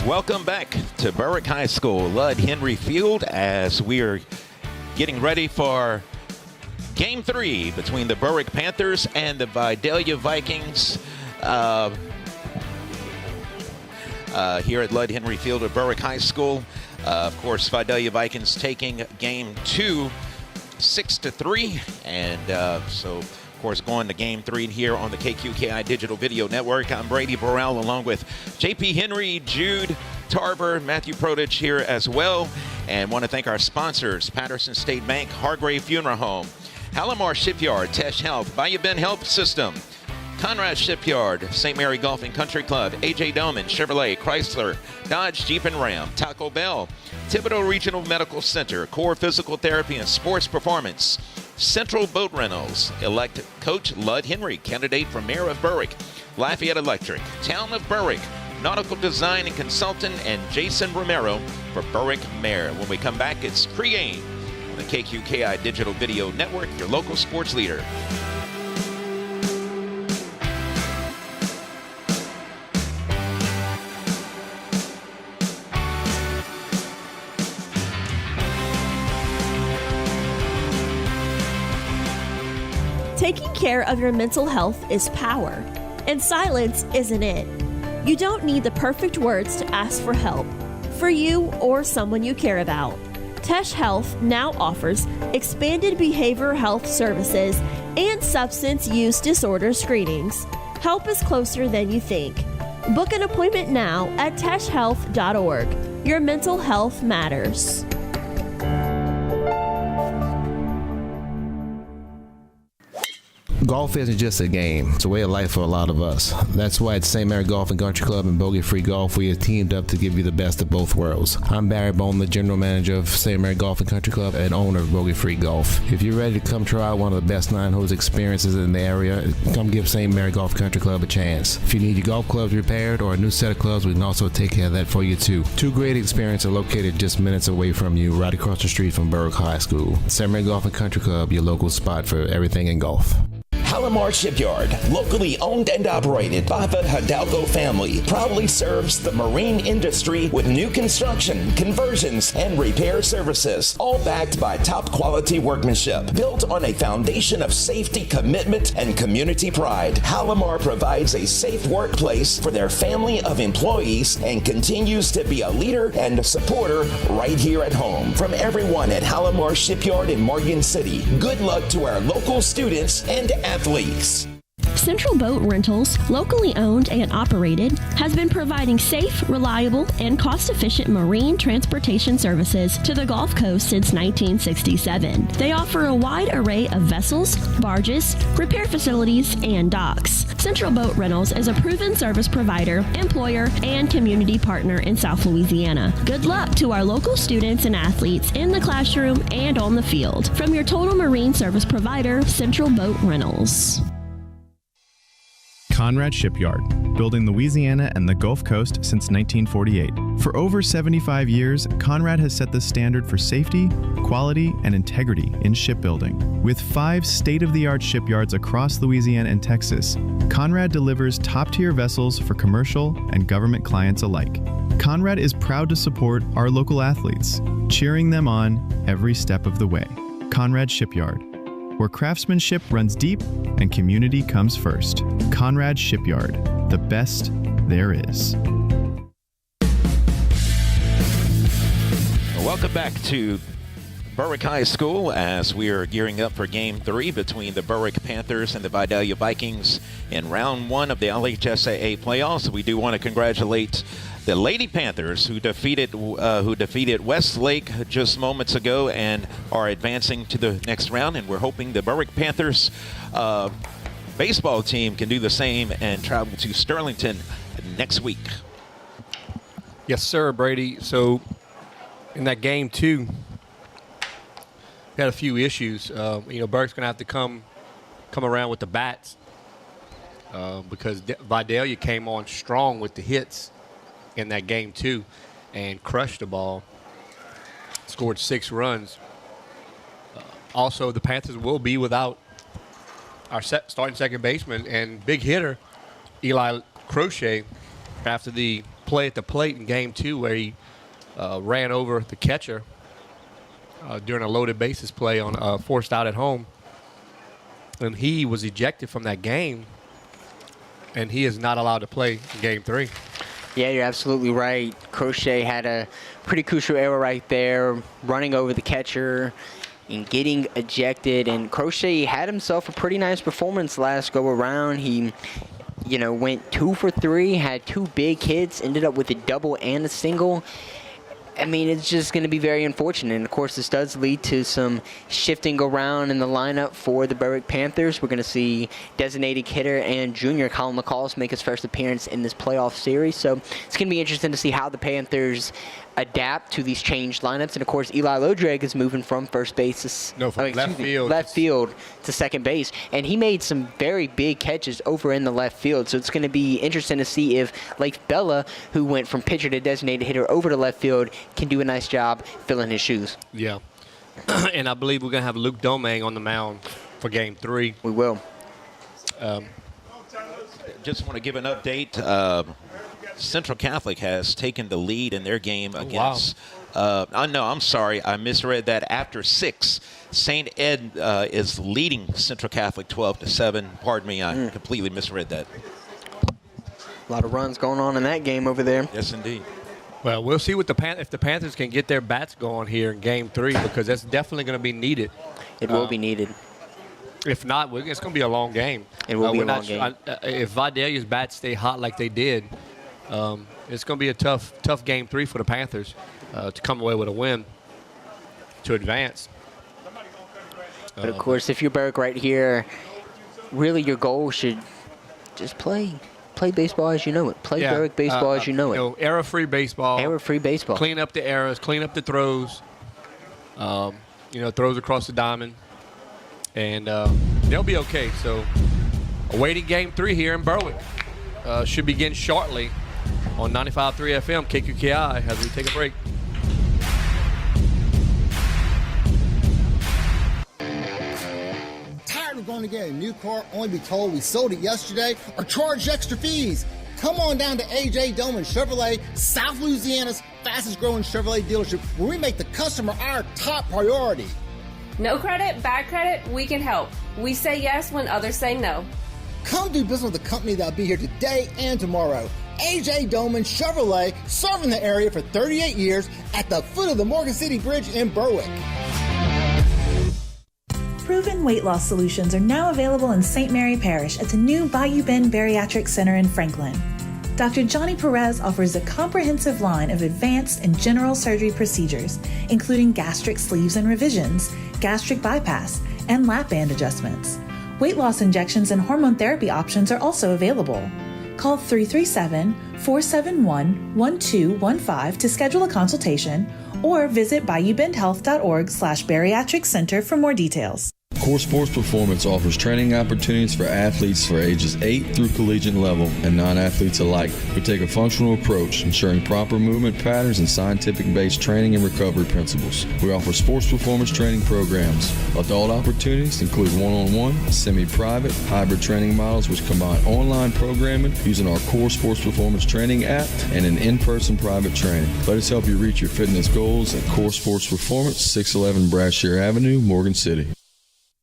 Welcome back to Berwick High School, Lud Henry Field, as we are getting ready for Game 3 between the Berwick Panthers and the Vidalia Vikings here at Lud Henry Field at Berwick High School. Of course, Vidalia Vikings taking Game 2 6-3, and so of course going to Game 3 here on the KQKI Digital Video Network. I'm Brady Burrell along with JP Henry, Jude Tarver, Matthew Prodich here as well, and want to thank our sponsors: Patterson State Bank, Hargrave Funeral Home, Hallamar Shipyard, Tesh Health, Bayou Bend Health System, Conrad Shipyard, St. Mary Golf and Country Club, AJ Doman, Chevrolet, Chrysler, Dodge, Jeep and Ram, Taco Bell, Thibodeau Regional Medical Center, Core Physical Therapy and Sports Performance, Central Boat Rentals, elect Coach Lud Henry, candidate for Mayor of Berwick, Lafayette Electric, Town of Berwick, Nautical Design and Consultant, and Jason Romero for Berwick Mayor. When we come back, it's Pregame on the KQKI Digital Video Network, your local sports leader. Taking care of your mental health is power, and silence isn't it. You don't need the perfect words to ask for help, for you or someone you care about. Tesh Health now offers expanded behavioral health services and substance use disorder screenings. Help is closer than you think. Book an appointment now at teshhealth.org. Your mental health matters. Golf isn't just a game, it's a way of life for a lot of us. That's why at St. Mary Golf and Country Club and Bogey Free Golf, we have teamed up to give you the best of both worlds. I'm Barry Bone, the general manager of St. Mary Golf and Country Club and owner of Bogey Free Golf. If you're ready to come try out one of the best 9-hole experiences in the area, come give St. Mary Golf and Country Club a chance. If you need your golf clubs repaired or a new set of clubs, we can also take care of that for you too. Two great experiences are located just minutes away from you, right across the street from Berwick High School. St. Mary Golf and Country Club, your local spot for everything in golf. Hallamar Shipyard, locally owned and operated by the Hidalgo family, proudly serves the marine industry with new construction, conversions, and repair services, all backed by top quality workmanship. Built on a foundation of safety, commitment, and community pride, Hallamar provides a safe workplace for their family of employees and continues to be a leader and a supporter right here at home. From everyone at Hallamar Shipyard in Morgan City, good luck to our local students and athletes. Central Boat Rentals, locally owned and operated, has been providing safe, reliable, and cost-efficient marine transportation services to the Gulf Coast since 1967. They offer a wide array of vessels, barges, repair facilities, and docks. Central Boat Rentals is a proven service provider, employer, and community partner in South Louisiana. Good luck to our local students and athletes in the classroom and on the field. From your total marine service provider, Central Boat Rentals. Conrad Shipyard, building Louisiana and the Gulf Coast since 1948. For over 75 years, Conrad has set the standard for safety, quality, and integrity in shipbuilding. With 5 state-of-the-art shipyards across Louisiana and Texas, Conrad delivers top-tier vessels for commercial and government clients alike. Conrad is proud to support our local athletes, cheering them on every step of the way. Conrad Shipyard, where craftsmanship runs deep and community comes first. Conrad Shipyard, the best there is. Welcome back to Berwick High School as we are gearing up for Game 3 between the Berwick Panthers and the Vidalia Vikings in Round 1 of the LHSAA playoffs. We do want to congratulate the Lady Panthers, who defeated Westlake just moments ago and are advancing to the next round. And we're hoping the Berwick Panthers baseball team can do the same and travel to Sterlington next week. Yes, sir, Brady. So in that game 2, we had a few issues. Berwick's going to have to come around with the bats because Vidalia came on strong with the hits in that game 2 and crushed the ball, scored 6 runs. Also, the Panthers will be without our starting second baseman and big hitter, Eli Crochet, after the play at the plate in Game 2 where he ran over the catcher during a loaded bases play on forced out at home. And he was ejected from that game, and he is not allowed to play in Game 3. Yeah, you're absolutely right. Crochet had a pretty crucial error right there, running over the catcher and getting ejected. And Crochet had himself a pretty nice performance last go around. He, went 2 for 3, had 2 big hits, ended up with a double and a single. I mean, it's just going to be very unfortunate. And, of course, this does lead to some shifting around in the lineup for the Berwick Panthers. We're going to see designated hitter and junior Colin McCallis make his first appearance in this playoff series. So it's going to be interesting to see how the Panthers adapt to these changed lineups. And, of course, Eli Lodrag is moving from first base to left field to second base. And he made some very big catches over in the left field. So it's going to be interesting to see if Leif Bella, who went from pitcher to designated hitter over to left field, can do a nice job filling his shoes. Yeah. And I believe we're going to have Luke Domingue on the mound for Game 3. We will. Just want to give an update. Central Catholic has taken the lead in their game against. Wow. I'm sorry. I misread that. After 6, St. Ed is leading Central Catholic 12-7. Pardon me. I completely misread that. A lot of runs going on in that game over there. Yes, indeed. Well, we'll see what if the Panthers can get their bats going here in Game 3, because that's definitely going to be needed. It will be needed. If not, it's going to be a long game. It will be a long game. If Vidalia's bats stay hot like they did, it's going to be a tough Game 3 for the Panthers to come away with a win to advance. But, of course, if you're Berwick right here, really your goal should just play baseball as you know it. Play Berwick baseball as you know it. Error-free baseball. Error-free baseball. Clean up the errors. Clean up the throws. Throws across the diamond. And they'll be okay. So, awaiting Game 3 here in Berwick. Should begin shortly on 95.3 FM, KQKI, as we take a break. Tired of going to get a new car, only be told we sold it yesterday, or charged extra fees? Come on down to AJ Doman Chevrolet, South Louisiana's fastest growing Chevrolet dealership, where we make the customer our top priority. No credit, bad credit, we can help. We say yes when others say no. Come do business with the company that'll be here today and tomorrow. AJ Doman Chevrolet, serving the area for 38 years at the foot of the Morgan City Bridge in Berwick. Proven weight loss solutions are now available in St. Mary Parish at the new Bayou Bend Bariatric Center in Franklin. Dr. Johnny Perez offers a comprehensive line of advanced and general surgery procedures, including gastric sleeves and revisions, gastric bypass, and lap band adjustments. Weight loss injections and hormone therapy options are also available. Call 337-471-1215 to schedule a consultation or visit BayouBendHealth.org/bariatric center for more details. Core Sports Performance offers training opportunities for athletes for ages 8 through collegiate level and non-athletes alike. We take a functional approach, ensuring proper movement patterns and scientific-based training and recovery principles. We offer sports performance training programs. Adult opportunities include one-on-one, semi-private, hybrid training models which combine online programming using our Core Sports Performance Training app and an in-person private training. Let us help you reach your fitness goals at Core Sports Performance, 611 Brashear Avenue, Morgan City.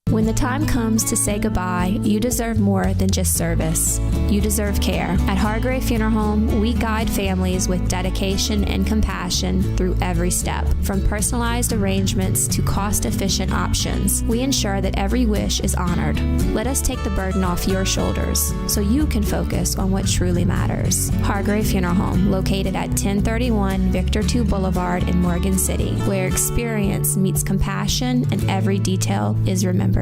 When the time comes to say goodbye, you deserve more than just service. You deserve care. At Hargrave Funeral Home, we guide families with dedication and compassion through every step. From personalized arrangements to cost-efficient options, we ensure that every wish is honored. Let us take the burden off your shoulders so you can focus on what truly matters. Hargrave Funeral Home, located at 1031 Victor II Boulevard in Morgan City, where experience meets compassion and every detail is remembered.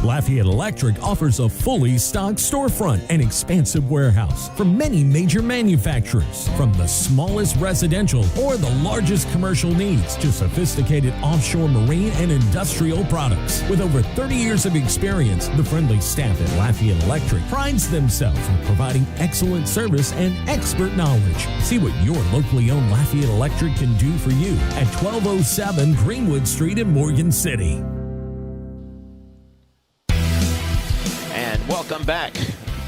Lafayette Electric offers a fully stocked storefront and expansive warehouse from many major manufacturers, from the smallest residential or the largest commercial needs to sophisticated offshore marine and industrial products. With over 30 years of experience, the friendly staff at Lafayette Electric prides themselves on providing excellent service and expert knowledge. See what your locally owned Lafayette Electric can do for you at 1207 Greenwood Street in Morgan City. Welcome back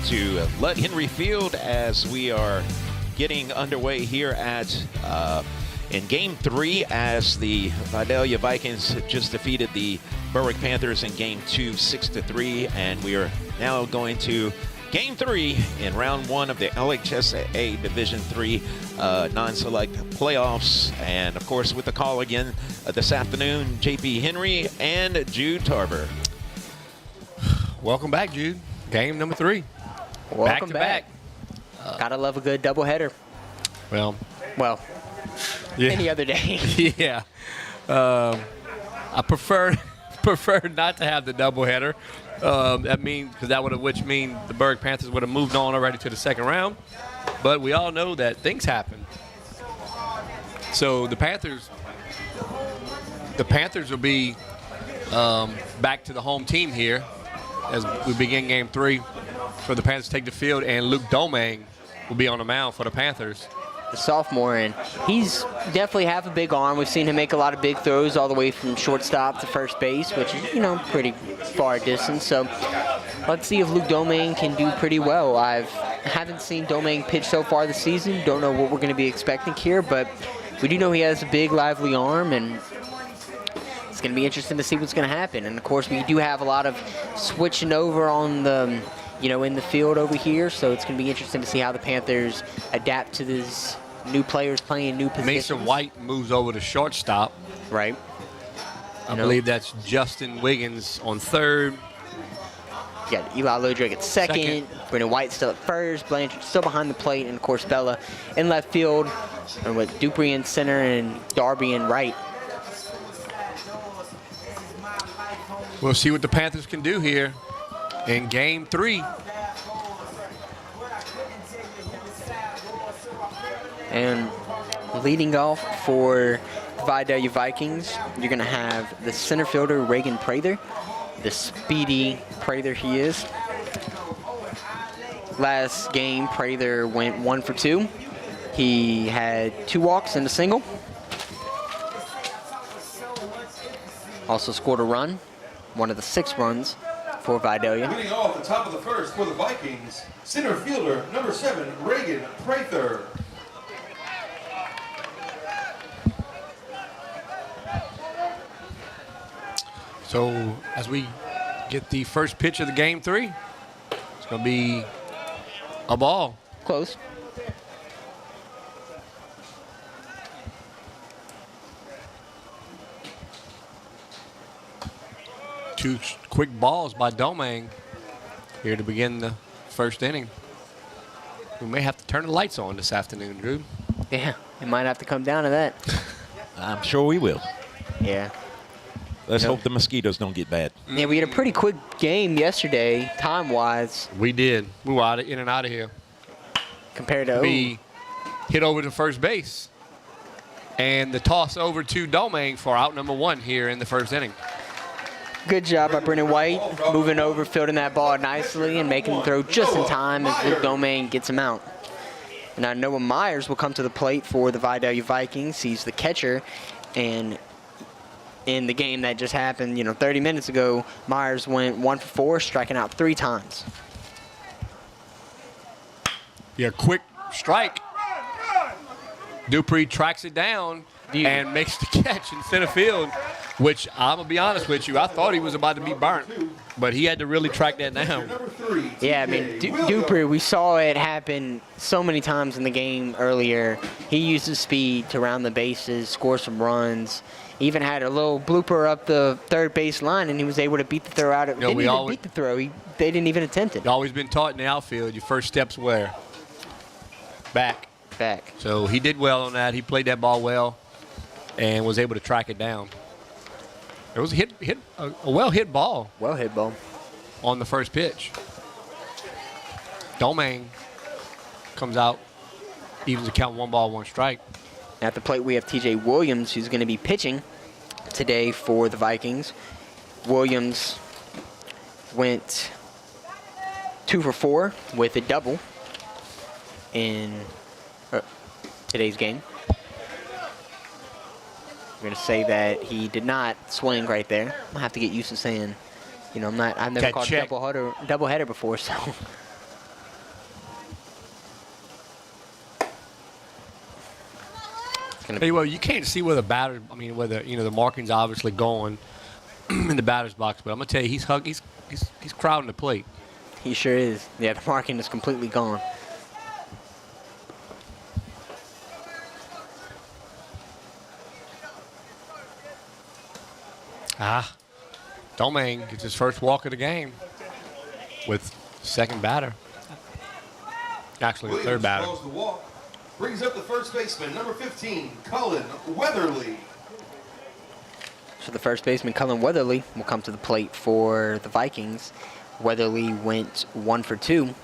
to Lud Henry Field as we are getting underway here in Game 3 as the Vidalia Vikings just defeated the Berwick Panthers in Game 2, 6-3, and we are now going to Game 3 in Round 1 of the LHSAA Division 3 non-select playoffs. And, of course, with the call again this afternoon, J.P. Henry and Jude Tarver. Welcome back, Jude. Game number 3. Welcome back. Gotta love a good doubleheader. Well, yeah. Any other day. Yeah. I prefer not to have the doubleheader. Because that would have mean the Berwick Panthers would have moved on already to the second round. But we all know that things happen. So the Panthers will be back to the home team here as we begin Game 3. For the Panthers to take the field, and Luke Domingue will be on the mound for the Panthers. The sophomore, and he's definitely have a big arm. We've seen him make a lot of big throws all the way from shortstop to first base, which is, pretty far distance. So let's see if Luke Domingue can do pretty well. I haven't seen Domingue pitch so far this season. Don't know what we're going to be expecting here, but we do know he has a big, lively arm, and it's going to be interesting to see what's going to happen. And, of course, we do have a lot of switching over on the in the field over here, so it's going to be interesting to see how the Panthers adapt to these new players playing new positions. Mason White moves over to shortstop. Right. I believe that's Justin Wiggins on third. You got Eli Lodrick at second. Brendan White still at first. Blanchard still behind the plate, and of course Bella in left field, and with Dupree in center and Darby in right. We'll see what the Panthers can do here in Game 3. And leading off for the Vidalia Vikings, you're going to have the center fielder, Reagan Prather, the speedy Prather he is. Last game, Prather went 1 for 2. He had 2 walks and a single. Also scored a run, one of the 6 runs for Vidalia. Leading off the top of the first for the Vikings, center fielder, number 7, Reagan Prather. So as we get the first pitch of the Game 3, it's going to be a ball. Close. Two quick balls by Domingue here to begin the first inning. We may have to turn the lights on this afternoon, Drew. Yeah, it might have to come down to that. I'm sure we will. Yeah. Let's hope the mosquitoes don't get bad. Yeah, we had a pretty quick game yesterday, time-wise. We did. We were in and out of here. Compared to we hit over to first base. And the toss over to Domingue for out number 1 here in the first inning. Good job by Brendan White, moving over, fielding that ball nicely, and making him throw just in time as Luke Domingue gets him out. Now Noah Myers will come to the plate for the Vidalia Vikings. He's the catcher, and in the game that just happened, 30 minutes ago, Myers went 1 for 4, striking out 3 times. Yeah, quick strike. Dupree tracks it down and makes the catch in center field, which I'm going to be honest with you, I thought he was about to be burnt, but he had to really track that down. Yeah, I mean, Dupree, we saw it happen so many times in the game earlier. He used his speed to round the bases, score some runs. He even had a little blooper up the third base line, and he was able to beat the throw out. Beat the throw. They didn't even attempt it. You've always been taught in the outfield, your first step's where? Back. So he did well on that. He played that ball well and was able to track it down. It was a well-hit ball. Well-hit ball. On the first pitch. Domingue comes out, evens the count, 1 ball, 1 strike. At the plate, we have T.J. Williams, who's going to be pitching today for the Vikings. Williams went 2 for 4 with a double in today's game. We're going to say that he did not swing right there. I'll have to get used to saying, I've never caught a doubleheader before, so. Hey, well, you can't see where the batter. I mean, where the marking's obviously going in the batter's box. But I'm gonna tell you, he's crowding the plate. He sure is. Yeah, the marking is completely gone. Domingue gets his first walk of the game with second batter. Actually, the third batter. The walk. Brings up the first baseman, number 15, Cullen Weatherly. So the first baseman, Cullen Weatherly, will come to the plate for the Vikings. Weatherly went 1 for 2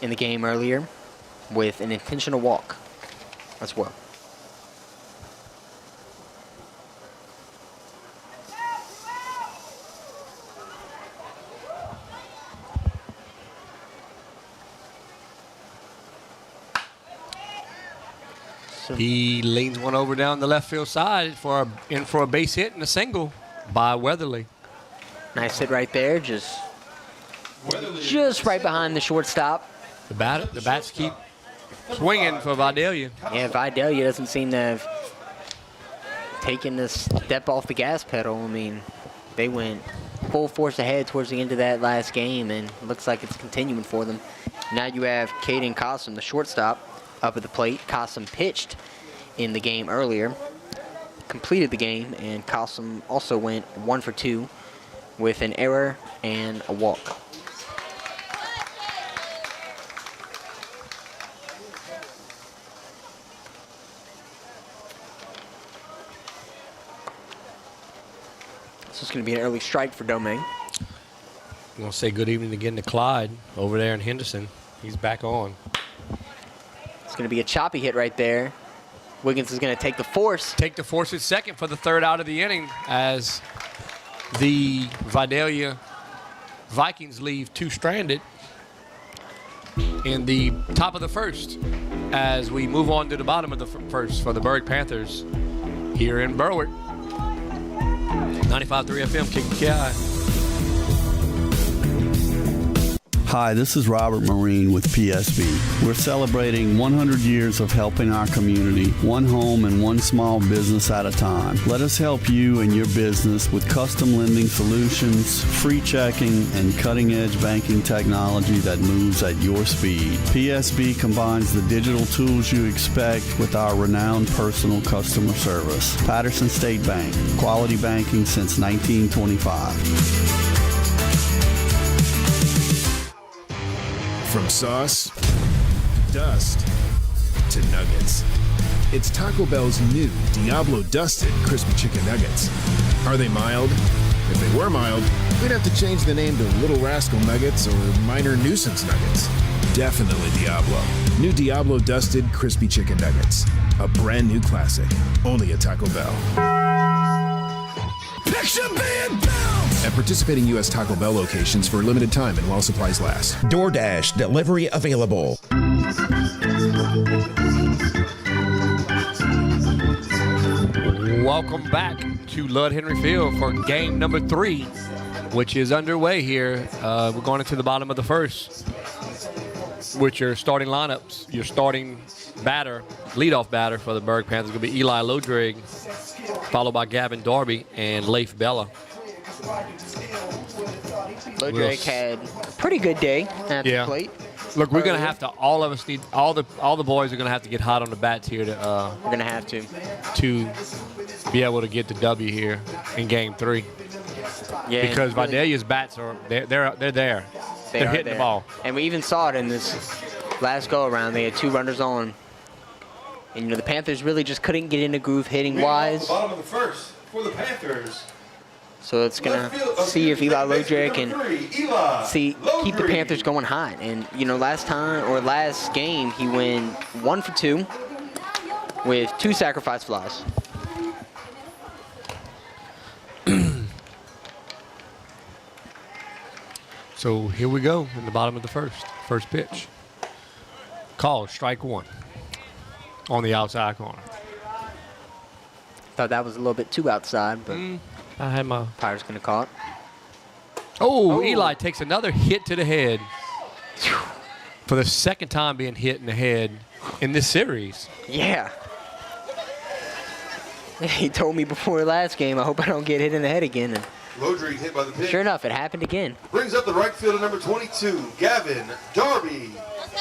in the game earlier with an intentional walk as well. He leans one over down the left field side for a base hit and a single by Weatherly. Nice hit right there, just right behind the shortstop. The bats keep swinging for Vidalia. Yeah, Vidalia doesn't seem to have taken a step off the gas pedal. I mean, they went full force ahead towards the end of that last game, and it looks like it's continuing for them. Now you have Caden Cossum, the shortstop, up at the plate. Cossum pitched in the game earlier, completed the game, and Cossum also went 1 for 2 with an error and a walk. So it's going to be an early strike for Domingue. I'm going to say good evening again to Clyde over there in Henderson. He's back on. It's going to be a choppy hit right there. Wiggins is going to take the force. Take the force at second for the third out of the inning as the Vidalia Vikings leave 2 stranded in the top of the first as we move on to the bottom of the first for the Berwick Panthers here in Berwick. 95.3 FM, KKI. Hi, this is Robert Marine with PSB. We're celebrating 100 years of helping our community, one home and one small business at a time. Let us help you and your business with custom lending solutions, free checking, and cutting-edge banking technology that moves at your speed. PSB combines the digital tools you expect with our renowned personal customer service. Patterson State Bank, quality banking since 1925. From sauce, dust, to nuggets. It's Taco Bell's new Diablo Dusted Crispy Chicken Nuggets. Are they mild? If they were mild, we'd have to change the name to Little Rascal Nuggets or Minor Nuisance Nuggets. Definitely Diablo. New Diablo Dusted Crispy Chicken Nuggets. A brand new classic. Only at Taco Bell. Picture being bounce! At participating U.S. Taco Bell locations for a limited time and while supplies last. DoorDash delivery available. Welcome back to Lud Henry Field for game number 3, which is underway here. We're going into the bottom of the first with your starting lineups. Your starting batter, leadoff batter for the Berwick Panthers is going to be Eli Lodrig, followed by Gavin Darby and Leif Bella. Lodrig had a pretty good day at the plate. Look, we're going to have to, all of us need, all the boys are going to have to get hot on the bats here to we're going to have to be able to get the W here in game 3. Yeah, because really, Vidalia's bats are they're there. They're hitting the ball. And we even saw it in this last go around. They had 2 runners on. And the Panthers really just couldn't get in a groove hitting wise. Bottom of the first for the Panthers. So it's going to see if Eli Lodrig can keep the Panthers going hot. And, last game, he went 1 for 2 with 2 sacrifice flies. So here we go in the bottom of the first pitch. Call, strike 1 on the outside corner. Thought that was a little bit too outside, but I had my Pirates going to call it. Oh, Eli takes another hit to the head for the second time being hit in the head in this series. Yeah. He told me before last game, I hope I don't get hit in the head again. And Lodrig hit by the pitch. sure enough, it happened again. Brings up the right fielder, number 22, Gavin Darby.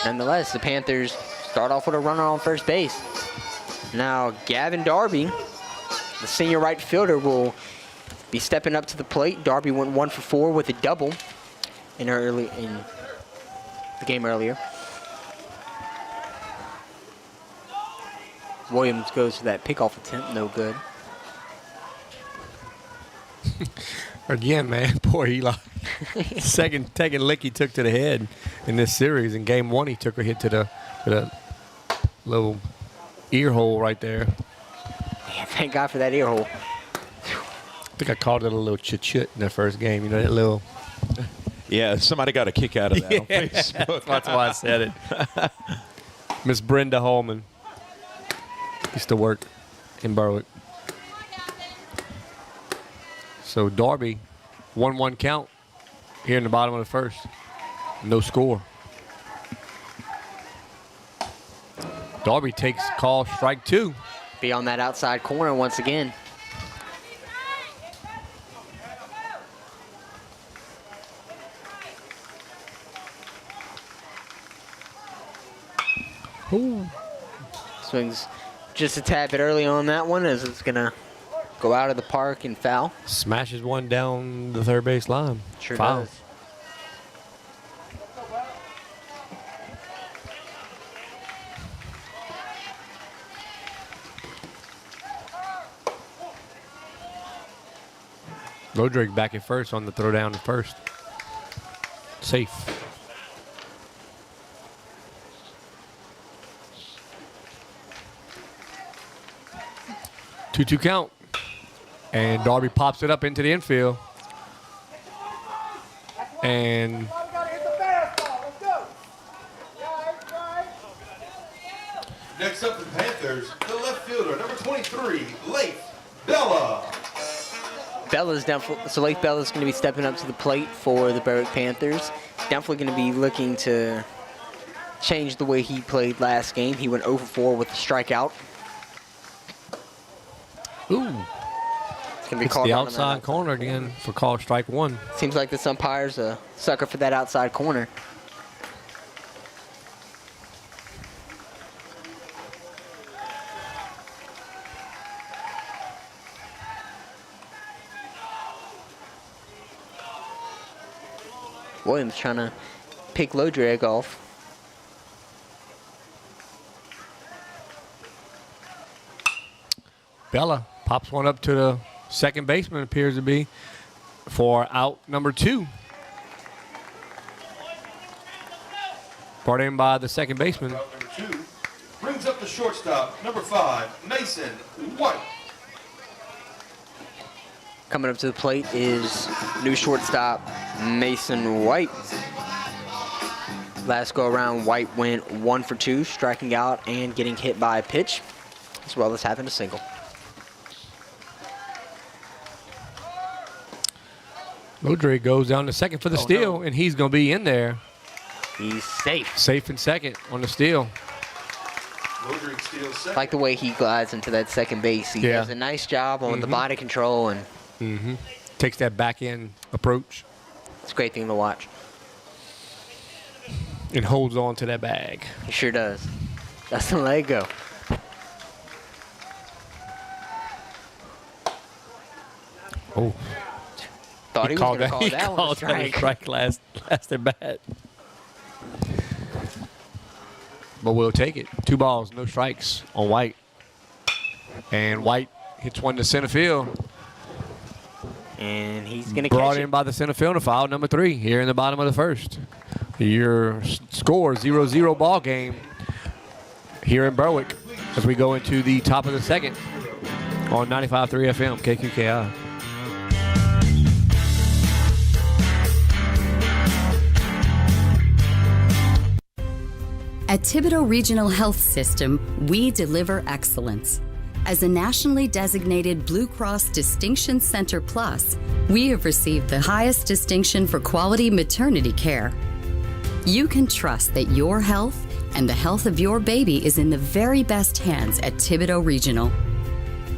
Nonetheless, the Panthers start off with a runner on first base. Now, Gavin Darby, the senior right fielder, will be stepping up to the plate. Darby went 1 for 4 with a double in the game earlier. Williams goes for that pickoff attempt, no good. Again, man, poor Eli. Second lick he took to the head in this series. In game 1, he took a hit to the little ear hole right there. Yeah, thank God for that ear hole. I think I called it a little chut-chut in the first game. You know, that little... Yeah, somebody got a kick out of that on Facebook. That's why I said it. Miss Brenda Holman used to work in Berwick. So Darby, 1-1 count here in the bottom of the first. No score. Darby takes call strike 2. Be on that outside corner once again. Ooh. Swings just a tad bit early on that one as it's going to go out of the park and foul. Smashes one down the third base line. Sure Foul. does. Lodrig back at first on the throw down to first. Safe. Two count. And Darby pops it up into the infield. And Next up, the Panthers, the left fielder, number 23, Leif Bella. So Leif Bella's going to be stepping up to the plate for the Berwick Panthers. Definitely going to be looking to change the way he played last game. He went 0 for 4 with a strikeout. ooh, It's going to be it's called the on outside corner again for call strike 1. Seems like this umpire's a sucker for that outside corner. Williams trying to pick Lodrig off. Bella pops one up to the second baseman, appears to be, for out number 2. Brought in by the second baseman. Out number 2 brings up the shortstop, number 5, Mason White. Coming up to the plate is new shortstop Mason White. Last go around, White went 1 for 2, striking out and getting hit by a pitch, as well as having a single. Lodrig goes down to second for the steal, and he's going to be in there. He's safe. Safe in second on the steal. Lodrig steals second. Like the way he glides into that second base. He does a nice job on the body control, and takes that back end approach. It's a great thing to watch. And holds on to that bag. He sure does. Doesn't let it go. Oh. Thought he was going to call that one a strike. Strike last at bat. But we'll take it. 2 balls, no strikes on White. And White hits one to center field. And he's going to Brought in by the center fielder, foul number 3 here in the bottom of the first. Your score, 0-0 ball game here in Berwick as we go into the top of the second on 95.3 FM, KQKI. At Thibodeau Regional Health System, we deliver excellence. As a nationally designated Blue Cross Distinction Center Plus, we have received the highest distinction for quality maternity care. You can trust that your health and the health of your baby is in the very best hands at Thibodeau Regional.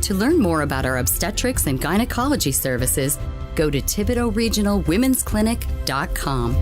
To learn more about our obstetrics and gynecology services, go to ThibodeauRegionalWomen'sClinic.com.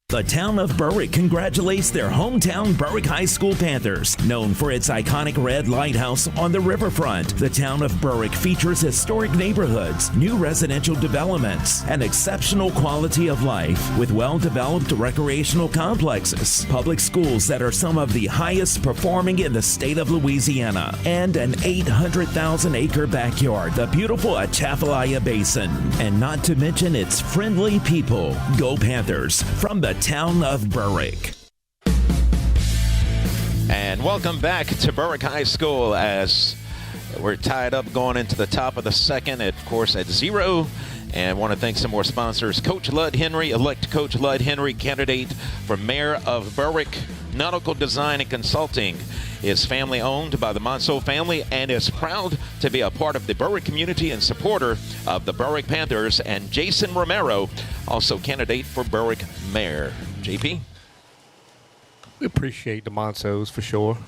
The town of Berwick congratulates their hometown Berwick High School Panthers. Known for its iconic red lighthouse on the riverfront, the town of Berwick features historic neighborhoods, new residential developments, and exceptional quality of life with well-developed recreational complexes, public schools that are some of the highest performing in the state of Louisiana, and an 800,000-acre backyard, the beautiful Atchafalaya Basin, and not to mention its friendly people. Go Panthers from the town of Berwick. And welcome back to Berwick High School as we're tied up going into the top of the second, of course, at 0. And I want to thank some more sponsors. Coach Lud Henry, elect Coach Lud Henry, candidate for mayor of Berwick. Nautical Design and Consulting is family owned by the Monceau family and is proud to be a part of the Berwick community and supporter of the Berwick Panthers. And Jason Romero, also candidate for Berwick mayor. JP? We appreciate the Monceaus for sure.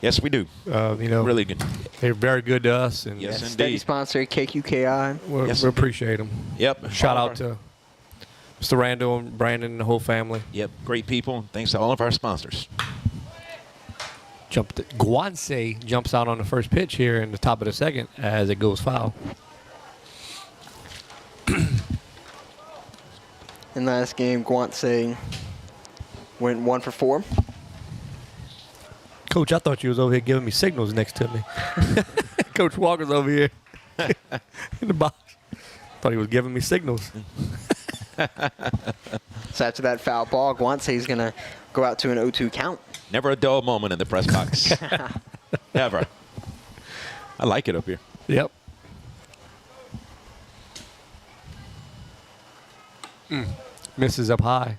Yes, we do. Really good. They're very good to us. And yes, Steady indeed. sponsor, KQKI. We appreciate them. Yep. Shout out to Mr. Randall and Brandon and the whole family. Yep, great people. Thanks to all of our sponsors. Guanse jumps out on the first pitch here in the top of the second as it goes foul. In last game, Guanse went 1 for 4. Coach, I thought you was over here giving me signals next to me. Coach Walker's over here in the box. Thought he was giving me signals. So after that foul ball, Guanse is going to go out to an 0-2 count. Never a dull moment in the press box. Never. I like it up here. Yep. Misses up high.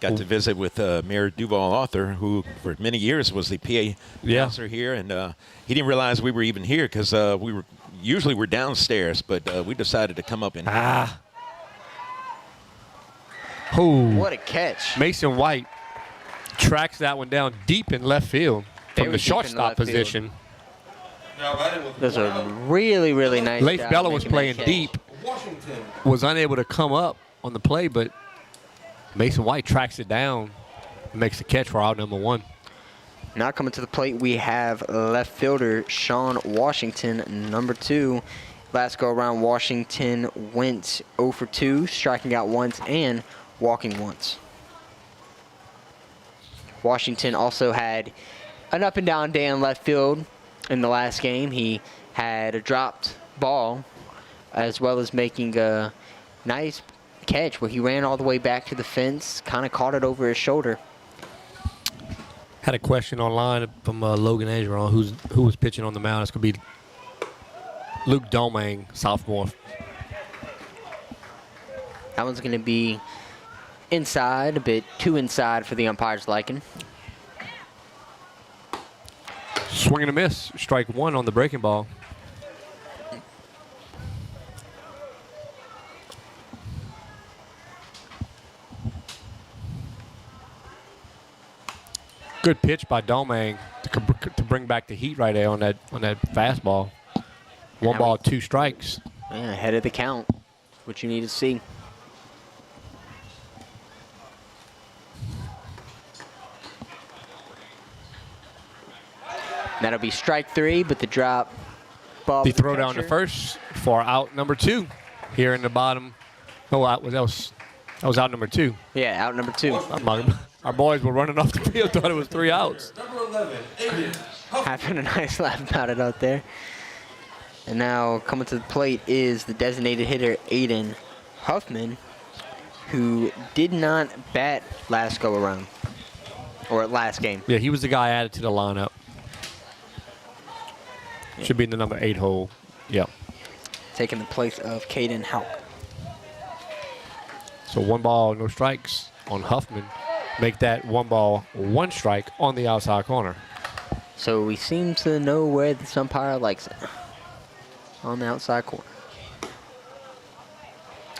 Got to visit with Mayor Duval Arthur, who for many years was the PA announcer here, and he didn't realize we were even here because we're downstairs, but we decided to come up and What a catch. Mason White tracks that one down deep in left field from the shortstop position. That's a really, really nice Leif job Bella was making that playing catch. deep, was unable to come up on the play, but Mason White tracks it down and makes the catch for out number 1. Now coming to the plate, we have left fielder Sean Washington, number 2. Last go around, Washington went 0 for 2, striking out once and walking once. Washington also had an up and down day in left field in the last game. He had a dropped ball as well as making a nice catch where he ran all the way back to the fence, kind of caught it over his shoulder. Had a question online from Logan Ageron, who was pitching on the mound. It's going to be Luke Domingue, sophomore. That one's going to be inside, a bit too inside for the umpire's liking. Swing and a miss. Strike 1 on the breaking ball. Good pitch by Domingue to bring back the heat right there on that fastball. 1 ball, 2 strikes. Yeah, ahead of the count. What you need to see. That'll be strike 3, but the drop ball. The throw down to first for out number 2 here in the bottom. Oh, that was out number 2. Yeah, out number 2. Our boys were running off the field, thought it was 3 outs. Number 11, Aiden. Having a nice laugh about it out there. And now coming to the plate is the designated hitter, Aiden Huffman, who did not bat last go around, or last game. Yeah, he was the guy added to the lineup. Should be in the number 8 hole. Yep. Taking the place of Caden Hauk. So 1 ball, no strikes on Huffman. Make that 1 ball, 1 strike on the outside corner. So we seem to know where the umpire likes it. On the outside corner.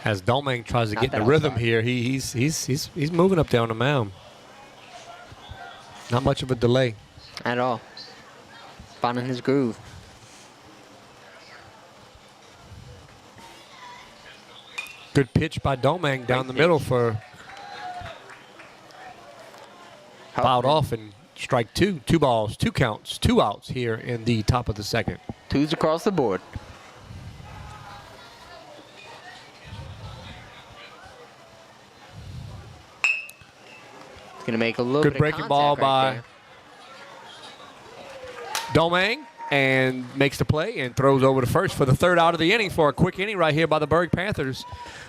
As Domingue tries to get in the rhythm here, he's moving up there on the mound. Not much of a delay. At all. finding his groove. Good pitch by Domingue down the middle for fouled off and strike two. 2 balls, 2 counts, 2 outs here in the top of the second. 2s across the board. It's going to make a little Good bit breaking of ball contact right by Domingue, and makes the play and throws over to first for the 3rd out of the inning for a quick inning right here by the Berwick Panthers.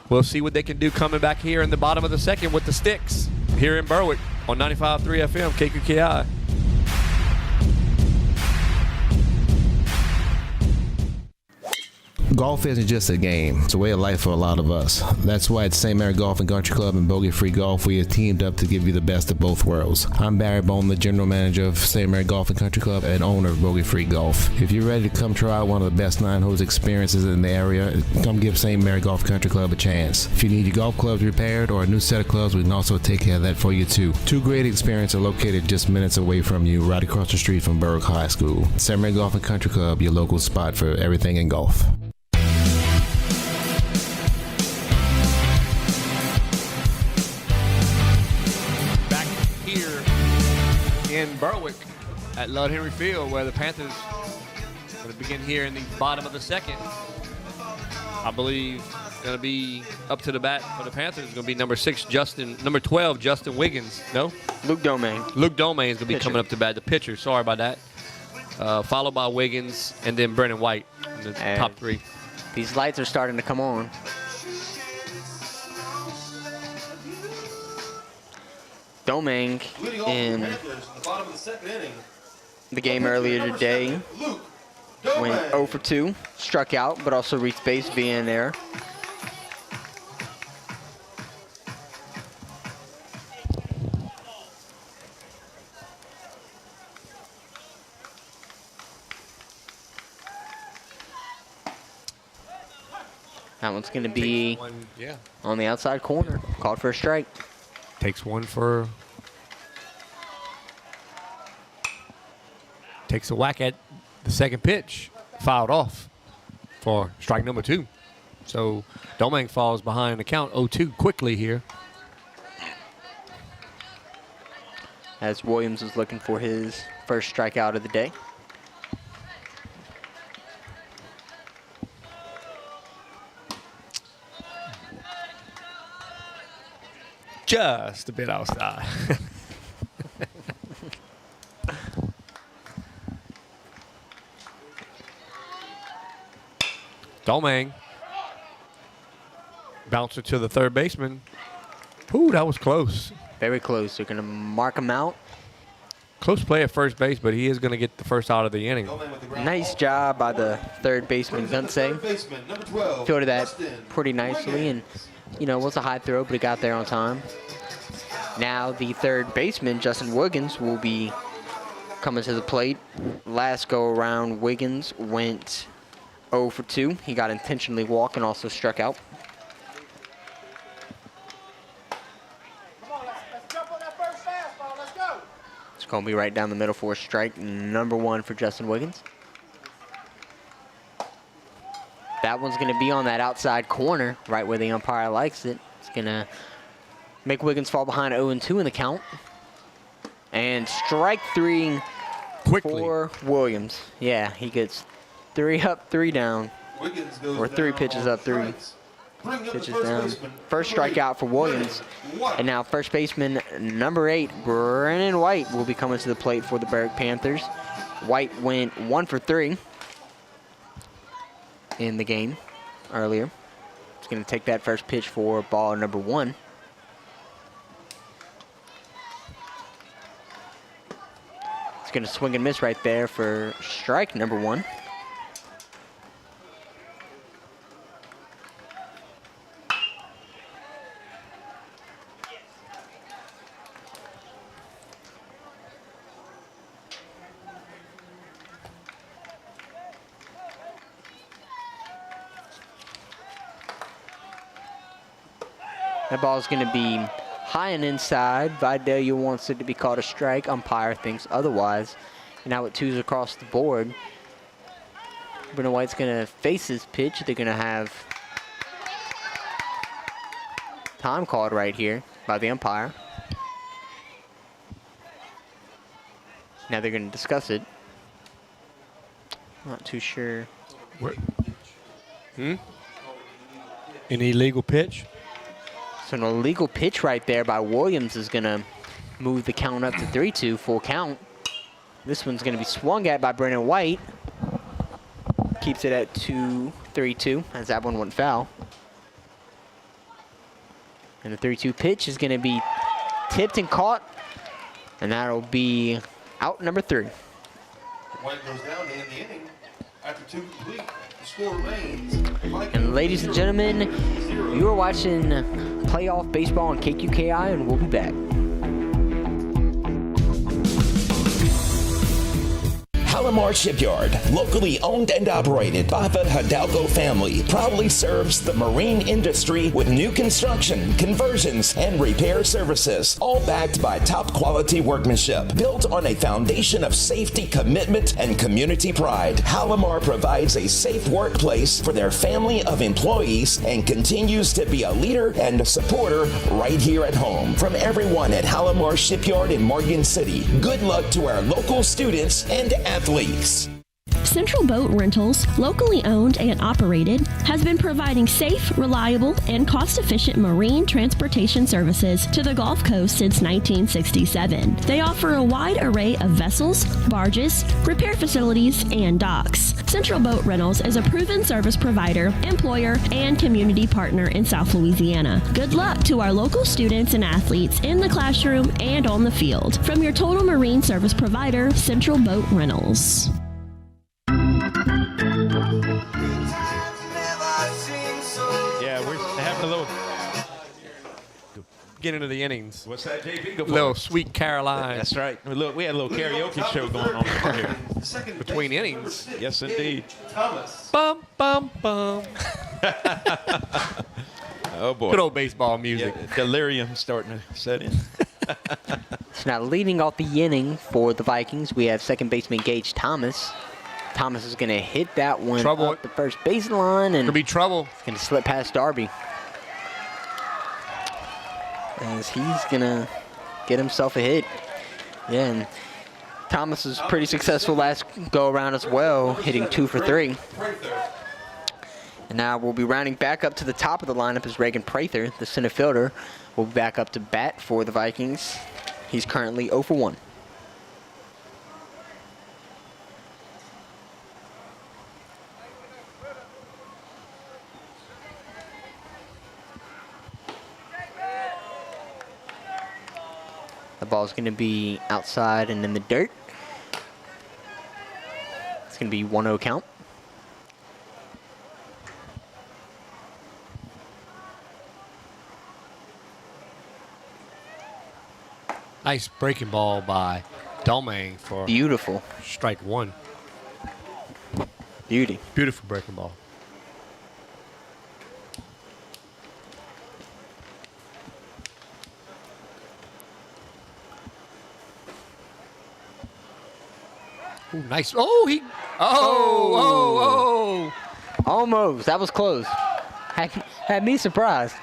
We'll see what they can do coming back here in the bottom of the second with the Sticks here in Berwick on 95.3 FM KQKI. Golf isn't just a game. It's a way of life for a lot of us. That's why at St. Mary Golf and Country Club and Bogey Free Golf, we have teamed up to give you the best of both worlds. I'm Barry Bone, the general manager of St. Mary Golf and Country Club and owner of Bogey Free Golf. If you're ready to come try out one of the best 9-hole experiences in the area, come give St. Mary Golf and Country Club a chance. If you need your golf clubs repaired or a new set of clubs, we can also take care of that for you too. 2 great experiences are located just minutes away from you, right across the street from Berwick High School. St. Mary Golf and Country Club, your local spot for everything in golf. In Berwick at Lud Henry Field, where the Panthers are going to begin here in the bottom of the second. I believe going to be up to the bat for the Panthers is going to be number 12, Justin Wiggins. No? Luke Domingue. Luke Domingue is going to be Pitcher. coming up to bat, the pitcher. Sorry about that. Followed by Wiggins and then Brennan White in the top 3. These lights are starting to come on. Domingue in the game earlier today went 0 for 2, struck out, but also reached base via an error. That one's going to be on the outside corner, called for a strike. Takes a whack at the second pitch, fouled off for strike number 2. So Domingue falls behind the count 0-2 quickly here. As Williams is looking for his first strikeout of the day. Just a bit outside. Domingue. Bouncer to the third baseman. Ooh, that was close. Very close. They're going to mark him out. Close play at first base, but he is going to get the first out of the inning. Nice job by the third baseman, Gunsay. Fielded that pretty nicely, and, you know, it was a high throw, but he got there on time. Now the third baseman, Justin Wiggins, will be coming to the plate. Last go around, Wiggins went 0 for 2. He got intentionally walked and also struck out. It's going to be right down the middle for a strike. Number 1 for Justin Wiggins. That one's going to be on that outside corner, right where the umpire likes it. It's going to make Wiggins fall behind 0-2 in the count. And strike 3 quickly for Williams. Yeah, he gets 3 up, 3 down. Or 3 pitches up, 3 pitches down. First strikeout for Williams. And now first baseman number 8, Brennan White, will be coming to the plate for the Berwick Panthers. White went 1 for 3 in the game earlier. He's going to take that first pitch for ball number 1. He's going to swing and miss right there for strike number 1. That ball is going to be high and inside. Vidalia wants it to be called a strike. Umpire thinks otherwise. And now with 2s across the board, Brennan White's going to face his pitch. They're going to have time called right here by the umpire. Now they're going to discuss it. Not too sure. An illegal pitch? So an illegal pitch right there by Williams is going to move the count up to 3-2, full count. This one's going to be swung at by Brennan White. Keeps it at 2-3-2 as that one went foul. And the 3-2 pitch is going to be tipped and caught. And that'll be out number 3. White goes down to end the inning. After 2 complete, the score remains. And ladies and gentlemen, you are watching playoff baseball on KQKI, and we'll be back. Palomar Shipyard, locally owned and operated by the Hidalgo family, proudly serves the marine industry with new construction, conversions, and repair services, all backed by top quality workmanship. Built on a foundation of safety, commitment, and community pride, Palomar provides a safe workplace for their family of employees and continues to be a leader and a supporter right here at home. From everyone at Palomar Shipyard in Morgan City, good luck to our local students and athletes. Central Boat Rentals, locally owned and operated, has been providing safe, reliable, and cost-efficient marine transportation services to the Gulf Coast since 1967. They offer a wide array of vessels, barges, repair facilities, and docks. Central Boat Rentals is a proven service provider, employer, and community partner in South Louisiana. Good luck to our local students and athletes in the classroom and on the field. From your total marine service provider, Central Boat Rentals. Yeah, we're having a little get into the innings. What's that, JP? Go for Little it. Sweet Caroline. That's right. We had a little karaoke show going on here. Between innings. Yes, indeed. Thomas. Bum, bum, bum. Oh, boy. Good old baseball music. Yeah, delirium starting to set in. So now leading off the inning for the Vikings, we have second baseman Gage Thomas. Thomas is going to hit that one up the first baseline, and could be trouble. It's going to slip past Darby. As he's going to get himself a hit. Yeah, and Thomas was pretty successful last go-around as well, hitting 2 for 3. And now we'll be rounding back up to the top of the lineup as Reagan Prather, the center fielder, will be back up to bat for the Vikings. He's currently 0 for 1. The ball's going to be outside and in the dirt. It's going to be 1-0 count. Nice breaking ball by Domingue for beautiful strike 1. Beauty. Beautiful breaking ball. Ooh, nice. Oh, he. Oh. Almost. That was close. Had me surprised.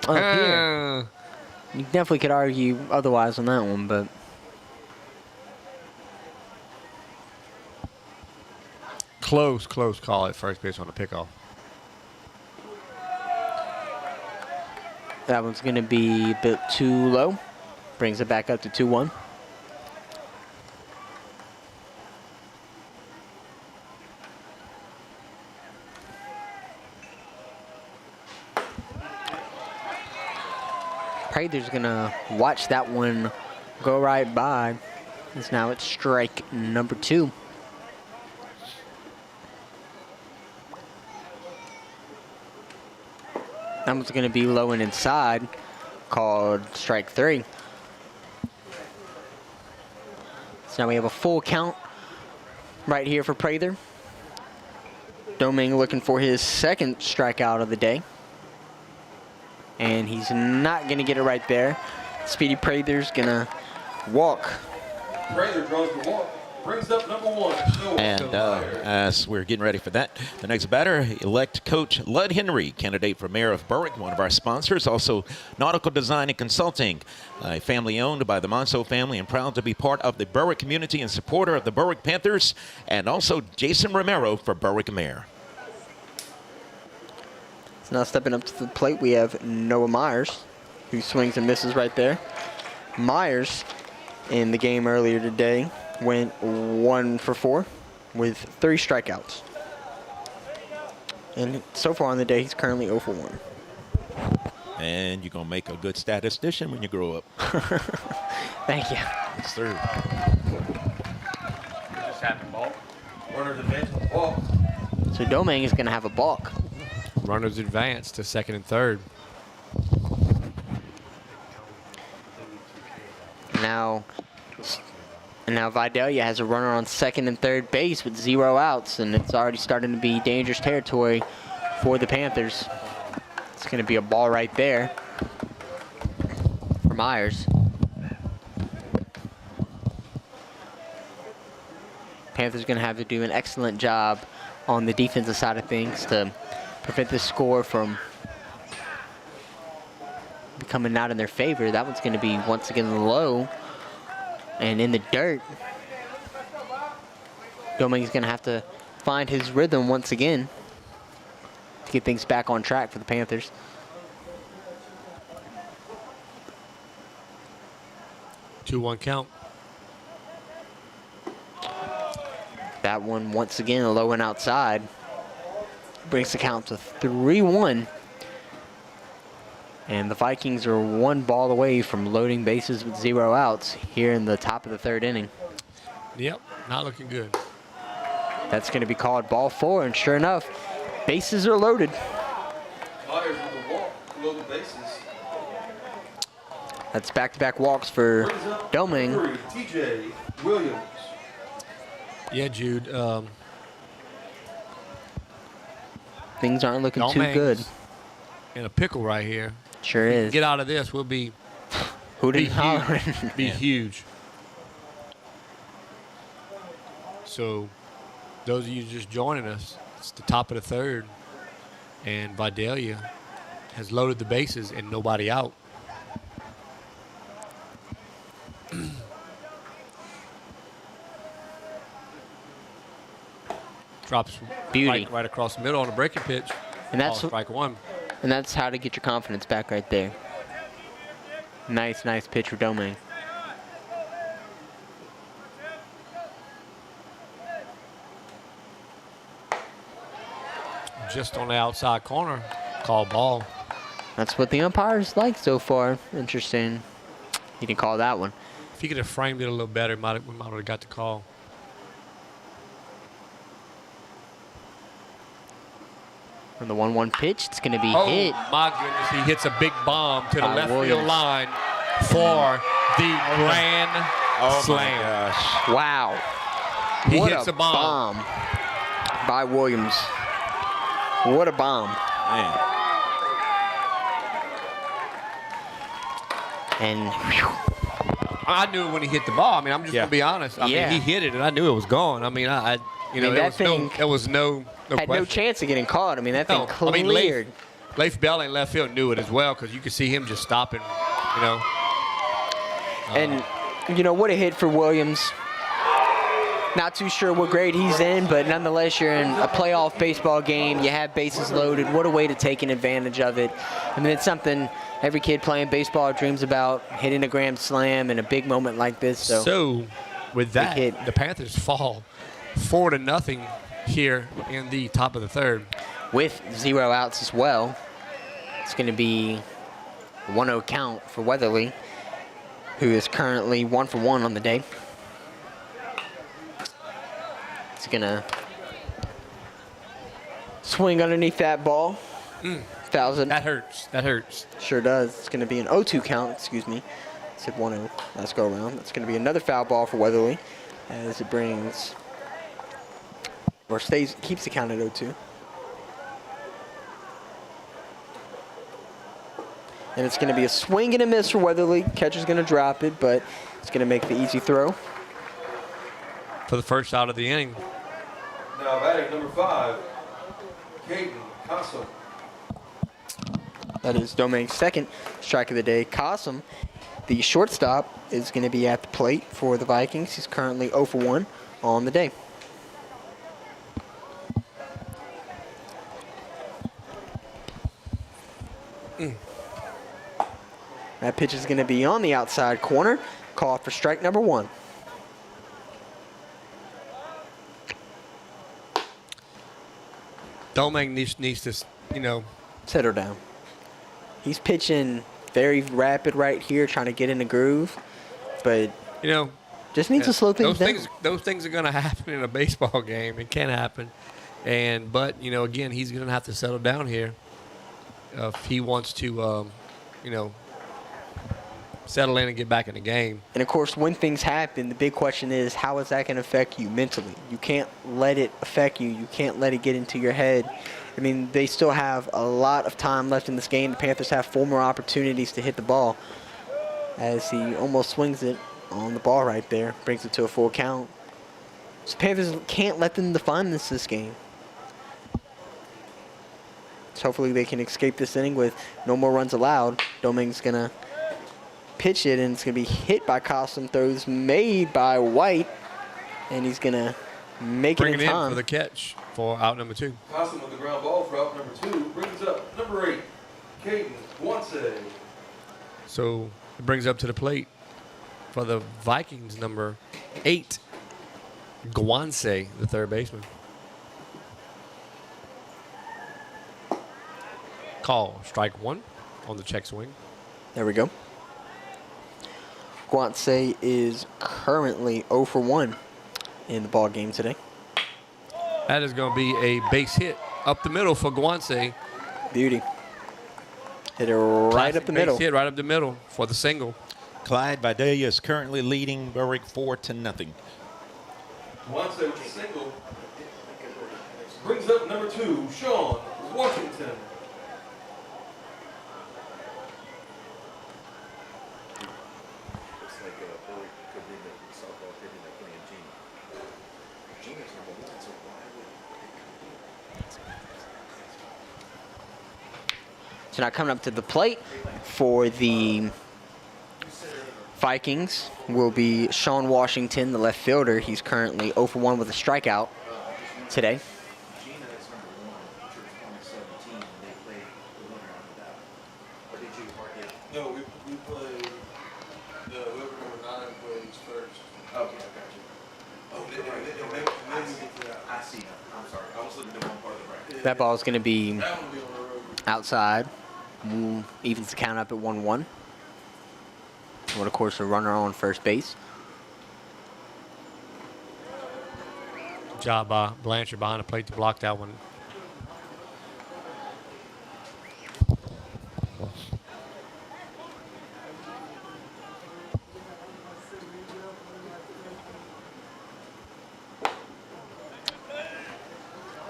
Here. You definitely could argue otherwise on that one, but. Close call at first base on the pickoff. That one's going to be a bit too low. Brings it back up to 2-1. Prather's going to watch that one go right by. As now it's strike number 2. That one's going to be low and inside, called strike 3. So now we have a full count right here for Prather. Domingue looking for his second strikeout of the day. And he's not going to get it right there. Speedy Prather's going to walk Prather draws the walk. Brings up number 1. And as we're getting ready for that, the next batter, elect Coach Lud Henry, candidate for mayor of Berwick, one of our sponsors. Also, Nautical Design and Consulting, a family owned by the Monso family and proud to be part of the Berwick community and supporter of the Berwick Panthers. And also Jason Romero for Berwick Mayor. So now stepping up to the plate, we have Noah Myers, who swings and misses right there. Myers, in the game earlier today, went 1 for 4 with 3 strikeouts. And so far on the day, he's currently 0 for 1. And you're going to make a good statistician when you grow up. Thank you. Yes, sir. Just happened, ball. Runners advance to the balk. So Domingue is going to have a balk. Runners advance to second and third. Now Vidalia has a runner on second and third base with 0 outs, and it's already starting to be dangerous territory for the Panthers. It's going to be a ball right there for Myers. Panthers going to have to do an excellent job on the defensive side of things to prevent the score from becoming not in their favor. That one's going to be once again low and in the dirt. Domingue's going to have to find his rhythm once again to get things back on track for the Panthers. Two-one count. That one once again low and outside. Brings the count to 3-1. And the Vikings are 1 ball away from loading bases with 0 outs here in the top of the 3rd inning. Yep, not looking good. That's going to be called ball 4, and sure enough, bases are loaded. Myers with a walk, load the bases. That's back-to-back walks for Domingue. TJ Williams. Yeah, Jude. Things aren't looking too Domingue's good. in a pickle right here. Sure If we is. can get out of this, we'll be Hooting and hollering. huge. Be huge. So, those of you just joining us, it's the top of the 3rd, and Vidalia has loaded the bases and nobody out. Drops Beauty. right across the middle on a breaking pitch. And that's strike 1. And that's how to get your confidence back right there. Nice pitch for Domingue. Just on the outside corner, call ball. That's what the umpires like so far. Interesting. He didn't call that one. If he could have framed it a little better, we might have got the call. On the 1-1 pitch, it's going to be Oh, hit. my goodness. He hits a big bomb to the By left Williams. field line for the grand slam. Gosh. Wow. He What hits a bomb. By Williams. What a bomb. Man. And I knew when he hit the ball. I mean, I'm just going to be honest. I Yeah. mean, he hit it, and I knew it was gone. I mean, there was no had question. no chance of getting caught. I mean, that thing No. cleared. I mean, Leif Bell in left field knew it as well because you could see him just stopping, you know. And, what a hit for Williams. Not too sure what grade he's in, but nonetheless, you're in a playoff baseball game. You have bases loaded. What a way to take an advantage of it. I mean, it's something every kid playing baseball dreams about, hitting a grand slam in a big moment like this. So with that, the Panthers fall 4-0 here in the top of the 3rd. With 0 outs as well. It's going to be a 1-0 count for Weatherly, who is currently 1 for 1 on the day. He's going to swing underneath that ball. Fouls it. That hurts. That hurts. Sure does. It's going to be an 0-2 count, excuse me. I said 1-0. Let's go around. That's going to be another foul ball for Weatherly as it brings, or keeps the count at 0-2. And it's going to be a swing and a miss for Weatherly. Catcher's going to drop it, but it's going to make the easy throw. for the first out of the inning. Now batting number 5, Caden Cossum. That is Domingue's second strike of the day. Cossum, the shortstop, is going to be at the plate for the Vikings. He's currently 0 for 1 on the day. That pitch is going to be on the outside corner. Call for strike number 1. Domingue needs to, settle down. He's pitching very rapid right here, trying to get in the groove, but just needs to slow things down. Those things are going to happen in a baseball game. It can happen, but again, he's going to have to settle down here if he wants to, settle in and get back in the game. And of course, when things happen, the big question is, how is that going to affect you mentally? You can't let it affect you. You can't let it get into your head. I mean, they still have a lot of time left in this game. The Panthers have 4 more opportunities to hit the ball, as he almost swings it on the ball right there, brings it to a full count. So Panthers can't let them define this game. So hopefully they can escape this inning with no more runs allowed. Domingue's going to pitch it, and it's going to be hit by Cossum. Throws made by White, and he's going to make it in time. Bring it in for the catch for out number 2. Cossum with the ground ball for out number 2. Brings up number 8, Caden Guanse. So it brings up to the plate for the Vikings, number 8, Guanse, the third baseman. Call strike 1 on the check swing. There we go. Guanse is currently 0 for 1 in the ball game today. That is going to be a base hit up the middle for Guanse. Beauty. Hit it right up the middle. Base hit right up the middle for the single. Clyde Vidalia is currently leading Berwick 4-0. Guanse with a single. Brings up number 2, Sean Washington. So now coming up to the plate for the Vikings will be Sean Washington, the left fielder. He's currently 0 for 1 with a strikeout today. No, we played whoever number 9 plays first. Okay, I got you. Oh, then we get to that. I see. I'm sorry. I was looking at one part of the bracket. That ball is going to be outside. Evens the count up at 1-1. And of course, a runner on first base. Job by Blanchard behind the plate to block that one.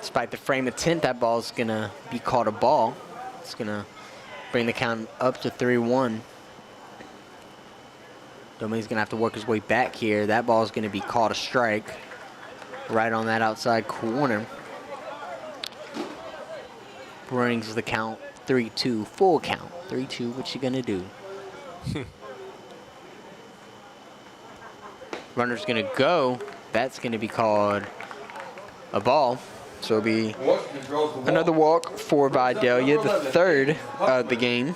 Despite the frame attempt, that ball is going to be called a ball. It's going to bring the count up to 3-1. Domingue's going to have to work his way back here. That ball is going to be called a strike right on that outside corner. Brings the count 3-2, full count. 3-2, what you going to do? Runner's going to go. That's going to be called a ball. So it'll be another walk for Vidalia, the third of the game.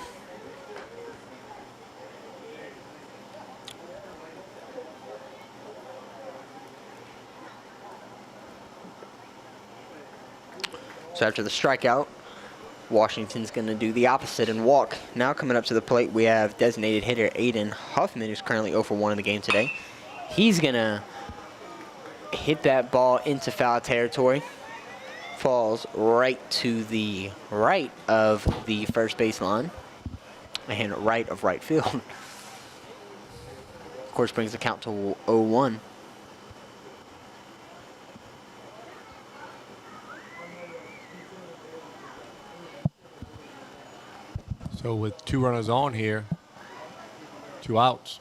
So after the strikeout, Washington's going to do the opposite and walk. Now coming up to the plate, we have designated hitter Aiden Huffman, who's currently 0 for 1 in the game today. He's going to hit that ball into foul territory. Falls right to the right of the first base line and right of right field. Of course, brings the count to 0-1. So with 2 runners on here, 2 outs,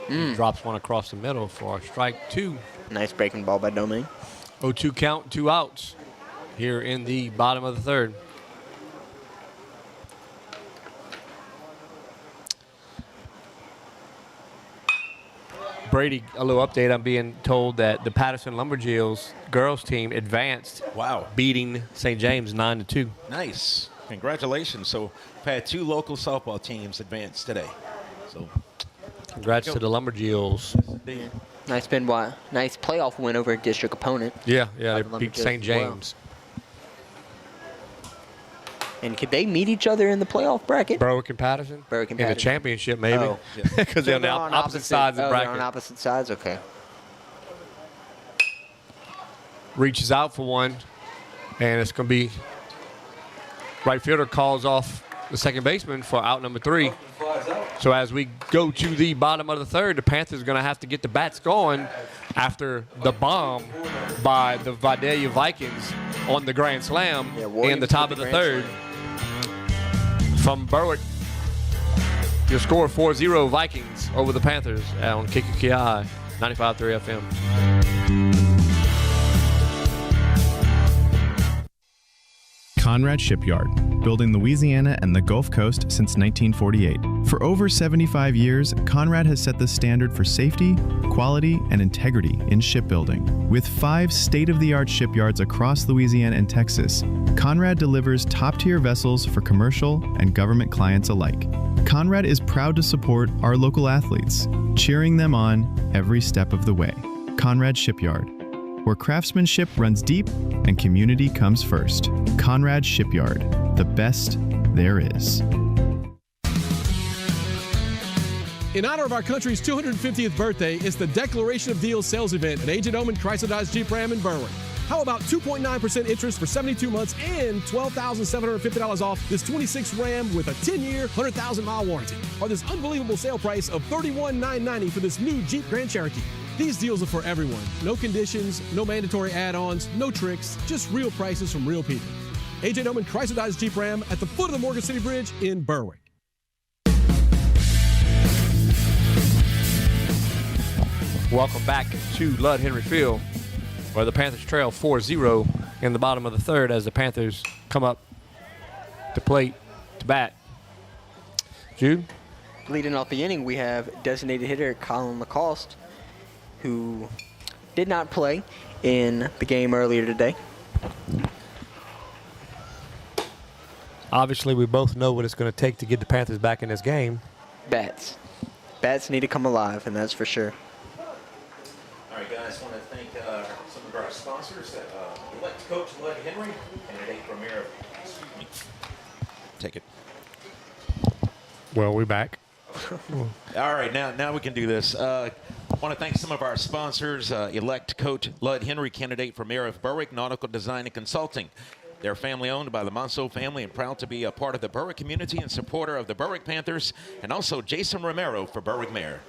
he drops one across the middle for strike 2. Nice breaking ball by Domingue. 0-2 count, 2 outs here in the bottom of the third. Brady, a little update. I'm being told that the Patterson Lumberjills girls team advanced. Wow. Beating St. James 9-2. Nice. Congratulations. So we've had 2 local softball teams advance today. So congrats to the Lumberjills. Nice playoff win over a district opponent. Yeah, they beat St. James. And could they meet each other in the playoff bracket? Berwick and Patterson? Berwick and in Patterson. the championship, maybe. Because So they're on the opposite sides of the bracket. They're on opposite sides? Okay. Reaches out for one, and it's going to be right fielder calls off the second baseman for out number 3. So as we go to the bottom of the third, the Panthers are going to have to get the bats going after the bomb by the Vidalia Vikings on the grand slam in the top of the third. From Berwick, your score 4-0 Vikings over the Panthers on KQKI 95.3 FM. Conrad Shipyard, building Louisiana and the Gulf Coast since 1948. For over 75 years, Conrad has set the standard for safety, quality, and integrity in shipbuilding. With 5 state-of-the-art shipyards across Louisiana and Texas, Conrad delivers top-tier vessels for commercial and government clients alike. Conrad is proud to support our local athletes, cheering them on every step of the way. Conrad Shipyard, where craftsmanship runs deep and community comes first. Conrad Shipyard, the best there is. In honor of our country's 250th birthday, it's the Declaration of Deals sales event at Agent Oman Chrysler Dodge Jeep Ram in Berwick. How about 2.9% interest for 72 months and $12,750 off this 26 Ram with a 10-year, 100,000-mile warranty? Or this unbelievable sale price of $31,990 for this new Jeep Grand Cherokee? These deals are for everyone. No conditions, no mandatory add-ons, no tricks, just real prices from real people. AJ Noman Chrysler Dodge Jeep Ram at the foot of the Morgan City Bridge in Berwick. Welcome back to Ludd Henry Field, where the Panthers trail 4-0 in the bottom of the third as the Panthers come up to plate to bat. Jude? Leading off the inning, we have designated hitter Colin Lacoste, who did not play in the game earlier today. Obviously, we both know what it's going to take to get the Panthers back in this game. Bats. Bats need to come alive, and that's for sure. All right, guys, I want to thank some of our sponsors. Elect Coach Ludd Henry, candidate for mayor. Take it. Well, we're back. All right, now we can do this. I want to thank some of our sponsors. Elect Coach Ludd Henry, candidate for mayor of Berwick, Nautical Design and Consulting. They're family owned by the Monceau family and proud to be a part of the Berwick community and supporter of the Berwick Panthers. And also Jason Romero for Berwick Mayor.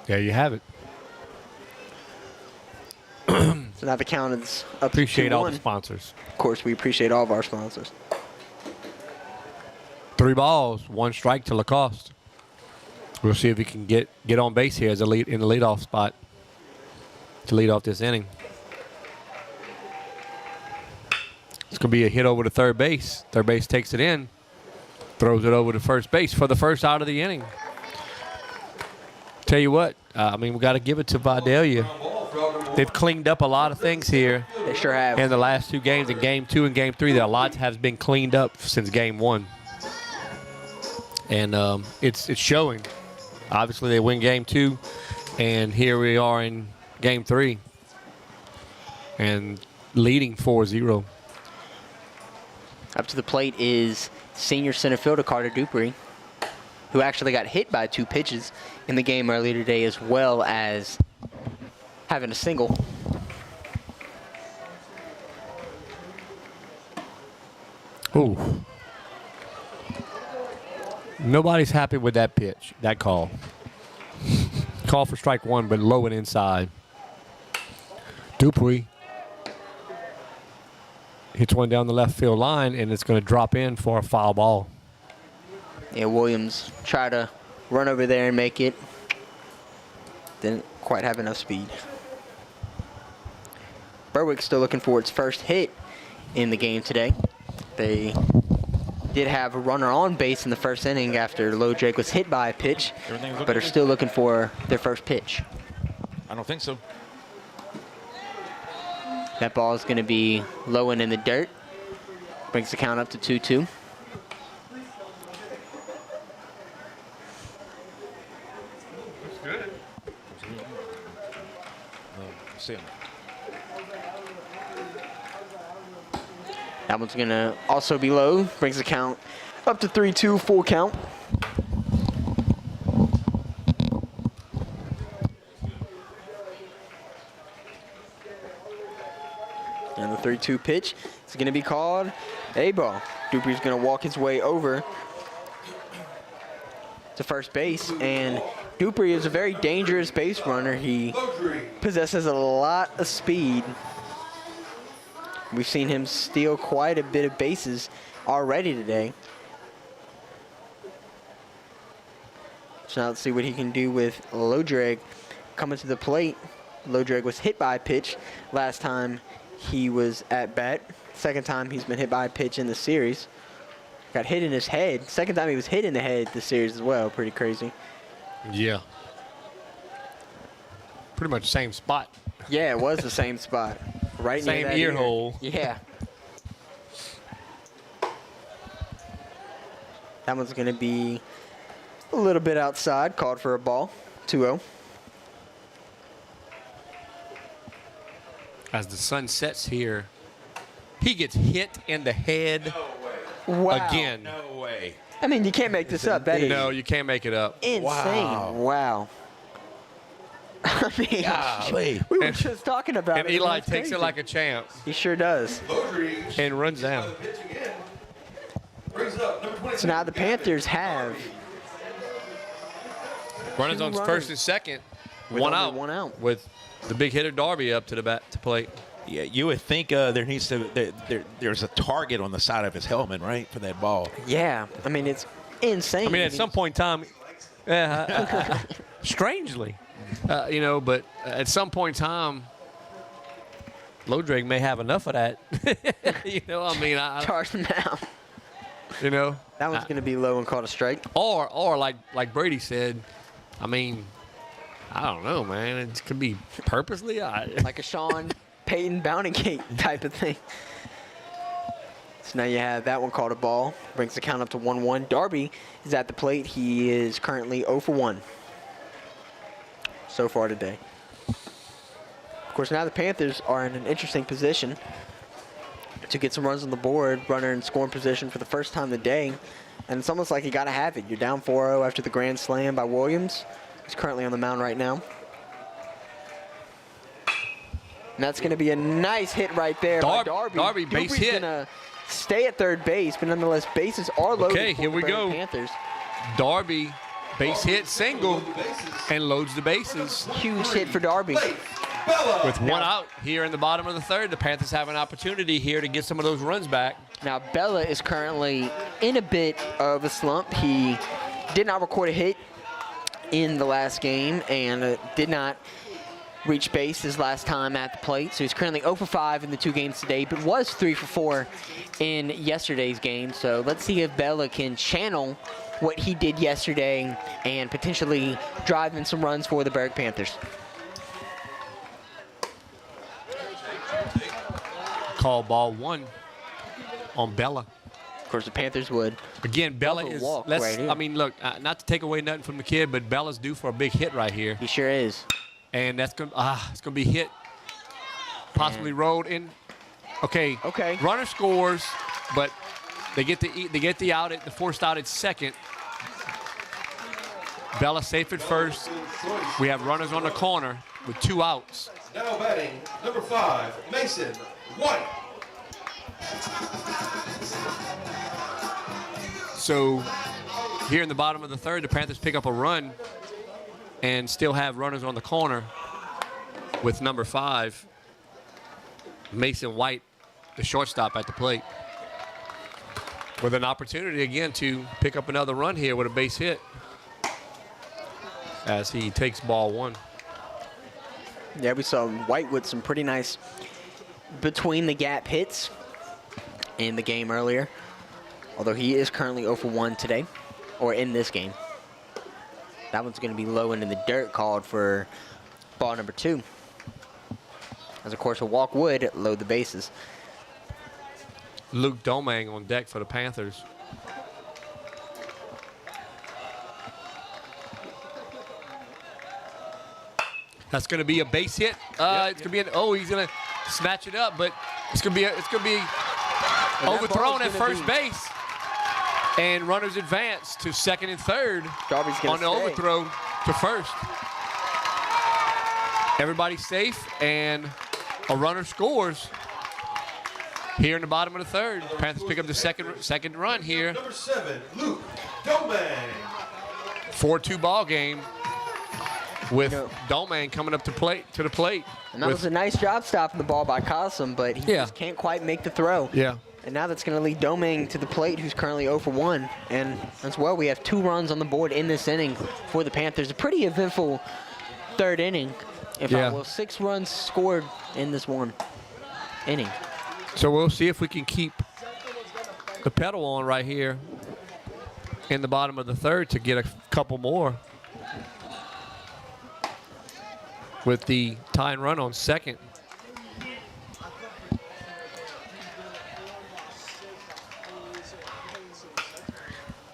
There you have it. So now the count is up Appreciate to 2-1. all the sponsors. Of course, we appreciate all of our sponsors. 3 balls, 1 strike to Lacoste. We'll see if he can get on base here as a lead in the leadoff spot to lead off this inning. It's going to be a hit over to third base. Third base takes it in, throws it over to first base for the first out of the inning. Tell you what, we got to give it to Videlia. They've cleaned up a lot of things here. They sure have. In the last 2 games, in Game 2 and Game 3, there a lot has been cleaned up since Game 1. And it's showing. Obviously, they win Game 2, and here we are in Game 3, and leading 4-0. Up to the plate is senior center fielder Carter Dupree, who actually got hit by 2 pitches in the game earlier today, as well as having a single. Ooh. Nobody's happy with that pitch, that call. Call for strike 1, but low and inside. Dupree hits one down the left field line, and it's going to drop in for a foul ball. Yeah, Williams tried to run over there and make it. Didn't quite have enough speed. Berwick still looking for its first hit in the game today. They did have a runner on base in the first inning after Lodrake was hit by a pitch, but are still looking for their first pitch. I don't think so. That ball is going to be low and in the dirt. Brings the count up to 2-2. That's good. See him. That one's going to also be low. Brings the count up to 3-2, full count. And the 3-2 pitch is going to be called a ball. Duprey's going to walk his way over to first base. And Duprey is a very dangerous base runner. He possesses a lot of speed. We've seen him steal quite a bit of bases already today. So now let's see what he can do with Lodrake coming to the plate. Lodrake was hit by a pitch last time he was at bat. Second time he's been hit by a pitch in the series. Got hit in his head. Second time he was hit in the head this series as well. Pretty crazy. Yeah. Pretty much the same spot. Yeah, it was the same spot. Right same near that ear hole. Yeah. That one's going to be a little bit outside. Called for a ball. 2-0. As the sun sets here, he gets hit in the head Wow. again. No way. I mean, you can't make this up. That is No, you can't make it up. insane. Wow. I mean, Golly. we were just talking about And it. Eli That's takes it crazy. like a champ He sure does. and runs down. So now the Panthers have Runners on runners first and second, with one only out, one out. with the big hitter Darby up to the bat to plate. Yeah, you would think there needs to there's a target on the side of his helmet, right, for that ball. Yeah, I mean, it's insane. I mean, at some point in time, strangely, but at some point in time, Lodrake may have enough of that. I charge him down. That one's going to be low and called a strike. Or like Brady said, I mean, I don't know, man. It could be purposely. Like a Sean Payton bounty gate type of thing. So now you have that one called a ball. Brings the count up to 1-1. Darby is at the plate. He is currently 0 for 1 so far today. Of course, now the Panthers are in an interesting position to get some runs on the board. Runner in scoring position for the first time today. And it's almost like you got to have it. You're down 4-0 after the grand slam by Williams. He's currently on the mound right now. And that's going to be a nice hit right there by Darby. Darby, base Duprey's hit. going to stay at third base, but nonetheless, bases are loaded Okay, for here the we Berwick go. Panthers. Darby, base hit, single, and loads the bases. Huge hit for Darby. With one out here in the bottom of the third, the Panthers have an opportunity here to get some of those runs back. Now, Bella is currently in a bit of a slump. He did not record a hit in the last game and did not reach base his last time at the plate. So he's currently 0 for 5 in the 2 games today, but was 3 for 4 in yesterday's game. So let's see if Bella can channel what he did yesterday and potentially drive in some runs for the Berwick Panthers. Call ball 1 on Bella. Of course, the Panthers would. Again, Bella Also is, walk right here. I mean, look, not to take away nothing from the kid, but Bella's due for a big hit right here. He sure is. And that's going to, it's going to be hit, possibly rolled in. Okay. Runner scores, but they get the out at the forced out at second. Bella safe at first. We have runners on the corner with 2 outs. Now batting, number 5, Mason White. So here in the bottom of the third, the Panthers pick up a run and still have runners on the corner with number 5, Mason White, the shortstop at the plate, with an opportunity again to pick up another run here with a base hit as he takes ball 1. Yeah, we saw White with some pretty nice between the gap hits in the game earlier, although he is currently 0 for 1 today, or in this game. That one's going to be low into the dirt, called for ball number 2. As of course a walk would load the bases. Luke Domang on deck for the Panthers. That's going to be a base hit. It's going to be he's going to snatch it up, but it's going to be overthrown at first base. And runners advance to second and third on the overthrow to first. Everybody's safe, and a runner scores here in the bottom of the third. Panthers pick up the second run here. Number 7, Luke Domang. 4-2 ball game with Domang coming up to the plate. And that was a nice job stopping the ball by Cosum, but he just can't quite make the throw. Yeah. And now that's going to lead Domang to the plate, who's currently 0 for 1. And as well, we have 2 runs on the board in this inning for the Panthers. A pretty eventful third inning. In fact, 6 runs scored in this one inning. So we'll see if we can keep the pedal on right here in the bottom of the third to get a couple more with the tying run on second.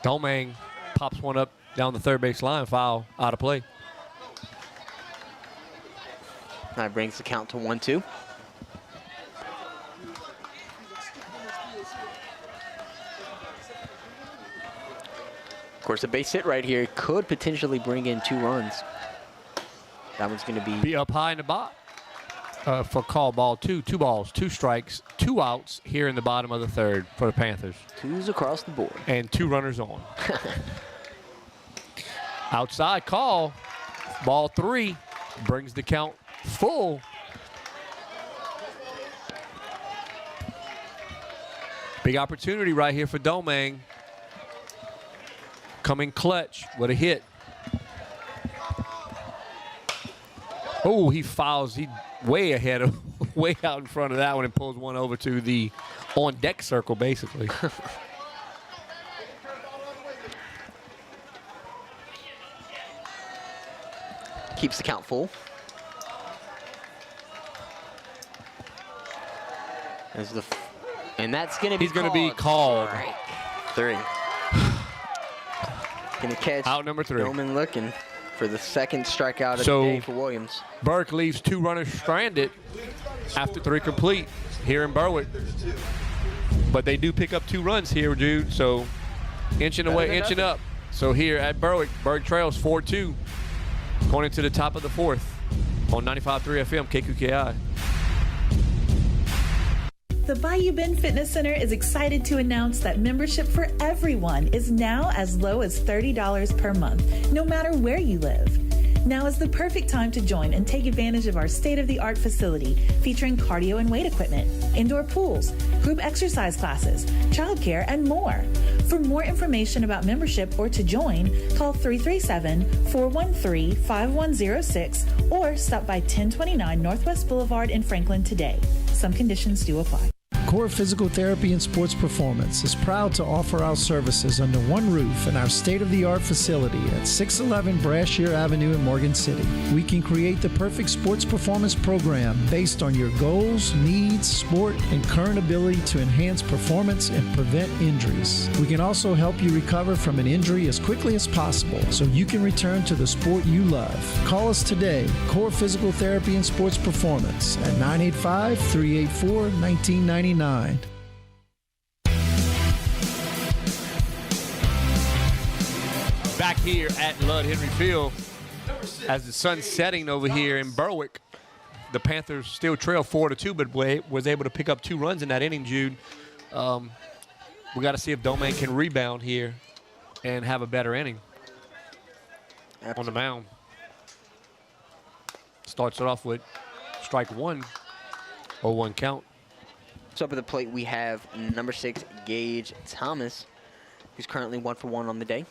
Domang pops one up down the third base line, foul, out of play. That brings the count to 1-2. Of course, a base hit right here could potentially bring in 2 runs. That one's going to be up high in the box for call ball 2. 2 balls, 2 strikes, 2 outs here in the bottom of the third for the Panthers. 2s across the board. And 2 runners on. Outside call, ball 3, brings the count full. Big opportunity right here for Domang. Coming clutch with a hit. Oh, he fouls. He way ahead of, way out in front of that one and pulls one over to the on deck circle, basically. Keeps the count full. And that's going to be He's going to be called. Right. 3. Going to catch out number 3. Domang looking for the second strikeout of the day for Williams. Berwick leaves 2 runners stranded after 3 complete here in Berwick. But they do pick up 2 runs here, Jude. So inching away, inching up. So here at Berwick trails 4-2 going into the top of the 4th on 95.3 FM KQKI. The Bayou Bend Fitness Center is excited to announce that membership for everyone is now as low as $30 per month, no matter where you live. Now is the perfect time to join and take advantage of our state-of-the-art facility featuring cardio and weight equipment, indoor pools, group exercise classes, childcare, and more. For more information about membership or to join, call 337-413-5106 or stop by 1029 Northwest Boulevard in Franklin today. Some conditions do apply. Core Physical Therapy and Sports Performance is proud to offer our services under one roof in our state-of-the-art facility at 611 Brashear Avenue in Morgan City. We can create the perfect sports performance program based on your goals, needs, sport, and current ability to enhance performance and prevent injuries. We can also help you recover from an injury as quickly as possible so you can return to the sport you love. Call us today, Core Physical Therapy and Sports Performance at 985-384-1999. Back here at Lud Henry Field, as the sun's setting over here in Berwick, the Panthers still trail 4-2, but was able to pick up 2 runs in that inning, Jude. We got to see if Domang can rebound here and have a better inning on the mound. Starts it off with strike 1, 0-1 count. So up at the plate, we have number 6, Gage Thomas, who's currently 1 for 1 on the day.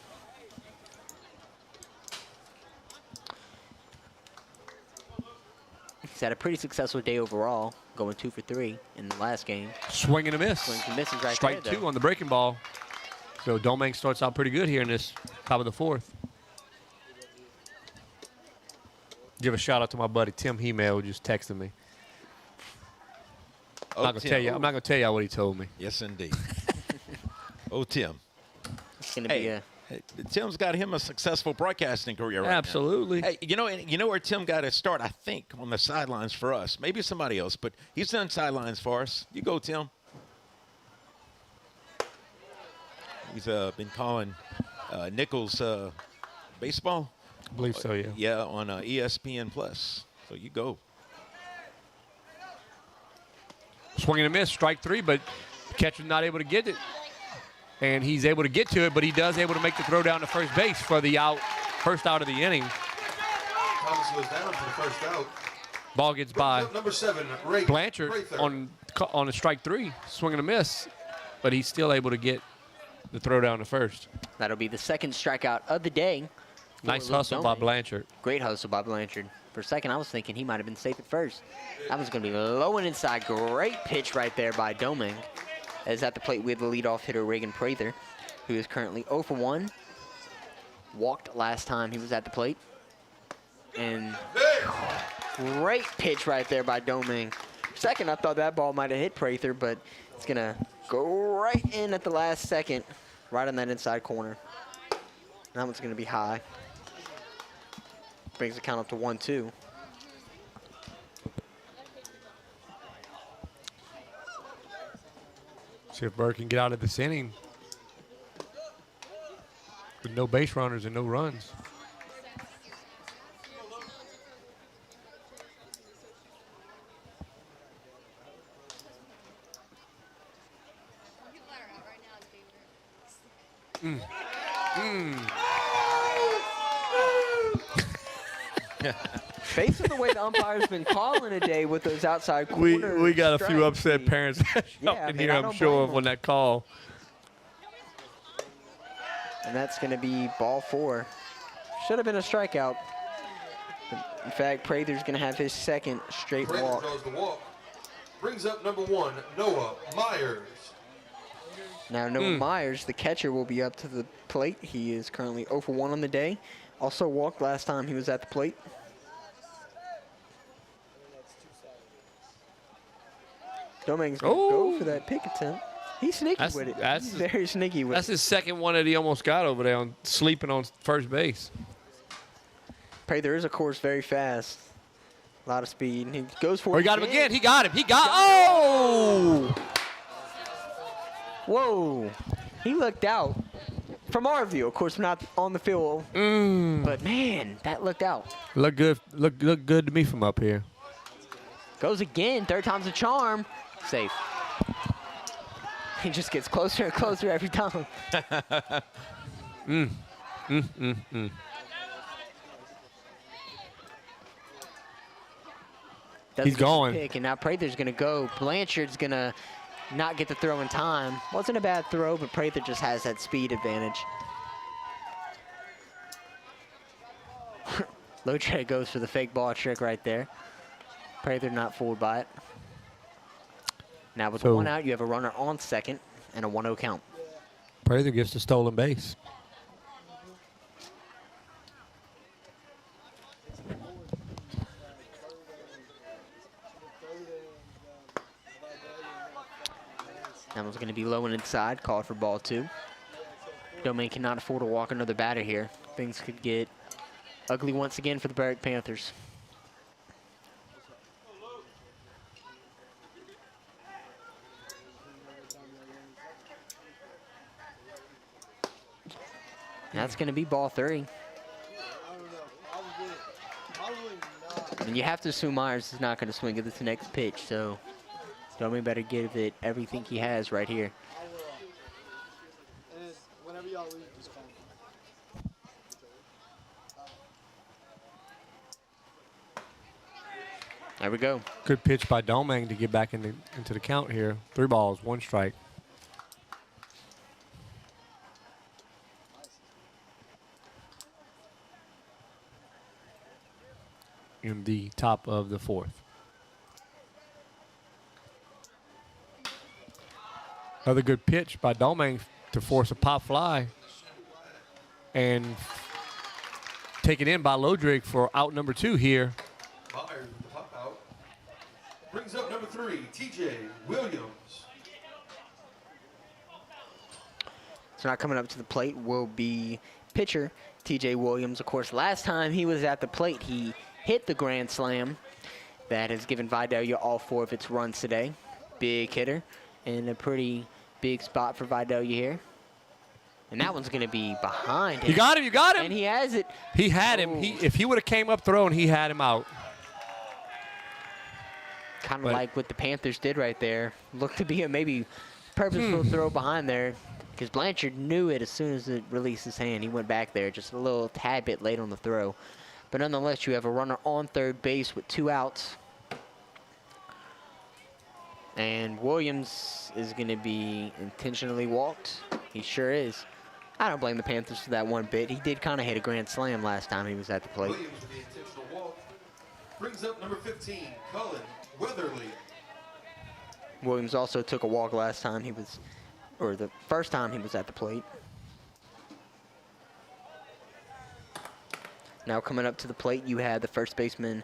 He's had a pretty successful day overall. going 2 for 3 in the last game. Swing and a miss. Swings and misses right Strike there, 2 on the breaking ball. So Domingue starts out pretty good here in this top of the 4th. Give a shout out to my buddy Tim Hemel, who just texted me. I'm not gonna tell you what he told me. Yes, indeed. Oh, Tim. It's gonna be Tim's got him a successful broadcasting career right Absolutely. now. Hey, you know where Tim got his start, I think, on the sidelines for us. Maybe somebody else, but he's done sidelines for us. You go, Tim. He's been calling Nichols baseball. I believe so, yeah. Yeah, on ESPN Plus. So you go. Swing and a miss, strike 3, but the catcher's not able to get it. And he's able to get to it, but he does able to make the throw down to first base for the first out of the inning. Thomas goes down for the first out. Ball gets by Number 7, Blanchard Prather. on a strike 3, swing and a miss, but he's still able to get the throw down to first. That'll be the second strikeout of the day. Nice hustle by Blanchard. Great hustle by Blanchard. For a second, I was thinking he might have been safe at first. That was going to be low and inside. Great pitch right there by Domingue. As at the plate with the leadoff hitter, Reagan Prather, who is currently 0 for 1. Walked last time he was at the plate. And great pitch right there by Domingue. For a second, I thought that ball might have hit Prather, but it's going to go right in at the last second, right on that inside corner. That one's going to be high. Brings the count up to 1-2. See if Burke can get out of this inning with no base runners and no runs. Based on the way the umpire's been calling today with those outside corners. We got a few strikes, upset parents in here, I'm sure, of on that call. And that's going to be ball 4. Should have been a strikeout. But in fact, Prather's going to have his second straight Prather walk. draws the walk. Brings up number 1, Noah Myers. Now, Noah Myers, the catcher, will be up to the plate. He is currently 0 for 1 on the day. Also walked last time he was at the plate. Domingue's going to go for that pick attempt. He's sneaky with it. He's very sneaky with it. That's his second one that he almost got over there on sleeping on first base. Prather is, of course, very fast. A lot of speed. He goes for it. Oh, he got him again. He got him. Oh! Whoa. He looked out. From our view, of course, not on the field. But, man, that looked out. Look good. Look good to me from up here. Goes again. Third time's a charm. Safe. He just gets closer and closer every time. He's going. Pick, and now Prather's going to go. Blanchard's going to not get the throw in time. Wasn't a bad throw, but Prather just has that speed advantage. Lotre goes for the fake ball trick right there. Prather not fooled by it. Now with one out, you have a runner on second and a 1-0 count. Prather gets the stolen base. That one's going to be low and inside, called for ball 2. Domingue cannot afford to walk another batter here. Things could get ugly once again for the Berwick Panthers. That's going to be ball 3. And you have to assume Myers is not going to swing at this next pitch, so Domingue better give it everything he has right here. There we go. Good pitch by Domingue to get back into the count here. 3 balls, 1 strike. In the top of the 4th. Another good pitch by Domingue to force a pop fly. And taken in by Lodrig for out number 2 here. Myers with the pop out. Brings up number 3, TJ Williams. So now coming up to the plate will be pitcher TJ Williams. Of course, last time he was at the plate, he hit the grand slam. That has given Vidalia all 4 of its runs today. Big hitter and a pretty big spot for Vidalia here. And that one's going to be behind him. You got him, you got him. And he has it. He had him. If he would have came up throwing, he had him out. Kind of like what the Panthers did right there. Looked to be a maybe purposeful throw behind there. Because Blanchard knew it as soon as it released his hand. He went back there just a little tad bit late on the throw. But nonetheless, you have a runner on third base with 2 outs. And Williams is going to be intentionally walked. He sure is. I don't blame the Panthers for that one bit. He did kind of hit a grand slam last time he was at the plate. Williams with the intentional walk. Brings up number 15, Cullen Weatherly. Williams also took a walk last time he was, or the first time he was at the plate. Now coming up to the plate, you had the first baseman,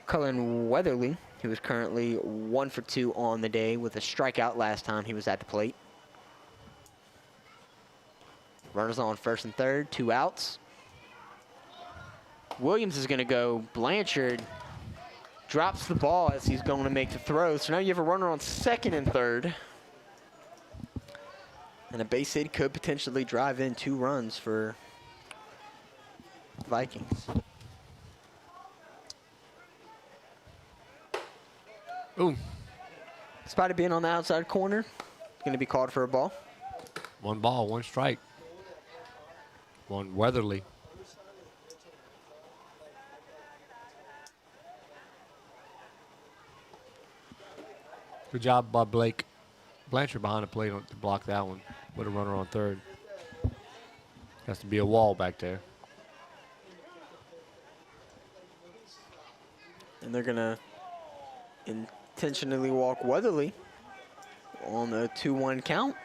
Cullen Weatherly, who is currently 1 for 2 on the day with a strikeout last time he was at the plate. Runners on first and third, 2 outs. Williams is going to go. Blanchard drops the ball as he's going to make the throw. So now you have a runner on second and third. And a base hit could potentially drive in 2 runs for Vikings. Ooh. Spotted being on the outside corner. Going to be called for a ball. 1 ball, 1 strike. 1 Weatherly. Good job by Blake Blanchard behind the plate to block that one with a runner on third. Has to be a wall back there. And they're going to intentionally walk Weatherly on a 2-1 count.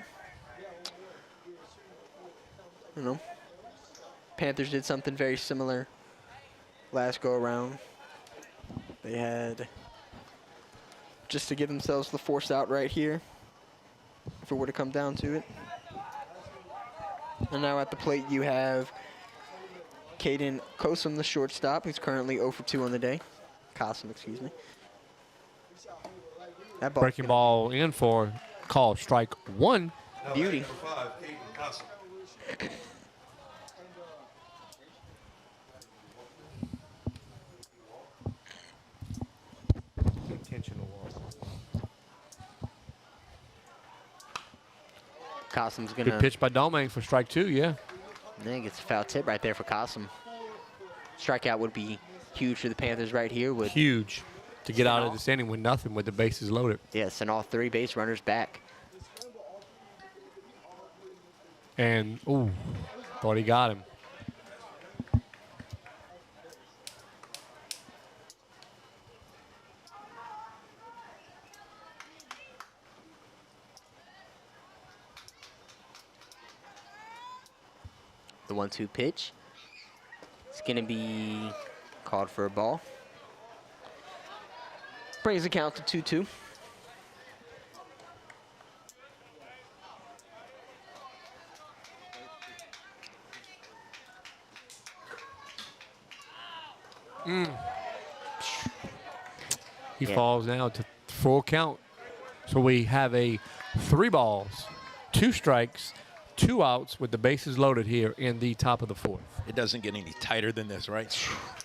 You know, Panthers did something very similar last go around. They had just to give themselves the force out right here if it were to come down to it. And now at the plate you have Caden Kosum, the shortstop, who's currently 0 for 2 on the day. Kosum, excuse me. That Breaking ball in for call strike 1. Beauty. Number 5, Caden Cossum. Intentional walk. Kosum's going to... Good pitch by Domingue for strike 2, yeah. I think it's a foul tip right there for Kosum. Strikeout would be huge for the Panthers right here. Huge to get out of this inning with nothing with the bases loaded. Yes, and all 3 base runners back. And, ooh, thought he got him. The 1-2 pitch. It's going to be called for a ball. Brings the count to 2-2. He falls now to full count. So we have a 3 balls, 2 strikes, 2 outs with the bases loaded here in the top of the 4th. It doesn't get any tighter than this, right?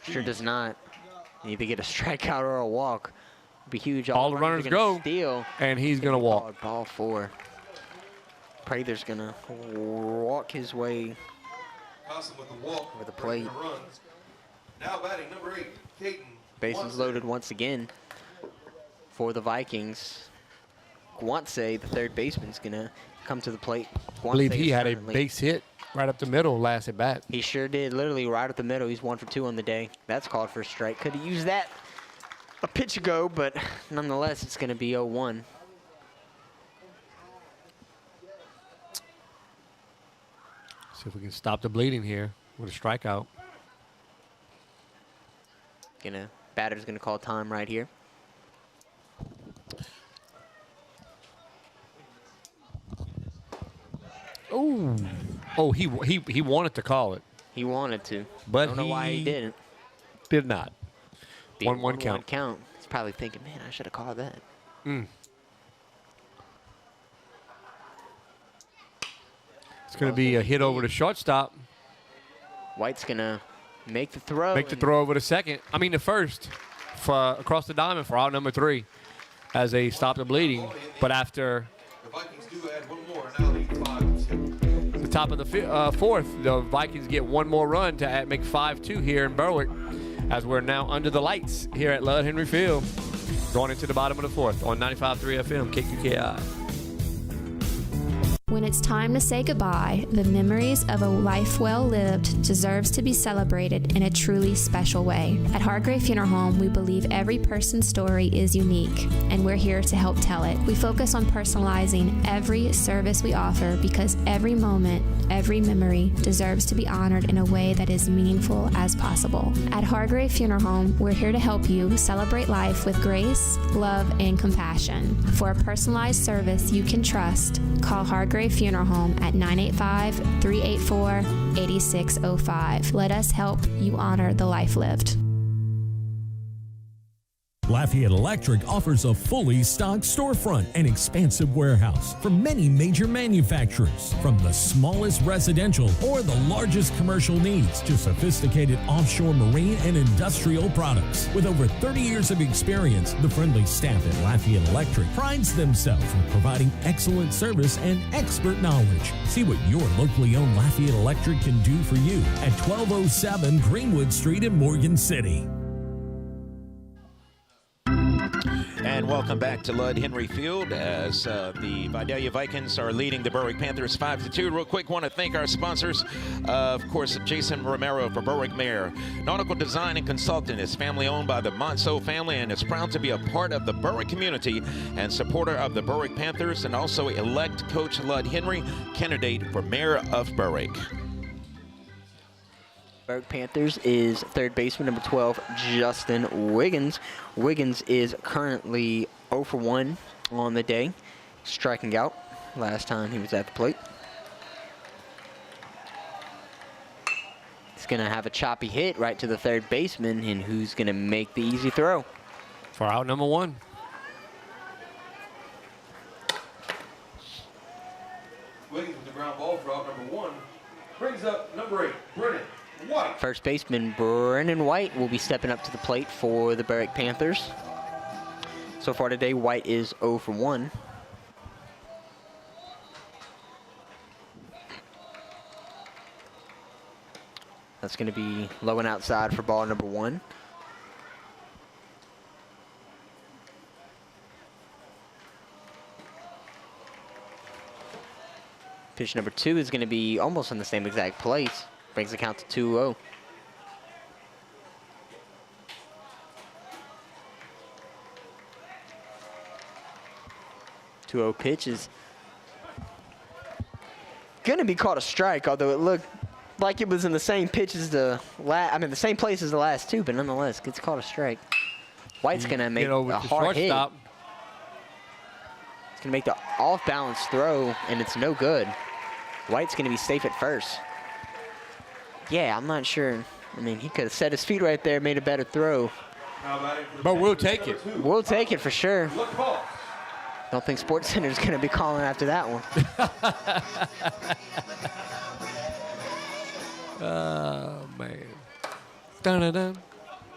Sure does not. You either get a strikeout or a walk. It'd be huge. All the runners go, steal, and he's going to walk. Ball 4. Prather's going to walk his way Cossum with the walk. over the plate. The runs. Now batting number 8, Caden. Bases loaded once again for the Vikings. Guantse, the third baseman, is going to come to the plate. I believe he had a base hit right up the middle last at bat. He sure did, literally right up the middle. He's 1 for 2 on the day. That's called for a strike. Could have used that a pitch ago, but nonetheless, it's going to be 0-1. See if we can stop the bleeding here with a strikeout. Batter's gonna call time right here. Ooh. Oh, he wanted to call it. He wanted to. But I don't know why he didn't. Did not. 1-1 count. count. He's probably thinking, man, I should have called that. It's going to be a hit over the shortstop. White's going to make the throw. Make the throw over the first for across the diamond for out number 3 as they stop the bleeding. But after The Vikings do add one more, now lead 5-2. the top of the fourth, the Vikings get one more run to make 5-2 here in Berwick as we're now under the lights here at Lud Henry Field. Going into the bottom of the fourth on 95.3 FM, KQKI. When it's time to say goodbye, the memories of a life well lived deserves to be celebrated in a truly special way. At Hargrave Funeral Home, we believe every person's story is unique, and we're here to help tell it. We focus on personalizing every service we offer because every moment, every memory deserves to be honored in a way that is meaningful as possible. At Hargrave Funeral Home, we're here to help you celebrate life with grace, love, and compassion. For a personalized service you can trust, call Hargrave Funeral Home at 985-384-8605. Let us help you honor the life lived. Lafayette Electric offers a fully stocked storefront and expansive warehouse from many major manufacturers, from the smallest residential or the largest commercial needs to sophisticated offshore marine and industrial products. With over 30 years of experience, the friendly staff at Lafayette Electric prides themselves in providing excellent service and expert knowledge. See what your locally owned Lafayette Electric can do for you at 1207 Greenwood Street in Morgan City. And welcome back to Lud Henry Field as the Vidalia Vikings are leading the Berwick Panthers 5-2. Real quick, want to thank our sponsors. Of course, Jason Romero for Berwick Mayor. Nautical Design and Consultant is family owned by the Monceau family and is proud to be a part of the Berwick community and supporter of the Berwick Panthers, and also elect Coach Lud Henry, candidate for Mayor of Berwick. Berwick Panthers is third baseman number 12, Justin Wiggins. Wiggins is currently 0 for 1 on the day, striking out last time he was at the plate. He's going to have a choppy hit right to the third baseman, and who's going to make the easy throw? For out number 1. Wiggins with the ground ball for out number 1. Brings up number 8, Brennan White. First baseman Brennan White will be stepping up to the plate for the Berwick Panthers. So far today, White is 0 for 1. That's going to be low and outside for ball number 1. Pitch number 2 is going to be almost in the same exact place. Brings the count to 2-0. Pitch is going to be called a strike, although it looked like it was in the same pitch as the the same place as the last two, but nonetheless, gets called a strike. White's going to make a hard hit. It's going to make the off-balance throw, and it's no good. White's going to be safe at first. Yeah, I'm not sure. I mean, he could have set his feet right there, made a better throw. But we'll take it. We'll take it for sure. Don't think Sports Center is going to be calling after that one. Oh, man. Dun-dun-dun.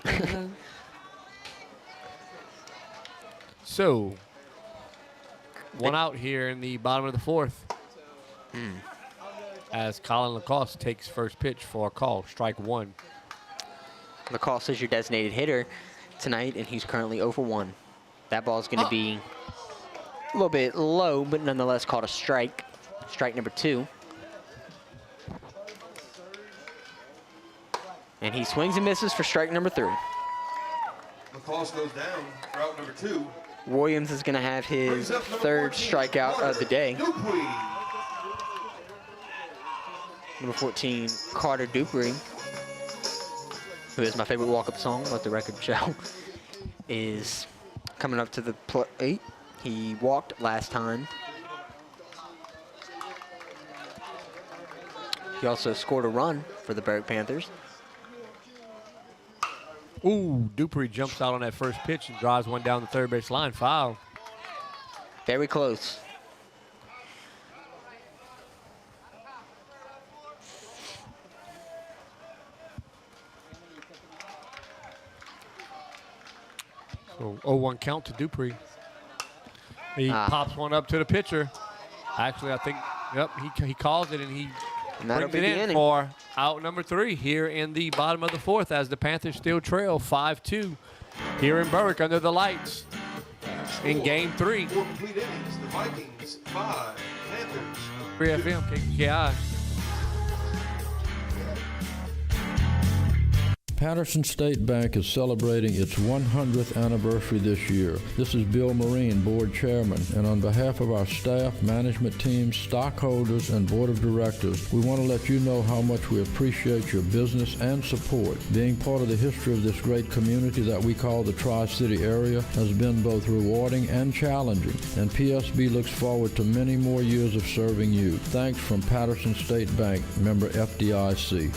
Dun-dun-dun. So, one out here in the bottom of the fourth. As Colin Lacoste takes first pitch for a call, strike 1. Lacoste is your designated hitter tonight, and he's currently 0 for 1. That ball is going to be a little bit low, but nonetheless called a strike. Strike number 2. And he swings and misses for strike number 3. Lacoste goes down for out number 2. Williams is going to have his third strikeout of the day. Number 14, Carter Dupree, who is my favorite walk-up song, let the record show, is coming up to the plate. He walked last time. He also scored a run for the Berwick Panthers. Ooh, Dupree jumps out on that first pitch and drives one down the third base line. Foul. Very close. So 0-1 count to Dupree. He pops one up to the pitcher. Actually, I think, yep, he calls it and he brings it in for out number 3 here in the bottom of the 4th as the Panthers still trail 5-2 here in Berwick under the lights in game 3. 4 complete innings. The Vikings 5, Panthers 3 FM, KKI. Patterson State Bank is celebrating its 100th anniversary this year. This is Bill Marine, Board Chairman, and on behalf of our staff, management team, stockholders, and Board of Directors, we want to let you know how much we appreciate your business and support. Being part of the history of this great community that we call the Tri-City area has been both rewarding and challenging, and PSB looks forward to many more years of serving you. Thanks from Patterson State Bank, member FDIC.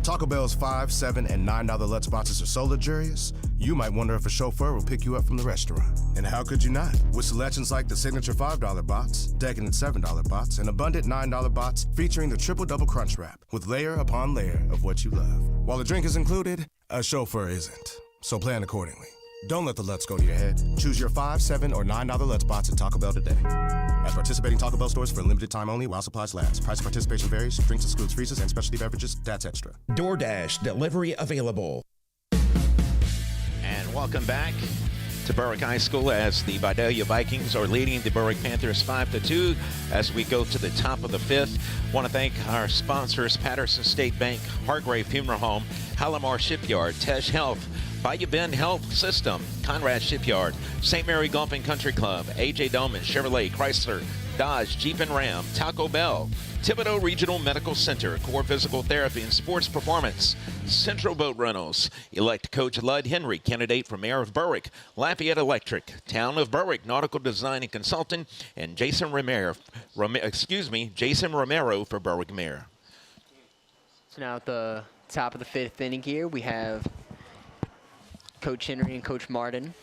Taco Bell's $5, $7, and $9 LUT sponsors are so luxurious, you might wonder if a chauffeur will pick you up from the restaurant. And how could you not? With selections like the signature $5 bots, decadent $7 bots, and abundant $9 bots featuring the triple-double crunch wrap with layer upon layer of what you love. While the drink is included, a chauffeur isn't. So plan accordingly. Don't let the LUTs go to your head. Choose your $5, $7, or $9 LUT spots at Taco Bell today. At participating Taco Bell stores for a limited time only while supplies last. Price of participation varies. Drinks excludes freezes and specialty beverages. That's extra. DoorDash delivery available. And welcome back to Berwick High School as the Vidalia Vikings are leading the Berwick Panthers 5-2 as we go to the top of the 5th. Want to thank our sponsors, Patterson State Bank, Hargrave Funeral Home, Halamar Shipyard, Tesh Health, Bayou Bend Health System, Conrad Shipyard, St. Mary Golf and Country Club, AJ Doman, Chevrolet, Chrysler, Dodge, Jeep and Ram, Taco Bell, Thibodeau Regional Medical Center, Core Physical Therapy and Sports Performance, Central Boat Rentals, elect Coach Lud Henry, candidate for Mayor of Berwick, Lafayette Electric, Town of Berwick Nautical Design and Consultant, and Jason Romero for Berwick Mayor. So now at the top of the 5th inning here, we have Coach Henry and Coach Martin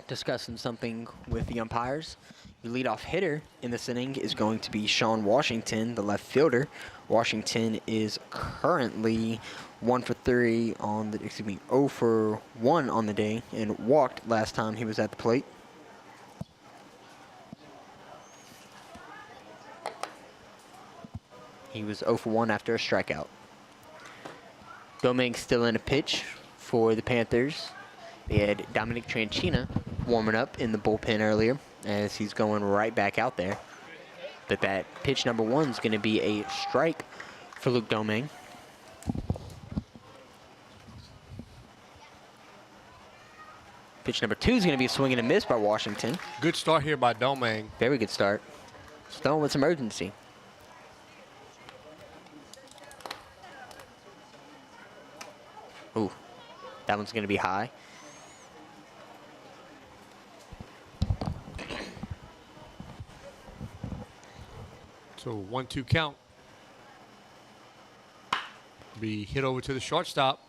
discussing something with the umpires. The leadoff hitter in this inning is going to be Sean Washington, the left fielder. Washington is currently 0 for 1 on the day and walked last time he was at the plate. He was 0 for 1 after a strikeout. Dominguez still in a pitch for the Panthers. They had Dominic Tranchina warming up in the bullpen earlier as he's going right back out there. But that pitch number 1 is going to be a strike for Luke Domingue. Pitch number 2 is going to be a swing and a miss by Washington. Good start here by Domingue. Very good start. Stone with some urgency. Ooh, that one's going to be high. So 1-2 count. Be hit over to the shortstop.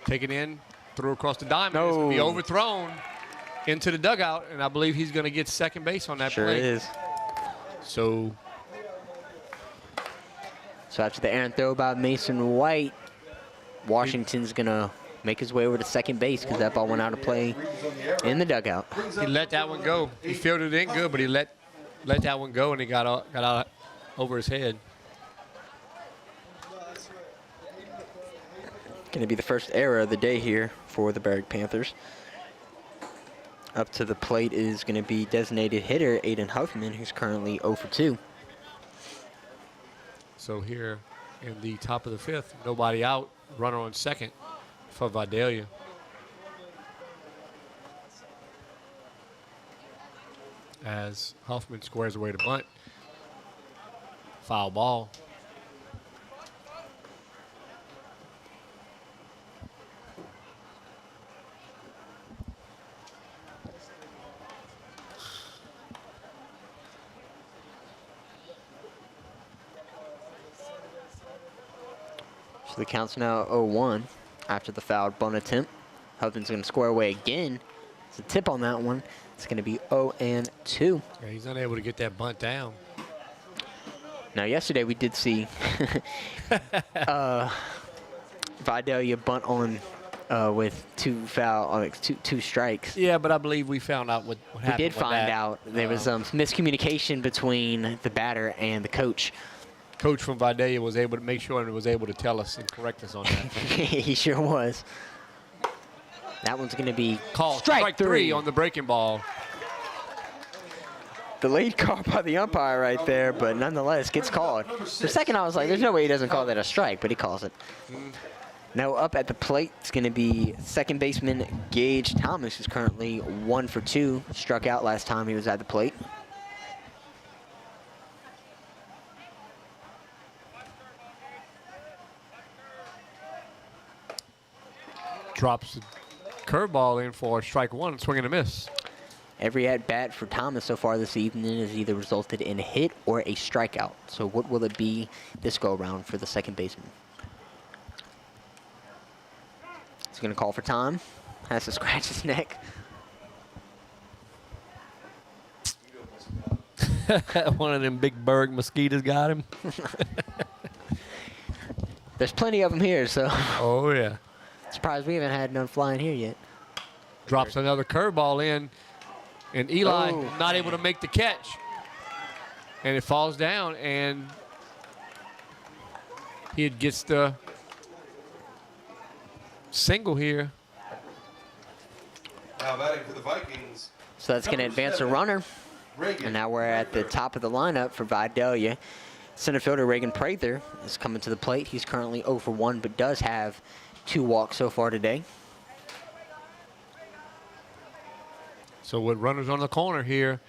Take it in, throw across the diamond. It's going to be overthrown into the dugout, and I believe he's going to get second base on that play. Sure is. So after the errant throw by Mason White, Washington's going to make his way over to second base because that ball went out of play in the dugout. He let that one go. He fielded it in good, but he let that one go, and he got out over his head. Going to be the first error of the day here for the Berwick Panthers. Up to the plate is going to be designated hitter Aiden Huffman, who's currently 0 for 2. So here in the top of the 5th, nobody out, runner on second for Vidalia. As Huffman squares away to bunt. Foul ball. So the count's now 0-1 after the fouled bunt attempt. Hubman's going to square away again. It's a tip on that one. It's going to be 0-2. Yeah, he's unable to get that bunt down. Now, yesterday we did see Vidalia bunt on with two strikes. Yeah, but I believe we found out what happened. We did with find that. out there was miscommunication between the batter and the coach. Coach from Vidalia was able to make sure and was able to tell us and correct us on that. He sure was. That one's going to be called strike three on the breaking ball. The lead call by the umpire right there, but nonetheless gets called. For a second, I was like, there's no way he doesn't call that a strike, but he calls it. Now up at the plate, it's going to be second baseman Gage Thomas, who's currently 1 for 2. Struck out last time he was at the plate. Drops the curveball in for strike one, swing and a miss. Every at-bat for Thomas so far this evening has either resulted in a hit or a strikeout. So what will it be this go-around for the second baseman? He's going to call for time. Has to scratch his neck. One of them big Berwick mosquitoes got him. There's plenty of them here, so. Oh, yeah. Surprised we haven't had none flying here yet. Drops another curveball in, and Eli not able to make the catch. And it falls down, and he gets the single here. Now batting for the Vikings. So that's going to advance a runner. And now we're at the top of the lineup for Vidalia. Center fielder Reagan Prather is coming to the plate. He's currently 0 for 1, but does have 2 walks so far today. So with runners on the corner here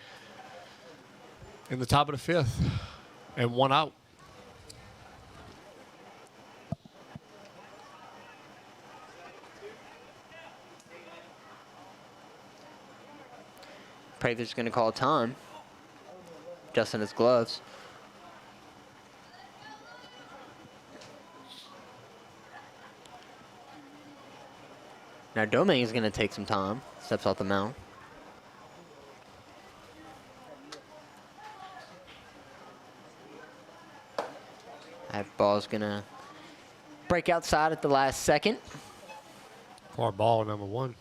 in the top of the 5th and 1 out. Prather's going to call time. Adjusting his gloves. Now Domingue is going to take some time. Steps off the mound. That ball's going to break outside at the last second. For ball number 1.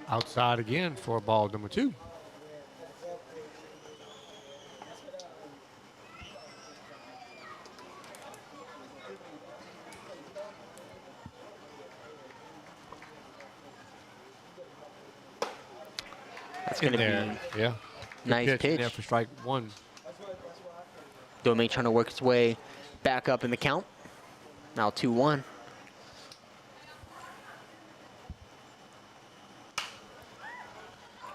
Outside again for ball number 2. That's going to be yeah. Nice Good pitch. there for strike 1. Domingue trying to work his way back up in the count. Now 2-1.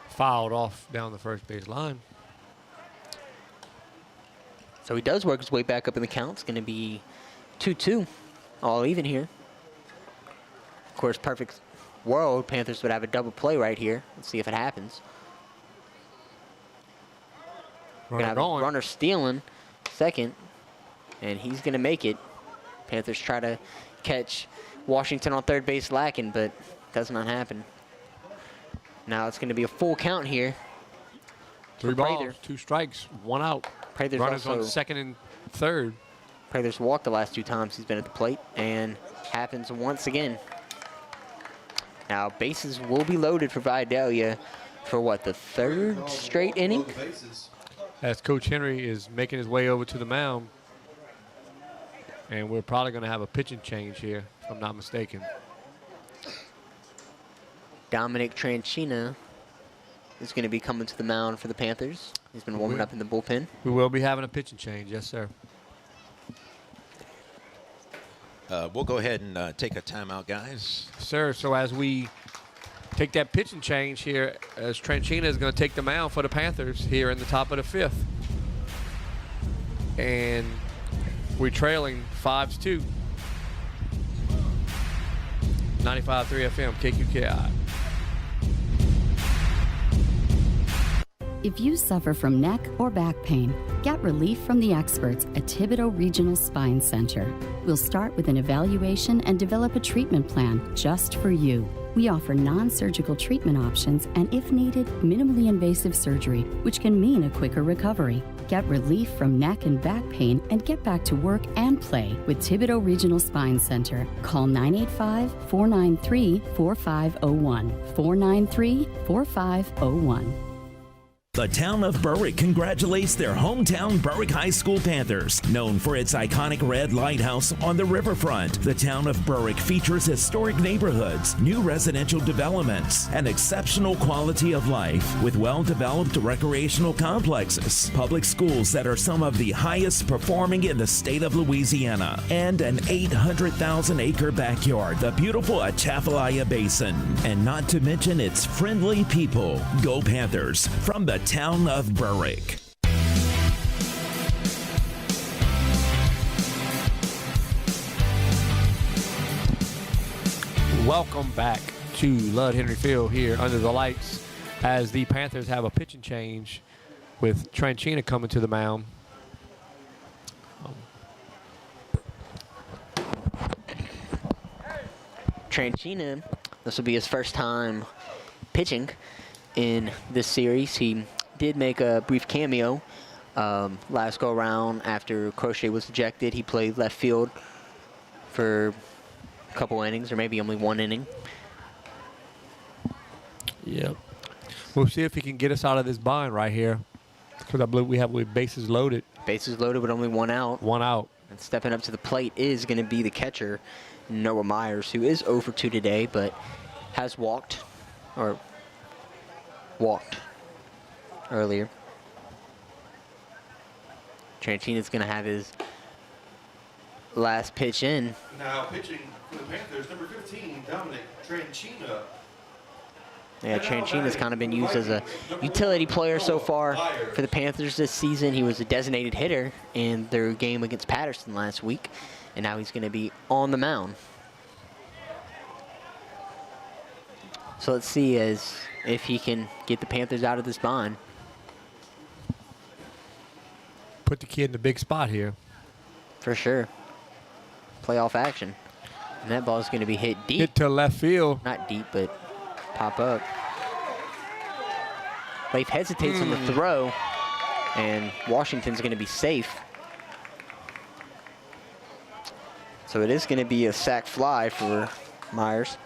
Fouled off down the first base line. So he does work his way back up in the count. It's going to be 2-2, all even here. Of course, perfect world, Panthers would have a double play right here. Let's see if it happens. We're going to have a runner stealing second, and he's going to make it. Panthers try to catch Washington on third base lacking, but does not happen. Now it's going to be a full count here. 3 balls, 2 strikes, 1 out. Prather's Runners also on second and third. Prather's walked the last 2 times he's been at the plate, and happens once again. Now bases will be loaded for Vidalia for what, the 3rd straight inning? As Coach Henry is making his way over to the mound. And we're probably going to have a pitching change here, if I'm not mistaken. Dominic Tranchina is going to be coming to the mound for the Panthers. He's been warming up in the bullpen. We will be having a pitching change, yes, sir. we'll go ahead and take a timeout, guys. Sir, so as we take that pitching change here, as Tranchina is going to take the mound for the Panthers here in the top of the 5th. And we're trailing 5-2. 95.3 FM, KQKI. If you suffer from neck or back pain, get relief from the experts at Thibodeau Regional Spine Center. We'll start with an evaluation and develop a treatment plan just for you. We offer non-surgical treatment options and, if needed, minimally invasive surgery, which can mean a quicker recovery. Get relief from neck and back pain and get back to work and play with Thibodeau Regional Spine Center. Call 985-493-4501. 493-4501. The town of Berwick congratulates their hometown Berwick High School Panthers. Known for its iconic red lighthouse on the riverfront, the town of Berwick features historic neighborhoods, new residential developments, and exceptional quality of life with well-developed recreational complexes, public schools that are some of the highest performing in the state of Louisiana, and an 800,000-acre backyard, the beautiful Atchafalaya Basin, and not to mention its friendly people. Go Panthers from the town of Berwick. Welcome back to Lud Henry Field here under the lights as the Panthers have a pitching change with Tranchina coming to the mound. Tranchina, this will be his first time pitching in this series. He did make a brief cameo last go around after Crochet was ejected. He played left field for a couple innings, or maybe only one inning. Yep. We'll see if he can get us out of this bind right here, because I believe we have bases loaded. Bases loaded with only one out. One out. And stepping up to the plate is going to be the catcher, Noah Myers, who is 0 for 2 today, but has walked earlier. Tranchina's going to have his last pitch in. Now pitching for the Panthers, number 15, Dominic Tranchina. Yeah, Tranchina's kind of been used as a utility player so far for the Panthers this season. He was a designated hitter in their game against Patterson last week, and now he's going to be on the mound. So let's see if he can get the Panthers out of this bind. Put the kid in the big spot here. For sure. Playoff action. And that ball is going to be hit deep. Hit to left field. Not deep, but pop up. Leif hesitates on the throw, and Washington's going to be safe. So it is going to be a sac fly for Myers.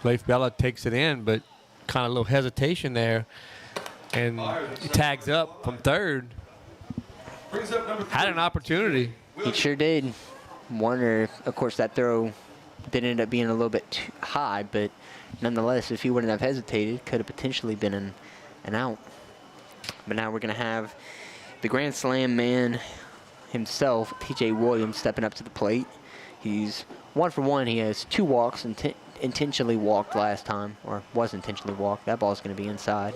Leif Bella takes it in, but kind of a little hesitation there. And he tags up from third. Had an opportunity. He sure did. Wonder, of course, that throw did end up being a little bit too high, but nonetheless, if he wouldn't have hesitated, could have potentially been an out. But now we're going to have the Grand Slam man himself, TJ Williams, stepping up to the plate. He's 1 for 1. He has 2 walks and intentionally walked last time, or was intentionally walked. That ball's going to be inside.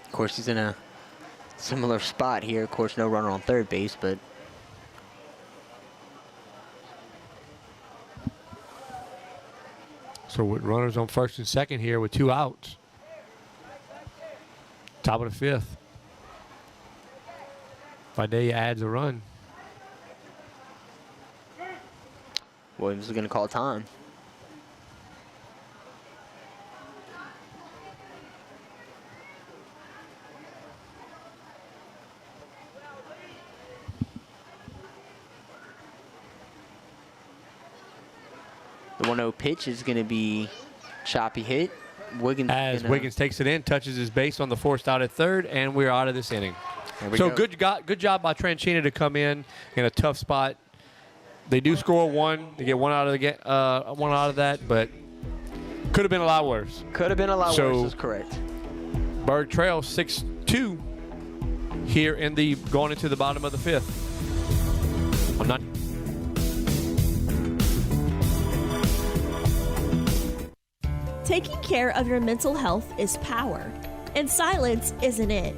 Of course, he's in a similar spot here. Of course, no runner on third base, but so with runners on first and second here with 2 outs. Top of the 5th. Vidalia adds a run. Williams is going to call time. The 1-0 pitch is going to be choppy hit. Wiggins takes it in, touches his base on the forced out at third, and we're out of this inning. So good job by Tranchina to come in a tough spot. They do score 1. They get 1 out of that, but could have been a lot worse. Could have been a lot worse, is correct. Bird Trail 6-2 here going into the bottom of the 5th. Taking care of your mental health is power, and silence isn't it.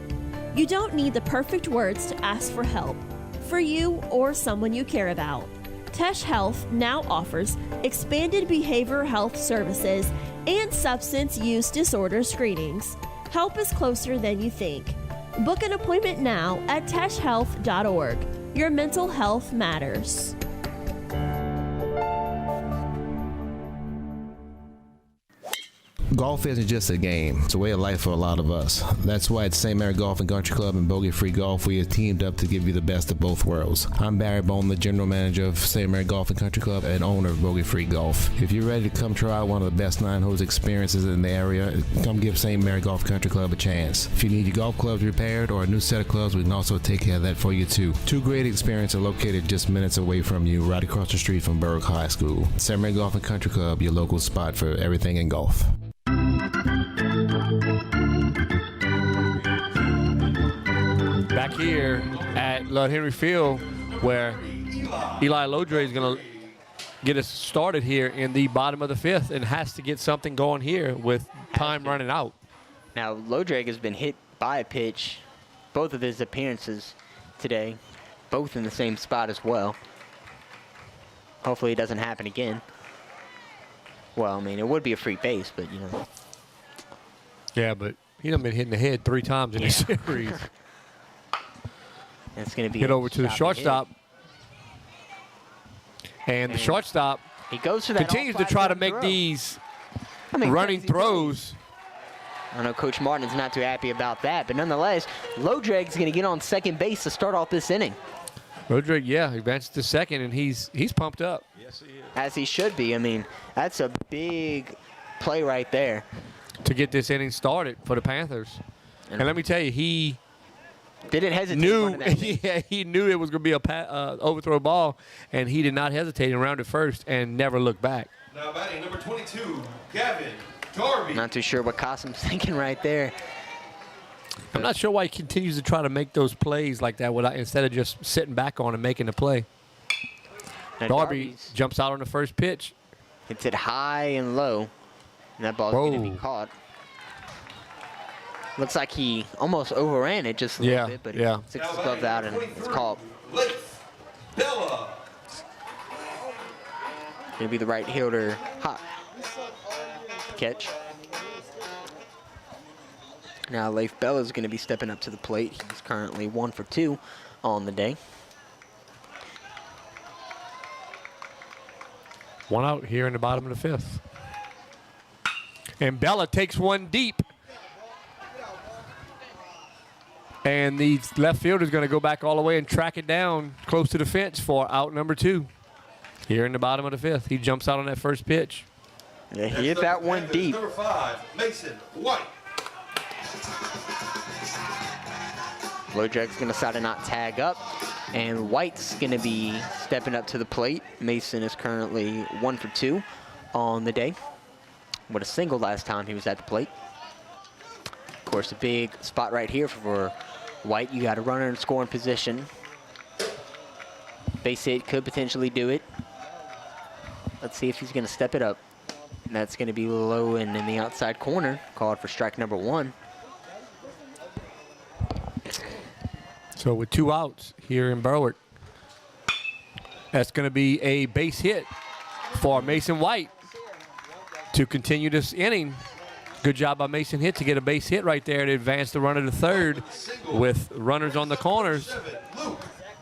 You don't need the perfect words to ask for help, for you or someone you care about. Tesh Health now offers expanded behavioral health services and substance use disorder screenings. Help is closer than you think. Book an appointment now at teshhealth.org. Your mental health matters. Golf isn't just a game. It's a way of life for a lot of us. That's why at St. Mary Golf and Country Club and Bogey Free Golf, we have teamed up to give you the best of both worlds. I'm Barry Bone, the general manager of St. Mary Golf and Country Club and owner of Bogey Free Golf. If you're ready to come try out one of the best 9-hole experiences in the area, come give St. Mary Golf and Country Club a chance. If you need your golf clubs repaired or a new set of clubs, we can also take care of that for you too. Two great experiences are located just minutes away from you, right across the street from Berwick High School. St. Mary Golf and Country Club, your local spot for everything in golf. Back here at Lud Henry Field, where Eli Lodre is going to get us started here in the bottom of the 5th and has to get something going here with time running out. Now, Lodre has been hit by a pitch, both of his appearances today, both in the same spot as well. Hopefully it doesn't happen again. Well, I mean, it would be a free base, but, you know. Yeah, but he done been hitting the head 3 times in the series. It's going to be hit over to the shortstop. And the shortstop he goes for that continues to try to make these running throws. I know Coach Martin's not too happy about that, but nonetheless, Lodreg's going to get on second base to start off this inning. Lodreg, yeah, advances to second, and he's pumped up. Yes, he is. As he should be. I mean, that's a big play right there. To get this inning started for the Panthers. And let me tell you, he didn't hesitate. Yeah, he knew it was going to be a overthrow ball, and he did not hesitate and rounded first and never looked back. Now batting number 22, Gavin Darby. Not too sure what Kasim's thinking right there. I'm not sure why he continues to try to make those plays like that instead of just sitting back on and making the play. Now Darby jumps out on the first pitch. Hits it high and low, and that ball's going to be caught. Looks like he almost overran it just a little bit, but he sticks his gloves out and it's caught. Bella. Gonna be the right fielder hot catch. Now Leif Bella's gonna be stepping up to the plate. He's currently 1 for 2 on the day. 1 out here in the bottom of the 5th. And Bella takes one deep. And the left fielder is going to go back all the way and track it down close to the fence for out number 2. Here in the bottom of the 5th. He jumps out on that first pitch. Yeah, he hit that one deep. Number 5, Mason White. Lodreg's going to decide to not tag up. And White's going to be stepping up to the plate. Mason is currently 1 for 2 on the day. With a single last time he was at the plate. Of course, a big spot right here for White. You got a runner in scoring position. Base hit could potentially do it. Let's see if he's going to step it up. And that's going to be low and in the outside corner. Called for strike number 1. So with 2 outs here in Berwick, that's going to be a base hit for Mason White to continue this inning. Good job by Mason Hit to get a base hit right there to advance the runner to third with runners on the corners.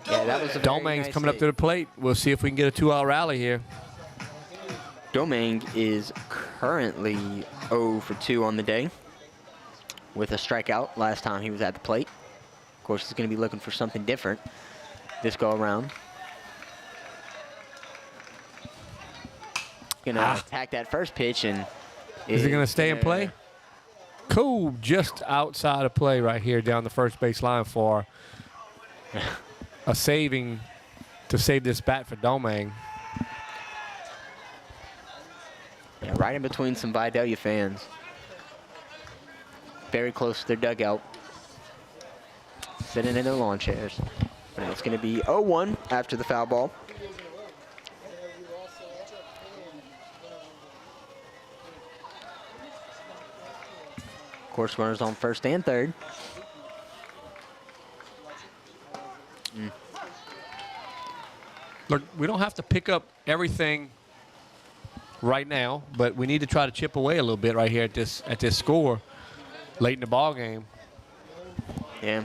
Yeah, that was a Domang's coming up to the plate. We'll see if we can get a 2-out rally here. Domang is currently 0 for 2 on the day with a strikeout last time he was at the plate. Of course, he's going to be looking for something different this go around. Going to attack that first pitch and is he going to stay in play? Cool, just outside of play right here down the first base line for a saving to save this bat for Domang. Yeah, right in between some Vidalia fans. Very close to their dugout. Sitting in their lawn chairs. But it's going to be 0-1 after the foul ball. Of course, runners on first and third. Look, we don't have to pick up everything right now, but we need to try to chip away a little bit right here at this score late in the ball game. Yeah.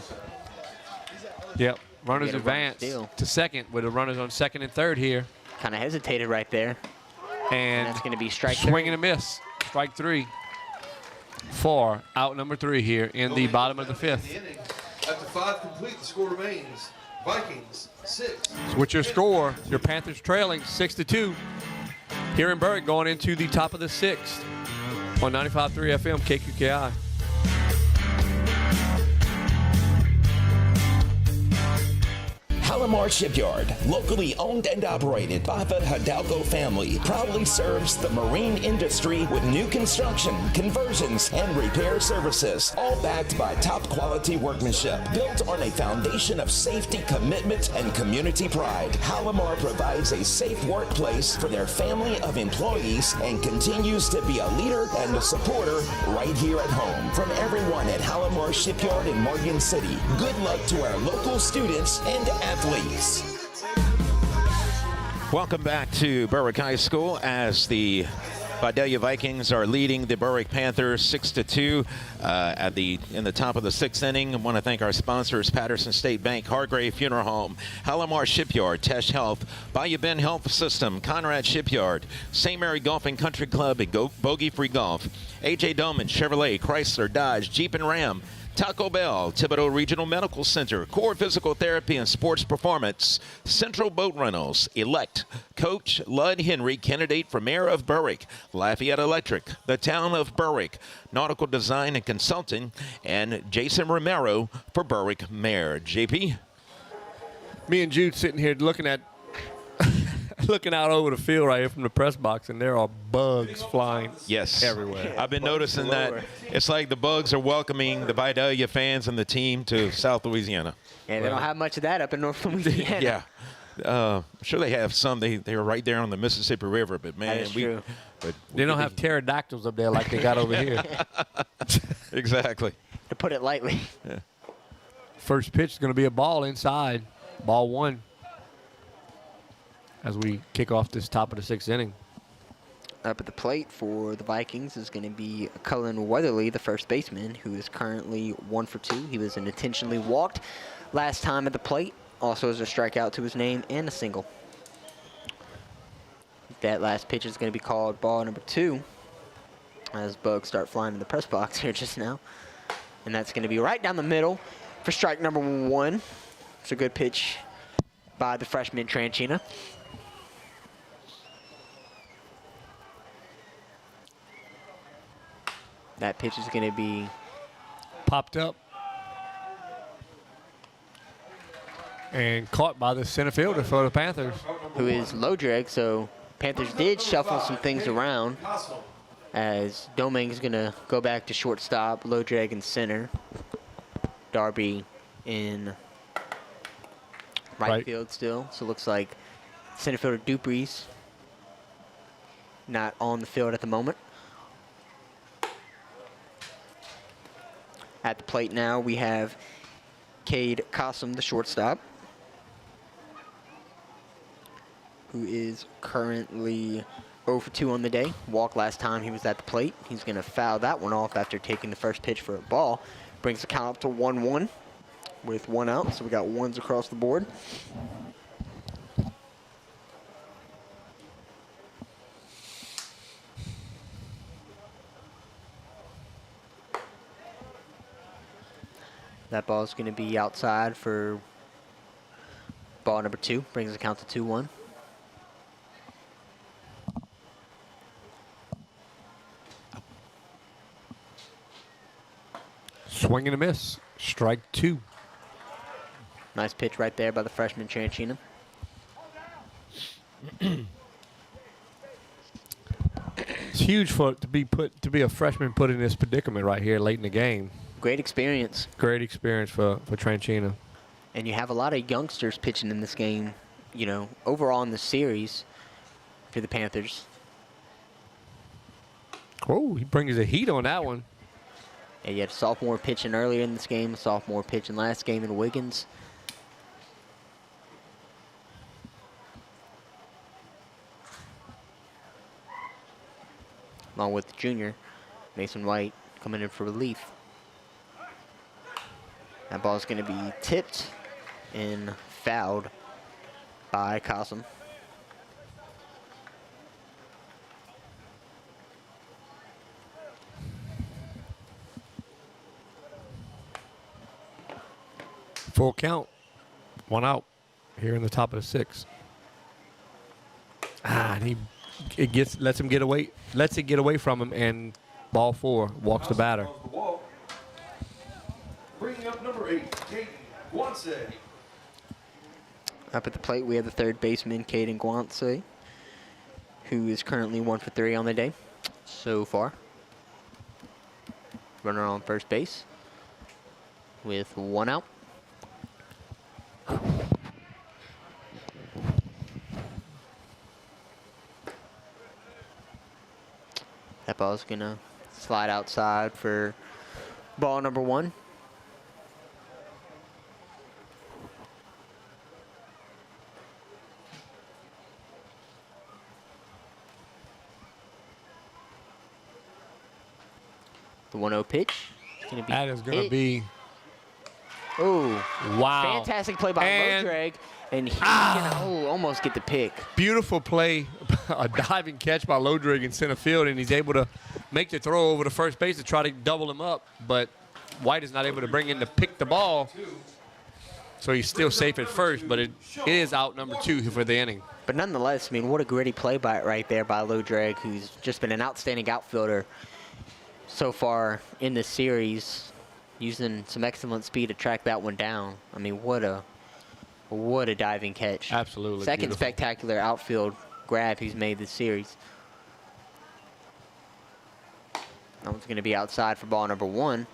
Yep. Runners advance to second with the runners on second and third here. Kind of hesitated right there. And that's going to be strike swing three. and a miss. Strike three for out number 3 here in the bottom of the 5th. After 5 complete, the score remains Vikings 6. So with your score, your Panthers trailing 6-2 here in Berwick, going into the top of the 6th on 95.3 FM KQKI. Palomar Shipyard, locally owned and operated by the Hidalgo family, proudly serves the marine industry with new construction, conversions, and repair services, all backed by top quality workmanship. Built on a foundation of safety, commitment, and community pride, Palomar provides a safe workplace for their family of employees and continues to be a leader and a supporter right here at home. From everyone at Palomar Shipyard in Morgan City, good luck to our local students and athletes. Welcome back to Berwick High School as the Vidalia Vikings are leading the Berwick Panthers 6-2 in the top of the 6th inning. I want to thank our sponsors, Patterson State Bank, Hargrave Funeral Home, Palomar Shipyard, Tesh Health, Bayou Bend Health System, Conrad Shipyard, St. Mary Golf and Country Club, and Bogey Free Golf, A.J. Doman, Chevrolet, Chrysler, Dodge, Jeep and Ram, Taco Bell, Thibodeau Regional Medical Center, Core Physical Therapy and Sports Performance, Central Boat Rentals, Elect, Coach Lud Henry, candidate for Mayor of Berwick, Lafayette Electric, the Town of Berwick, Nautical Design and Consulting, and Jason Romero for Berwick Mayor. JP? Me and Jude sitting here looking out over the field right here from the press box, and there are bugs flying everywhere. I've been noticing that. It's like the bugs are welcoming the Vidalia fans and the team to South Louisiana. Yeah, they don't have much of that up in North Louisiana. Yeah. I'm sure they have some. They were right there on the Mississippi River, but man, true. They don't have pterodactyls up there like they got over here. Exactly. To put it lightly. Yeah. First pitch is going to be a ball inside. Ball 1. As we kick off this top of the 6th inning. Up at the plate for the Vikings is going to be Cullen Weatherly, the first baseman, who is currently 1 for 2. He was intentionally walked last time at the plate. Also has a strikeout to his name and a single. That last pitch is going to be called ball number 2 as bugs start flying in the press box here just now. And that's going to be right down the middle for strike number 1. It's a good pitch by the freshman Tranchina. That pitch is going to be popped up and caught by the center fielder for the Panthers, who is Lodreg. So Panthers did shuffle some things around as Domingue's going to go back to shortstop, Lodreg in center, Darby in right field still. So it looks like center fielder Dupree's not on the field at the moment. At the plate now, we have Cade Cossum, the shortstop, who is currently 0 for 2 on the day. Walked last time he was at the plate. He's going to foul that one off after taking the first pitch for a ball. Brings the count up to 1-1 with 1 out, so we got 1s across the board. That ball is going to be outside for ball number 2. Brings the count to 2-1. Swing and a miss. Strike 2. Nice pitch right there by the freshman Tranchina. It's huge to be a freshman put in this predicament right here late in the game. Great experience. Great experience for Tranchina. And you have a lot of youngsters pitching in this game, overall in the series for the Panthers. Oh, he brings the heat on that one. And you had a sophomore pitching earlier in this game, a sophomore pitching last game in Wiggins. Along with the junior, Mason White, coming in for relief. That ball is going to be tipped and fouled by Cossum. Full count, 1 out here in the top of the 6th. And lets it get away from him, and ball 4 walks the batter. Bringing up number 8, Caden Guanse. Up at the plate, we have the third baseman, Caden Guanse, who is currently 1 for 3 on the day so far. Runner on first base with 1 out. That ball's gonna slide outside for ball number 1. The 1-0 pitch. That is going to be. Oh, wow. Fantastic play by Lodrag. And he's going to almost get the pick. Beautiful play, a diving catch by Lodrag in center field, and he's able to make the throw over to first base to try to double him up. But White is not able to bring in to pick the ball. So he's still safe at first, but it is out number 2 for the inning. But nonetheless, I mean, what a gritty play right there by Lodrag, who's just been an outstanding outfielder so far in this series, using some excellent speed to track that one down. I mean, what a diving catch. Absolutely. Second spectacular outfield grab he's made this series. That one's going to be outside for ball number 1.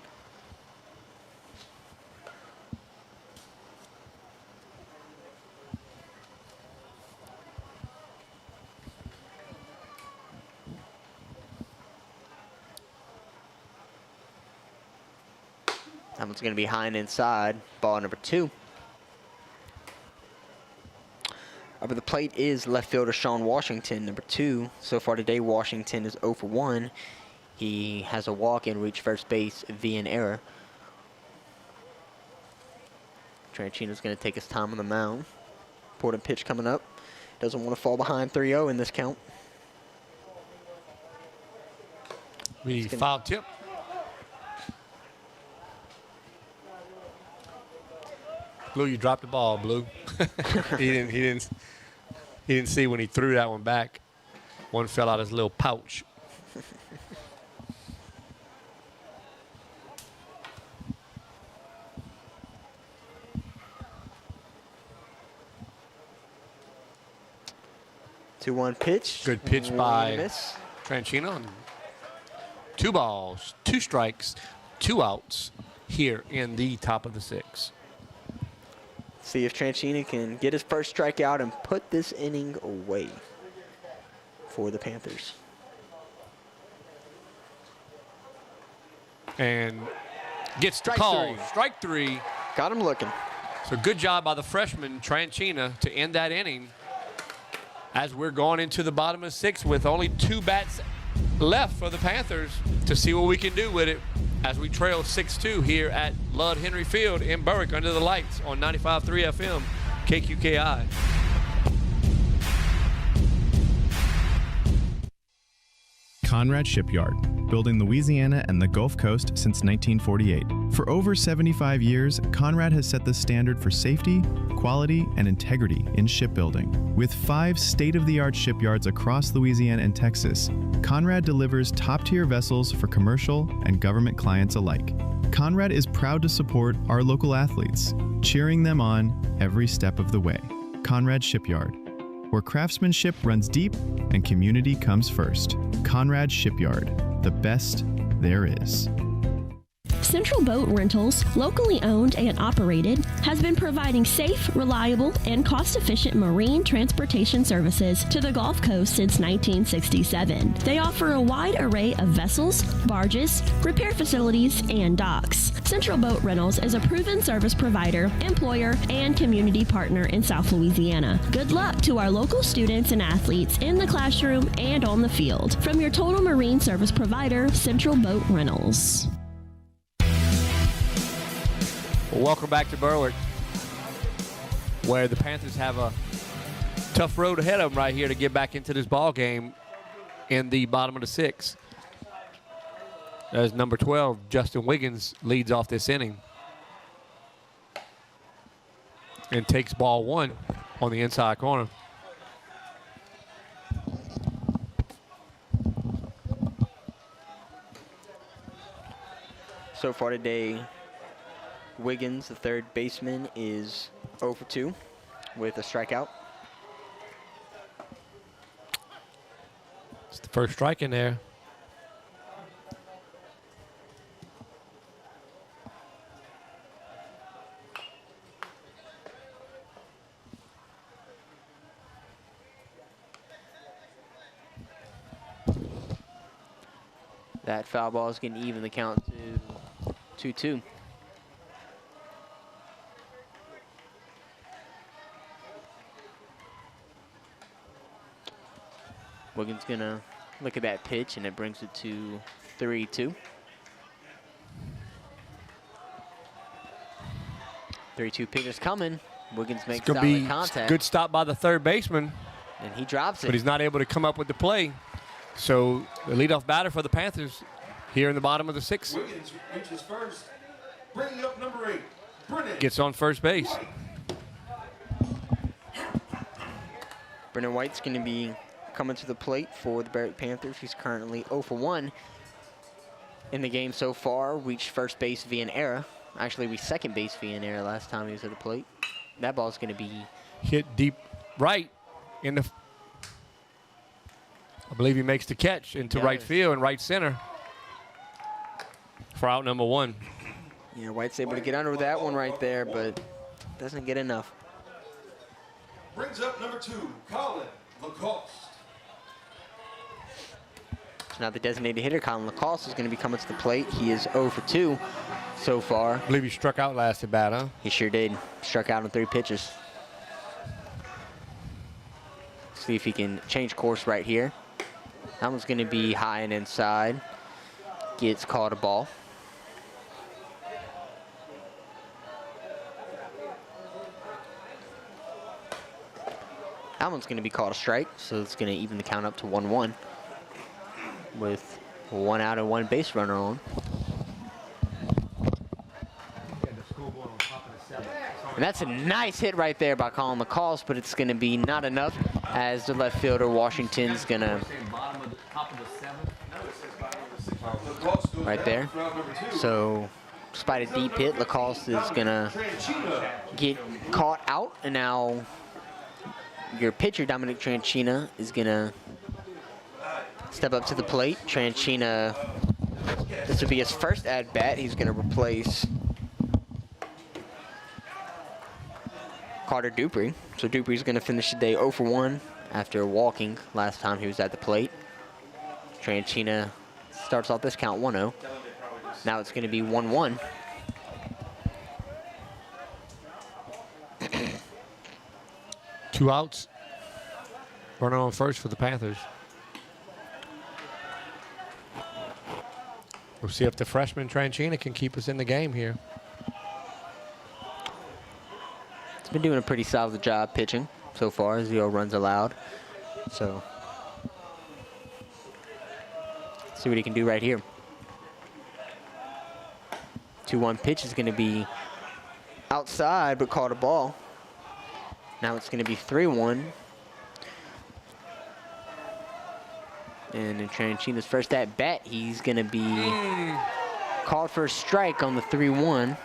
That one's going to be high and inside, ball number 2. Up at the plate is left fielder Sean Washington, number 2. So far today, Washington is 0 for 1. He has a walk and reached first base via an error. Tranchino's going to take his time on the mound. Important pitch coming up. Doesn't want to fall behind 3-0 in this count. We foul tip. Blue, you dropped the ball, Blue. He didn't see when he threw that one back. One fell out of his little pouch. Two-one pitch. Good pitch by Tranchino. 2 balls, 2 strikes, 2 outs here in the top of the 6th. See if Tranchino can get his first strikeout and put this inning away for the Panthers. And gets the call. Strike 3. Got him looking. So good job by the freshman, Tranchino, to end that inning as we're going into the bottom of 6 with only 2 bats left for the Panthers to see what we can do with it as we trail 6-2 here at Ludd Henry Field in Berwick under the lights on 95.3 FM, KQKI. Conrad Shipyard, building Louisiana and the Gulf Coast since 1948. For over 75 years, Conrad has set the standard for safety, quality, and integrity in shipbuilding. With 5 state-of-the-art shipyards across Louisiana and Texas, Conrad delivers top-tier vessels for commercial and government clients alike. Conrad is proud to support our local athletes, cheering them on every step of the way. Conrad Shipyard, where craftsmanship runs deep and community comes first. Conrad Shipyard, the best there is. Central Boat Rentals, locally owned and operated, has been providing safe, reliable, and cost-efficient marine transportation services to the Gulf Coast since 1967. They offer a wide array of vessels, barges, repair facilities, and docks. Central Boat Rentals is a proven service provider, employer, and community partner in South Louisiana. Good luck to our local students and athletes in the classroom and on the field. From your total marine service provider, Central Boat Rentals. Well, welcome back to Berwick, where the Panthers have a tough road ahead of them right here to get back into this ball game in the bottom of the 6th. As number 12, Justin Wiggins, leads off this inning and takes ball 1 on the inside corner. So far today, Wiggins, the third baseman, is 0 for 2 with a strikeout. It's the first strike in there. That foul ball is going to even the count to 2-2. Wiggins going to look at that pitch, and it brings it to 3-2. 3-2 pitch is coming. Wiggins makes solid contact. Good stop by the third baseman. And he drops it. But he's not able to come up with the play. So the leadoff batter for the Panthers here in the bottom of the 6th. Wiggins reaches first, bringing up number 8, Brennan. Gets on first base. Brennan White's going to be coming to the plate for the Berwick Panthers. He's currently 0 for 1 in the game so far. Reached first base via an error. Actually, we second base via an error last time he was at the plate. That ball's going to be hit deep right in the. I believe he makes the catch into right field and right center for out number 1. Yeah, White's able to get under that one right there, but doesn't get enough. Brings up number 2, Colin Lacoste. So now the designated hitter, Colin Lacoste, is going to be coming to the plate. He is 0 for 2 so far. I believe he struck out last at bat, huh? He sure did. Struck out on 3 pitches. See if he can change course right here. That one's going to be high and inside. Gets called a ball. That one's going to be called a strike, so it's going to even the count up to 1-1 with 1 out and 1 base runner on. And that's a nice hit right there by Colin Lacoste, but it's going to be not enough as the left fielder, Washington's going to right there. So despite a deep hit, Lacoste is going to get caught out, and now your pitcher, Dominic Tranchina, is going to step up to the plate. Tranchina, this will be his first at-bat. He's going to replace Carter Dupree. So Dupree's going to finish the day 0 for 1 after walking last time he was at the plate. Tranchina starts off this count 1-0. Now it's going to be 1-1. Two outs. Runner on first for the Panthers. We'll see if the freshman Tranchina can keep us in the game here. He's been doing a pretty solid job pitching so far. 0 runs allowed. So see what he can do right here. 2-1 pitch is going to be outside, but called a ball. Now it's going to be 3-1. And in Tranchina's first at bat, he's going to be called for a strike on the 3-1.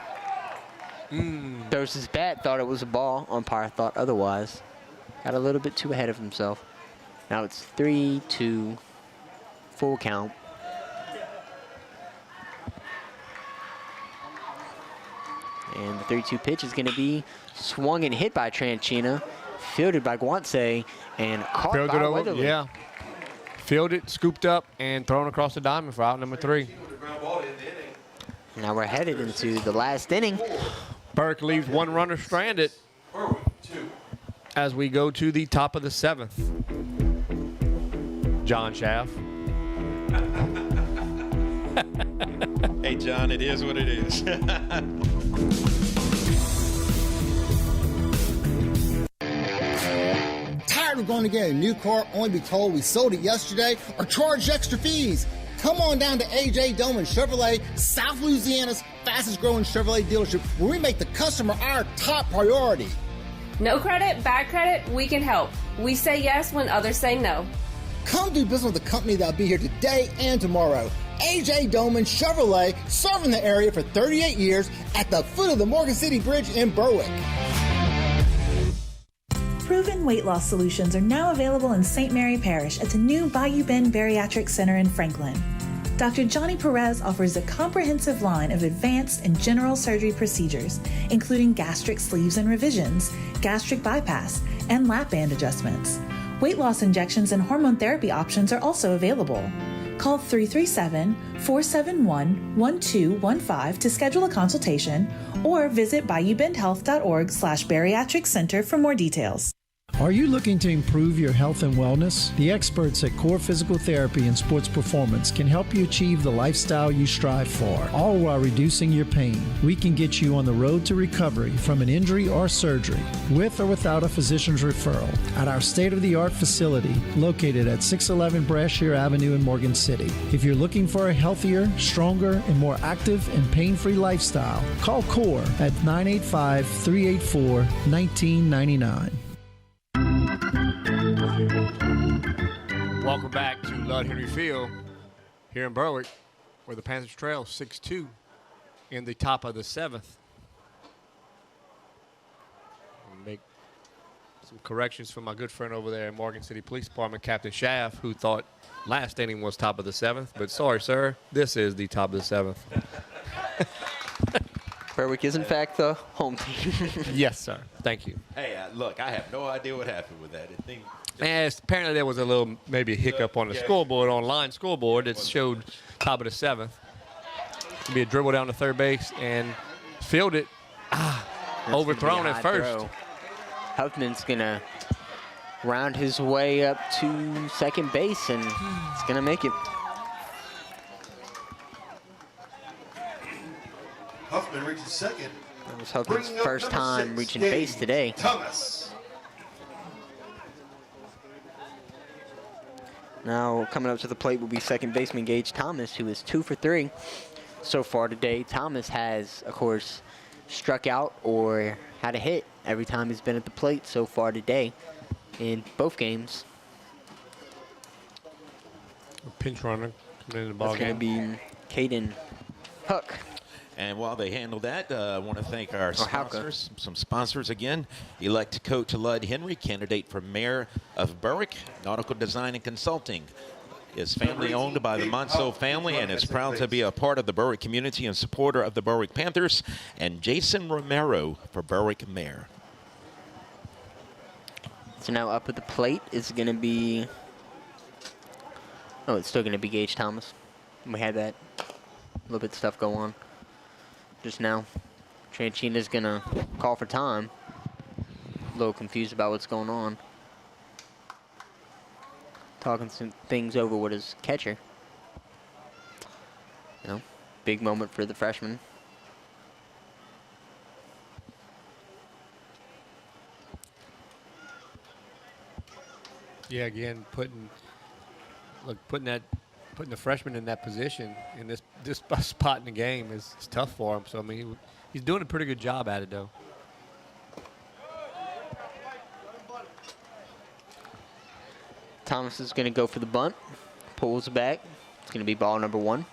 Throws his bat, thought it was a ball. Umpire thought otherwise. Got a little bit too ahead of himself. Now it's 3-2, full count. And the 3-2 pitch is going to be swung and hit by Tranchina, fielded by Guance, and caught by Weatherly. Yeah. Fielded, scooped up, and thrown across the diamond for out number 3. Now we're headed into the last inning. Berwick leaves one runner stranded as we go to the top of the 7th. John Schaff. Hey, John, it is what it is. Tired of going to get a new car only to be told we sold it yesterday or charged extra fees? Come on down to AJ Doman Chevrolet, South Louisiana's fastest growing Chevrolet dealership, where we make the customer our top priority. No credit, bad credit, we can help. We say yes when others say no. Come do business with the company that'll be here today and tomorrow. AJ Doman Chevrolet, serving the area for 38 years at the foot of the Morgan City Bridge in Berwick. Proven weight loss solutions are now available in St. Mary Parish at the new Bayou Bend Bariatric Center in Franklin. Dr. Johnny Perez offers a comprehensive line of advanced and general surgery procedures, including gastric sleeves and revisions, gastric bypass, and lap band adjustments. Weight loss injections and hormone therapy options are also available. Call 337-471-1215 to schedule a consultation or visit BayouBendHealth.org/bariatric center for more details. Are you looking to improve your health and wellness? The experts at Core Physical Therapy and Sports Performance can help you achieve the lifestyle you strive for, all while reducing your pain. We can get you on the road to recovery from an injury or surgery, with or without a physician's referral, at our state-of-the-art facility located at 611 Brashear Avenue in Morgan City. If you're looking for a healthier, stronger, and more active and pain-free lifestyle, call Core at 985-384-1999. Welcome back to Lud Henry Field here in Berwick, where the Panthers trail 6-2 in the top of the 7th. I'll make some corrections for my good friend over there in Morgan City Police Department, Captain Schaff, who thought last inning was top of the 7th. But sorry, sir, this is the top of the 7th. Berwick is, in fact, the home team. Yes, sir. Thank you. Hey, look, I have no idea what happened with that. And apparently there was a little maybe hiccup on the scoreboard, online scoreboard, that showed top of the 7th. It'll be a dribble down to third base and fielded. Overthrown at first. Huffman's going to round his way up to second base, and it's going to make it. Huffman reaches second. That was Huffman's first time reaching base today. Thomas. Now coming up to the plate will be second baseman Gage Thomas, who is 2 for 3 so far today. Thomas has, of course, struck out or had a hit every time he's been at the plate so far today in both games. A pinch runner coming in the ball game. It's going to be Caden Hook. And while they handle that, I want to thank our sponsors. Some sponsors again. Elect Coach Lud Henry, candidate for mayor of Berwick. Nautical Design and Consulting is family owned by the Monceau family and is proud to be a part of the Berwick community and supporter of the Berwick Panthers. And Jason Romero for Berwick mayor. So now up at the plate is going to be, it's still going to be Gage Thomas. We had that little bit of stuff go on just now. Tranchina's going to call for time. A little confused about what's going on. Talking some things over with his catcher. Big moment for the freshman. Yeah, again, putting the freshman in that position in this spot in the game is tough for him. So I mean, he's doing a pretty good job at it, though. Thomas is going to go for the bunt, pulls back. It's going to be ball number 1.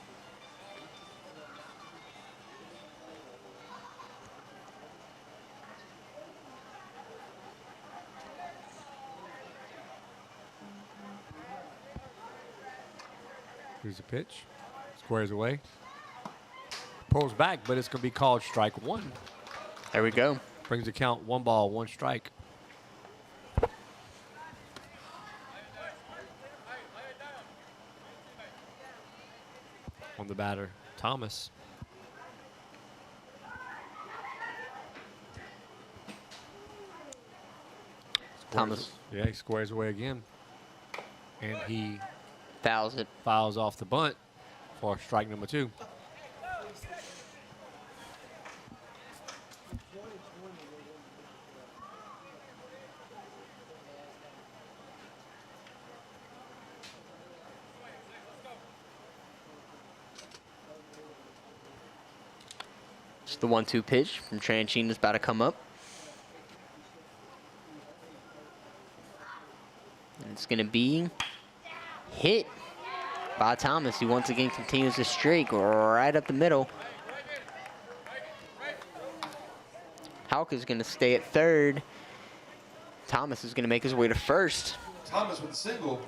Here's the pitch. Squares away. Pulls back, but it's going to be called strike 1. There we go. Brings the count 1 ball, 1 strike. On the batter, Thomas. Thomas. Yeah, he squares away again. And he fouls it. Fouls off the bunt for strike number 2. Just the 1-2 pitch from Tranchina is about to come up. And it's going to be hit by Thomas, who once again continues his streak right up the middle. Houck is going to stay at third. Thomas is going to make his way to first. Thomas with a single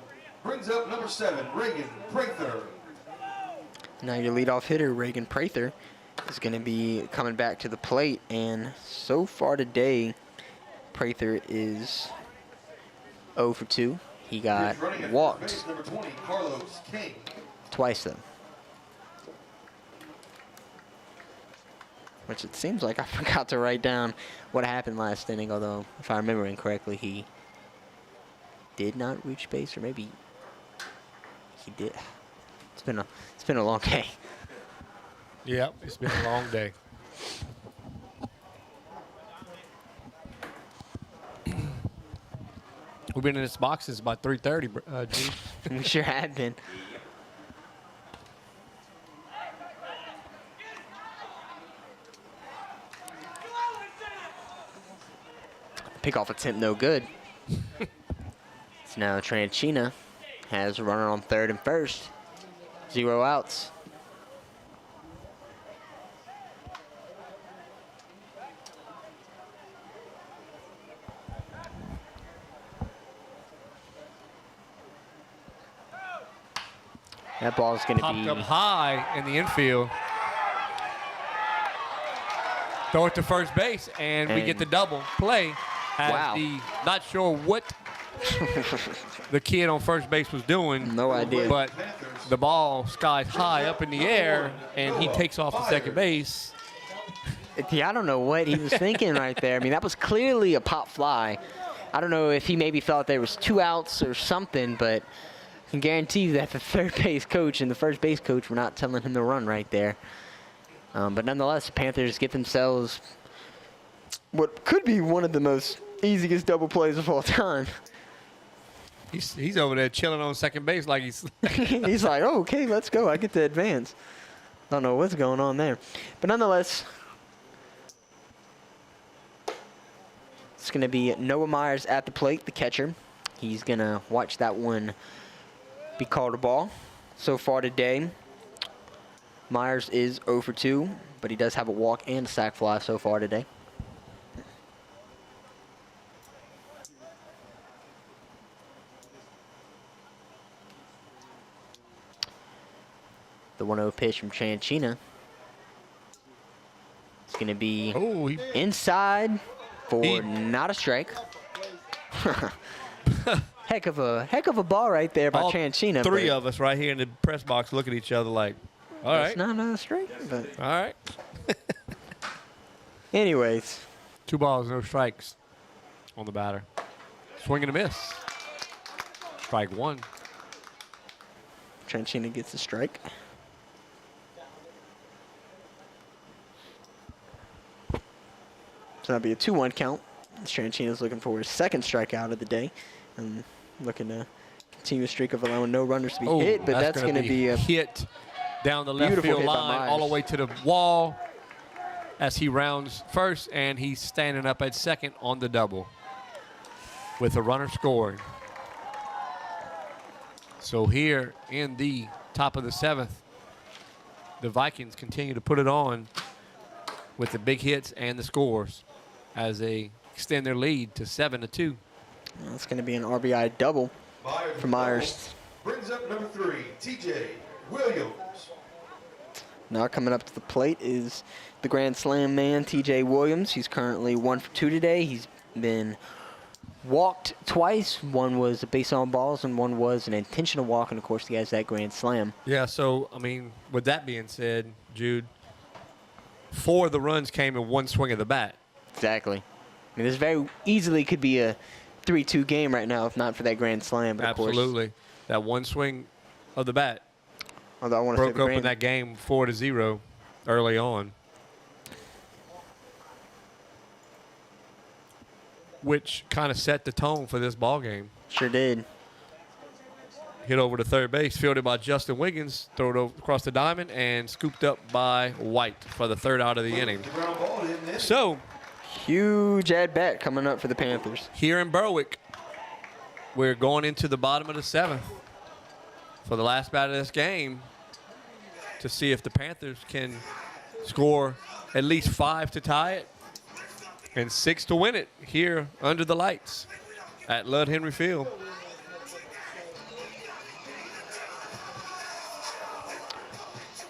brings up number 7, Reagan Prather. Now your leadoff hitter, Reagan Prather, is going to be coming back to the plate. And so far today, Prather is 0 for 2. He got walked Number 20, Carlos King. twice, though. Which it seems like I forgot to write down what happened last inning, although if I remember incorrectly, he did not reach base, or maybe he did. It's been a long day. Yep, it's been a long day. We've been in this box since about 3:30, G. We sure have been. Pickoff attempt no good. So now Tranchina has a runner on third and first. 0 outs. That ball is going to be popped up high in the infield. Throw it to first base, and we get the double play. Wow. Not sure what the kid on first base was doing. No idea. But the ball skies high up in the air, and he takes off to second base. Yeah, I don't know what he was thinking right there. I mean, that was clearly a pop fly. I don't know if he maybe thought there was 2 outs or something, but I can guarantee you that the third base coach and the first base coach were not telling him to run right there. But nonetheless, the Panthers get themselves what could be one of the most easiest double plays of all time. He's over there chilling on second base like he's... He's like, oh, okay, let's go. I get to advance. Don't know what's going on there. But nonetheless, it's going to be Noah Myers at the plate, the catcher. He's going to watch that one be called a ball. So far today, Myers is 0 for 2, but he does have a walk and a sac fly so far today. The 1-0 pitch from Tranchina. It's going to be inside for not a strike. Heck of a ball right there by Tranchina. 3 of us right here in the press box look at each other like, all right. It's not a strike, but all right. Anyways. 2 balls, no strikes on the batter. Swing and a miss. Strike 1. Tranchina gets the strike. So that'll be a 2-1 count. Tranchina's looking for his second strikeout of the day and looking to continue a streak of allowing no runners to be hit, but that's going to be a hit down the left field line all the way to the wall as he rounds first, and he's standing up at second on the double with a runner scoring. So here in the top of the 7th, the Vikings continue to put it on with the big hits and the scores as they extend their lead to 7-2. It's going to be an RBI double for Myers. Brings up number 3, TJ Williams. Now coming up to the plate is the Grand Slam man, TJ Williams. He's currently 1 for 2 today. He's been walked twice. One was a base on balls and one was an intentional walk, and of course he has that Grand Slam. Yeah, so, I mean, with that being said, Jude, 4 of the runs came in one swing of the bat. Exactly. I mean, this very easily could be a 3-2 game right now if not for that Grand Slam. But Absolutely. Of course, that one swing of the bat although I want to broke open that game 4-0 early on, which kind of set the tone for this ball game. Sure did. Hit over to third base, fielded by Justin Wiggins, throw it over across the diamond, and scooped up by White for the 3rd out of the inning. So, huge at-bat coming up for the Panthers. Here in Berwick, we're going into the bottom of the 7th for the last bat of this game to see if the Panthers can score at least 5 to tie it and 6 to win it here under the lights at Lud Henry Field.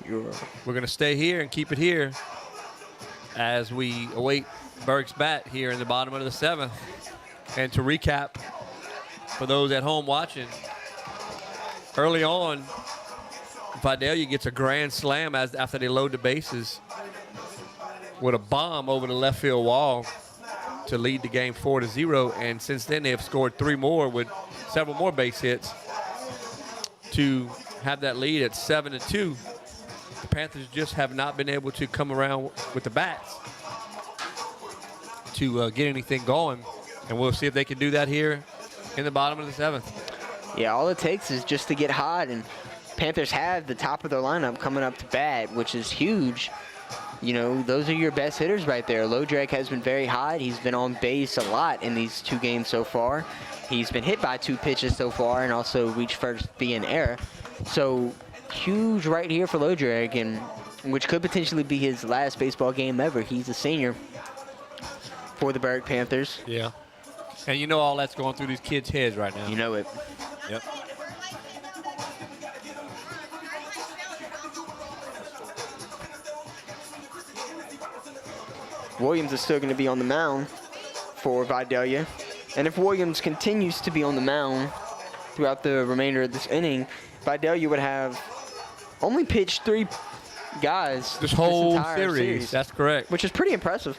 We're going to stay here and keep it here as we await Berwick's bat here in the bottom of the 7th. And to recap, for those at home watching, early on, Vidalia gets a grand slam after they load the bases with a bomb over the left field wall to lead the game 4-0. And since then, they have scored 3 more with several more base hits to have that lead at 7-2. The Panthers just have not been able to come around with the bats to get anything going. And we'll see if they can do that here in the bottom of the 7th. Yeah, all it takes is just to get hot, and Panthers have the top of their lineup coming up to bat, which is huge. You know, those are your best hitters right there. Lodrake has been very hot. He's been on base a lot in these 2 games so far. He's been hit by 2 pitches so far and also reached first via an error. So huge right here for Lodrake, and which could potentially be his last baseball game ever. He's a senior for the Berwick Panthers. Yeah. And you know all that's going through these kids' heads right now. You know it. Yep. Williams is still going to be on the mound for Vidalia. And if Williams continues to be on the mound throughout the remainder of this inning, Vidalia would have only pitched 3 guys this whole entire series. That's correct. Which is pretty impressive.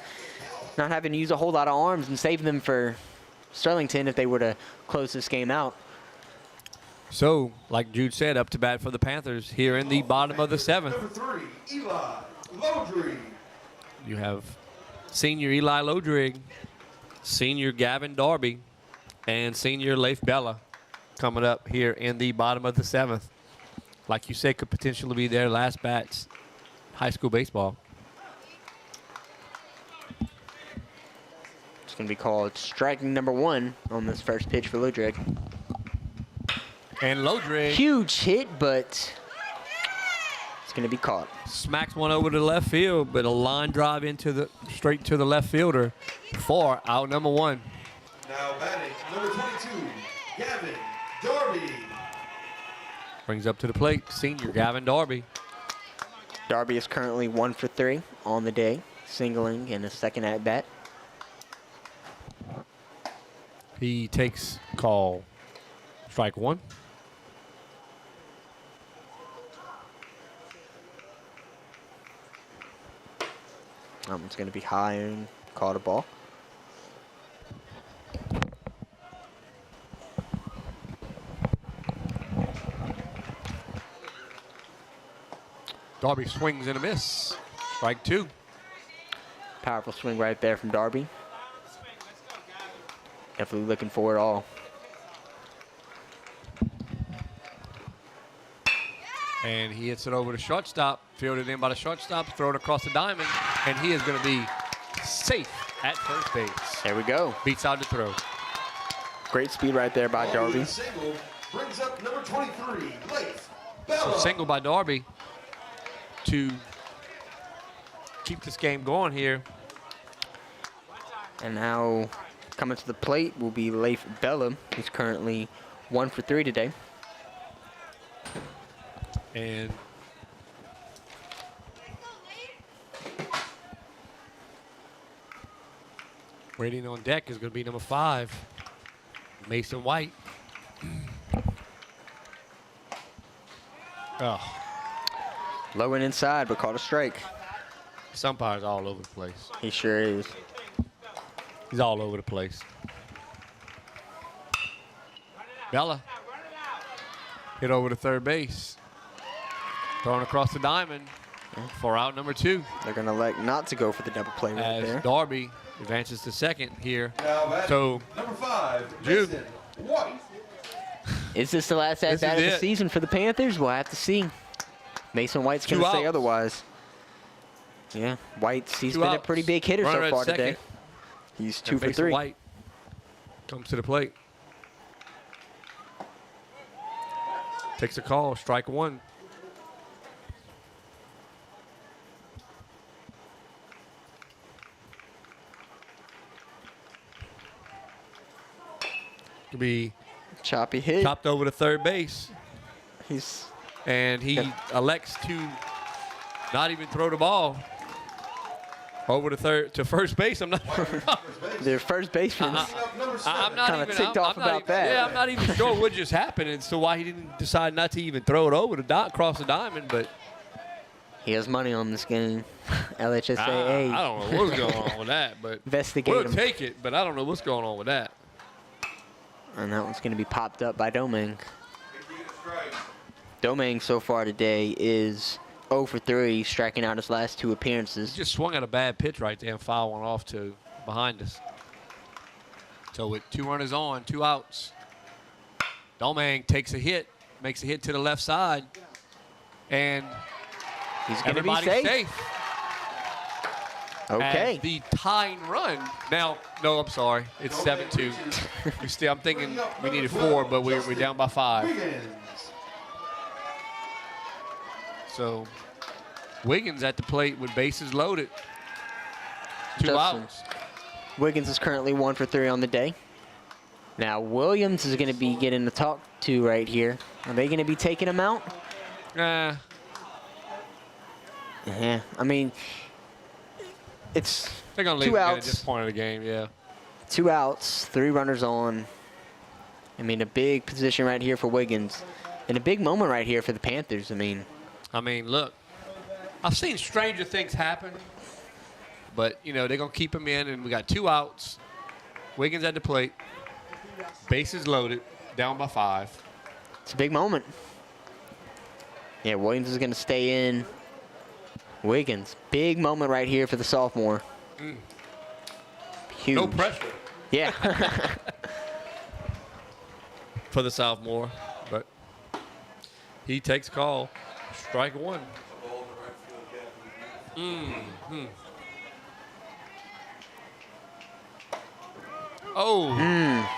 Not having to use a whole lot of arms and save them for Sterlington if they were to close this game out. So, like Jude said, up to bat for the Panthers here in the bottom of the 7th. Number 3, Eli Lodrig. You have senior Eli Lodrig, senior Gavin Darby, and senior Leif Bella coming up here in the bottom of the 7th. Like you said, could potentially be their last bats high school baseball. It's going to be called striking number 1 on this first pitch for Lodrig. And Lodrig, huge hit, but it's going to be caught. Smacks one over to the left field, but a line drive straight to the left fielder for out number 1. Now batting, number 22, Gavin Darby. Brings up to the plate, senior Gavin Darby. Darby is currently 1 for 3 on the day, singling in a second at bat. He takes call strike 1. That one's going to be high and caught a ball. Darby swings and a miss. Strike 2. Powerful swing right there from Darby. Definitely looking for it all. And he hits it over to shortstop. Fielded in by the shortstop. Throw it across the diamond. And he is going to be safe at first base. There we go. Beats out the throw. Great speed right there by Darby. Single brings up number 23, Leif So Bella. single by Darby to keep this game going here. And now coming to the plate will be Leif Bella. He's currently 1 for 3 today. And Waiting on deck is going to be number 5, Mason White. Oh. Low and inside, but caught a strike. This umpire's all over the place. He sure is. He's all over the place. Bella hit over to third base. Throwing across the diamond for out number 2. They're going to elect not to go for the double play right there. Darby advances to second here. Now, so, number 5, Jude. Mason White. Is this the last at-bat of the season for the Panthers? We'll have to see. Mason White's going to say otherwise. Yeah, he's been a pretty big hitter so far today. He's 2 for 3. White comes to the plate. Takes a call, strike 1. Could be choppy hit. Chopped over to third base. He elects to not even throw the ball over to first base. I'm not. Their first baseman. I'm not kind of ticked off about that. Yeah, I'm not even sure what just happened and so why he didn't decide not to even throw it over to cross the diamond, but he has money on this game. LHSAA. I don't know what's going on with that, but investigate we'll him. take it, but I don't know what's going on with that. And that one's going to be popped up by Domang. Domang so far today is 0 for 3, striking out his last 2 appearances. He just swung at a bad pitch right there and fouled one off to behind us. So with 2 runners on, 2 outs, Domang takes a hit, makes a hit to the left side, and he's going to be safe. Okay. As the tying run. Now, no, I'm sorry. It's 7-2. I'm thinking we needed 4, but we're down by 5. So Wiggins at the plate with bases loaded. 2 outs. Wiggins is currently 1 for 3 on the day. Now Williams is going to be getting the talk to right here. Are they going to be taking him out? Nah. Yeah, I mean, it's they're going to leave 2 him outs. at this point of the game, yeah. 2 outs, 3 runners on. I mean, a big position right here for Wiggins. And a big moment right here for the Panthers. I mean, look, I've seen stranger things happen. But, they're going to keep him in, and we got 2 outs. Wiggins at the plate. Bases loaded, down by 5. It's a big moment. Yeah, Williams is going to stay in. Wiggins, big moment right here for the sophomore. Huge. No pressure. Yeah. For the sophomore, but he takes call. Strike 1. Oh.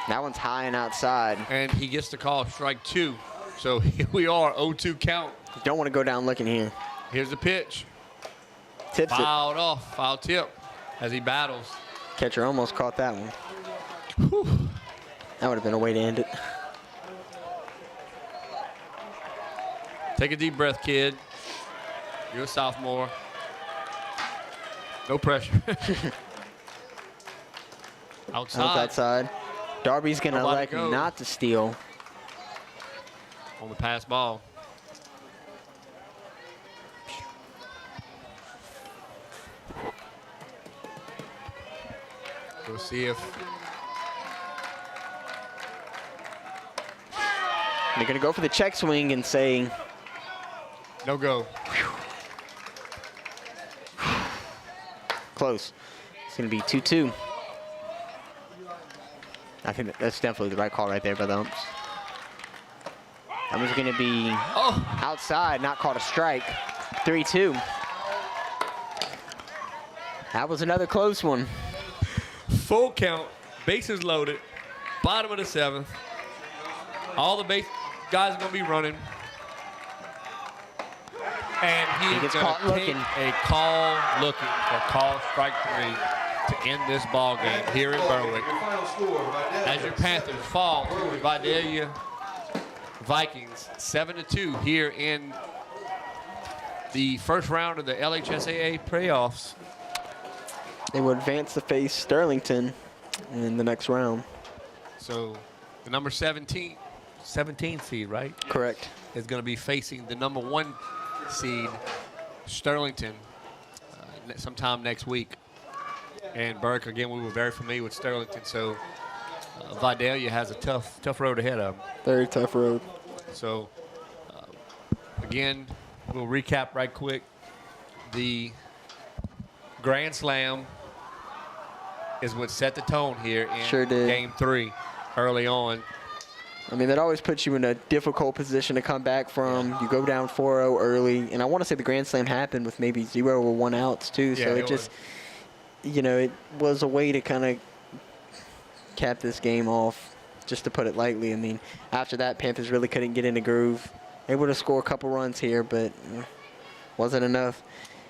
That one's high and outside. And he gets the call, strike 2. So here we are, 0-2 count. You don't want to go down looking here. Here's the pitch. Tips Fouled off, foul tip as he battles. Catcher almost caught that one. Whew. That would have been a way to end it. Take a deep breath, kid. You're a sophomore. No pressure. Outside. Darby's going to elect not to steal. On the pass ball. We'll see if they're going to go for the check swing and say no go. Close. It's going to be 2-2. I think that's definitely the right call right there by the umps. That was going to be outside, not called a strike. 3-2. That was another close one. Full count, bases loaded, bottom of the 7th. All the base guys are going to be running. And he is going to take a call looking for call strike 3 to end this ball game here in Berwick. As your Panthers fall to the Vidalia Vikings 7-2 here in the first round of the LHSAA playoffs. They will advance to face Sterlington in the next round. So the number 17 seed, right? Correct. Is going to be facing the number 1 seed, Sterlington, sometime next week. And Berwick, again, we were very familiar with Sterlington, so Vidalia has a tough road ahead of them. Very tough road. So, again, we'll recap right quick. The Grand Slam is what set the tone here in Game 3 early on. I mean, that always puts you in a difficult position to come back from. You go down 4-0 early, and I want to say the Grand Slam happened with maybe 0 or 1 outs too. So it just, it was a way to kind of cap this game off, just to put it lightly. I mean, after that, Panthers really couldn't get in the groove. Able to score a couple runs here, but wasn't enough.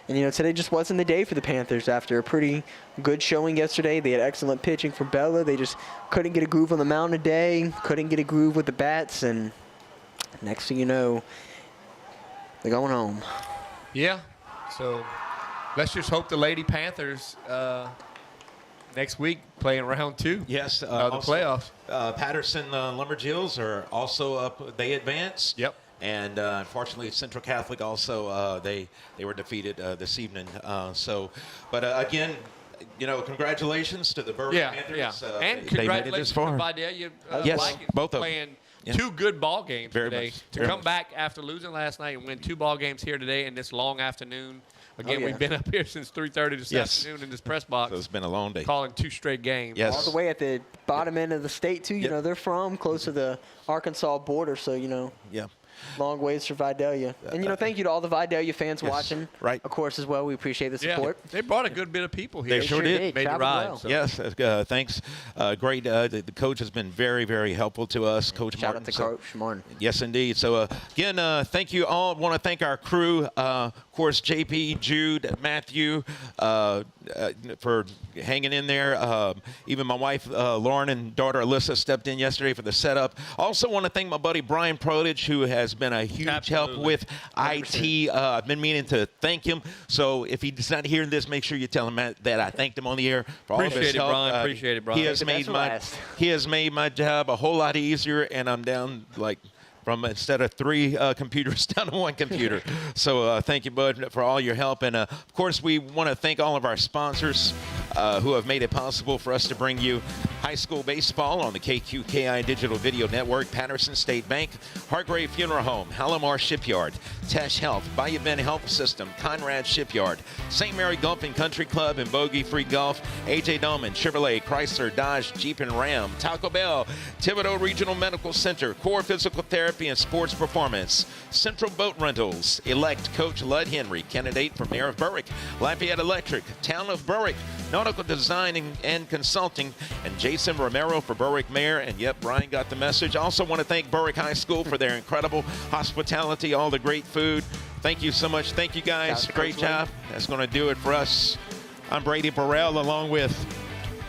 And, today just wasn't the day for the Panthers. After a pretty good showing yesterday, they had excellent pitching from Bella. They just couldn't get a groove on the mound today, couldn't get a groove with the bats, and next thing you know, they're going home. Yeah, so let's just hope the Lady Panthers next week playing round 2. Yes, the also, playoffs. Patterson Lumberjills are also up. They advanced. Yep. And unfortunately, Central Catholic also they were defeated this evening. But again, congratulations to the Berwick Panthers. Yeah. And they made it congratulations this far. to Vidalia. Yes, both of them. Playing 2 good ball games today. Much. To come back after losing last night and win 2 ball games here today in this long afternoon. Again, we've been up here since 3:30 this afternoon in this press box. So it's been a long day. Calling 2 straight games. Yes. All the way at the bottom end of the state, too. They're from close to the Arkansas border, so, Yeah. long ways for Vidalia. And, thank you to all the Vidalia fans watching. Right. Of course, as well. We appreciate the support. Yeah, they brought a good bit of people here. They sure did. Made the ride. Well. So. Yes, thanks. Great. The coach has been very, very helpful to us, Coach Shout Martin. out to Coach Martin. Yes, indeed. So, again, thank you all. I want to thank our crew, of course, JP, Jude, Matthew, for hanging in there. Even my wife, Lauren, and daughter, Alyssa, stepped in yesterday for the setup. Also want to thank my buddy, Brian Prodich, who has been a huge help with 100%. IT. I've been meaning to thank him. So if he's not hearing this, make sure you tell him that I thanked him on the air for all of his help. Appreciate it, Brian. He has made my job a whole lot easier, and I'm down from instead of 3 computers down to 1 computer. So thank you, Bud, for all your help. And, of course, we want to thank all of our sponsors who have made it possible for us to bring you high school baseball on the KQKI Digital Video Network, Patterson State Bank, Hargrave Funeral Home, Hallamar Shipyard, Tesh Health, Bayou Bend Health System, Conrad Shipyard, St. Mary Golf and Country Club and Bogey Free Golf, A.J. Dolman, Chevrolet, Chrysler, Dodge, Jeep, and Ram, Taco Bell, Thibodeau Regional Medical Center, Core Physical Therapy and Sports Performance, Central Boat Rentals, elect Coach Lud Henry, candidate for Mayor of Berwick, Lafayette Electric, Town of Berwick, Nautical Design and Consulting, and Jason Romero for Berwick Mayor. And yep, Brian got the message. Also want to thank Berwick High School for their incredible hospitality, all the great food. Thank you so much. Thank you guys. Great job. That's going to do it for us. I'm Brady Burrell along with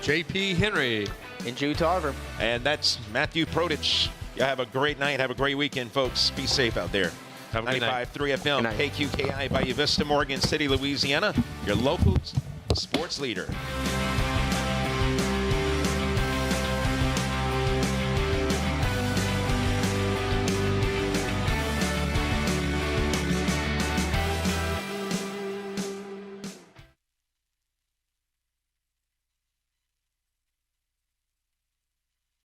JP Henry and Jude Tarver. And that's Matthew Prodich. Y'all have a great night. Have a great weekend, folks. Be safe out there. 95.3 FM, KQKI, Bayou Vista, Morgan City, Louisiana. Your local sports leader.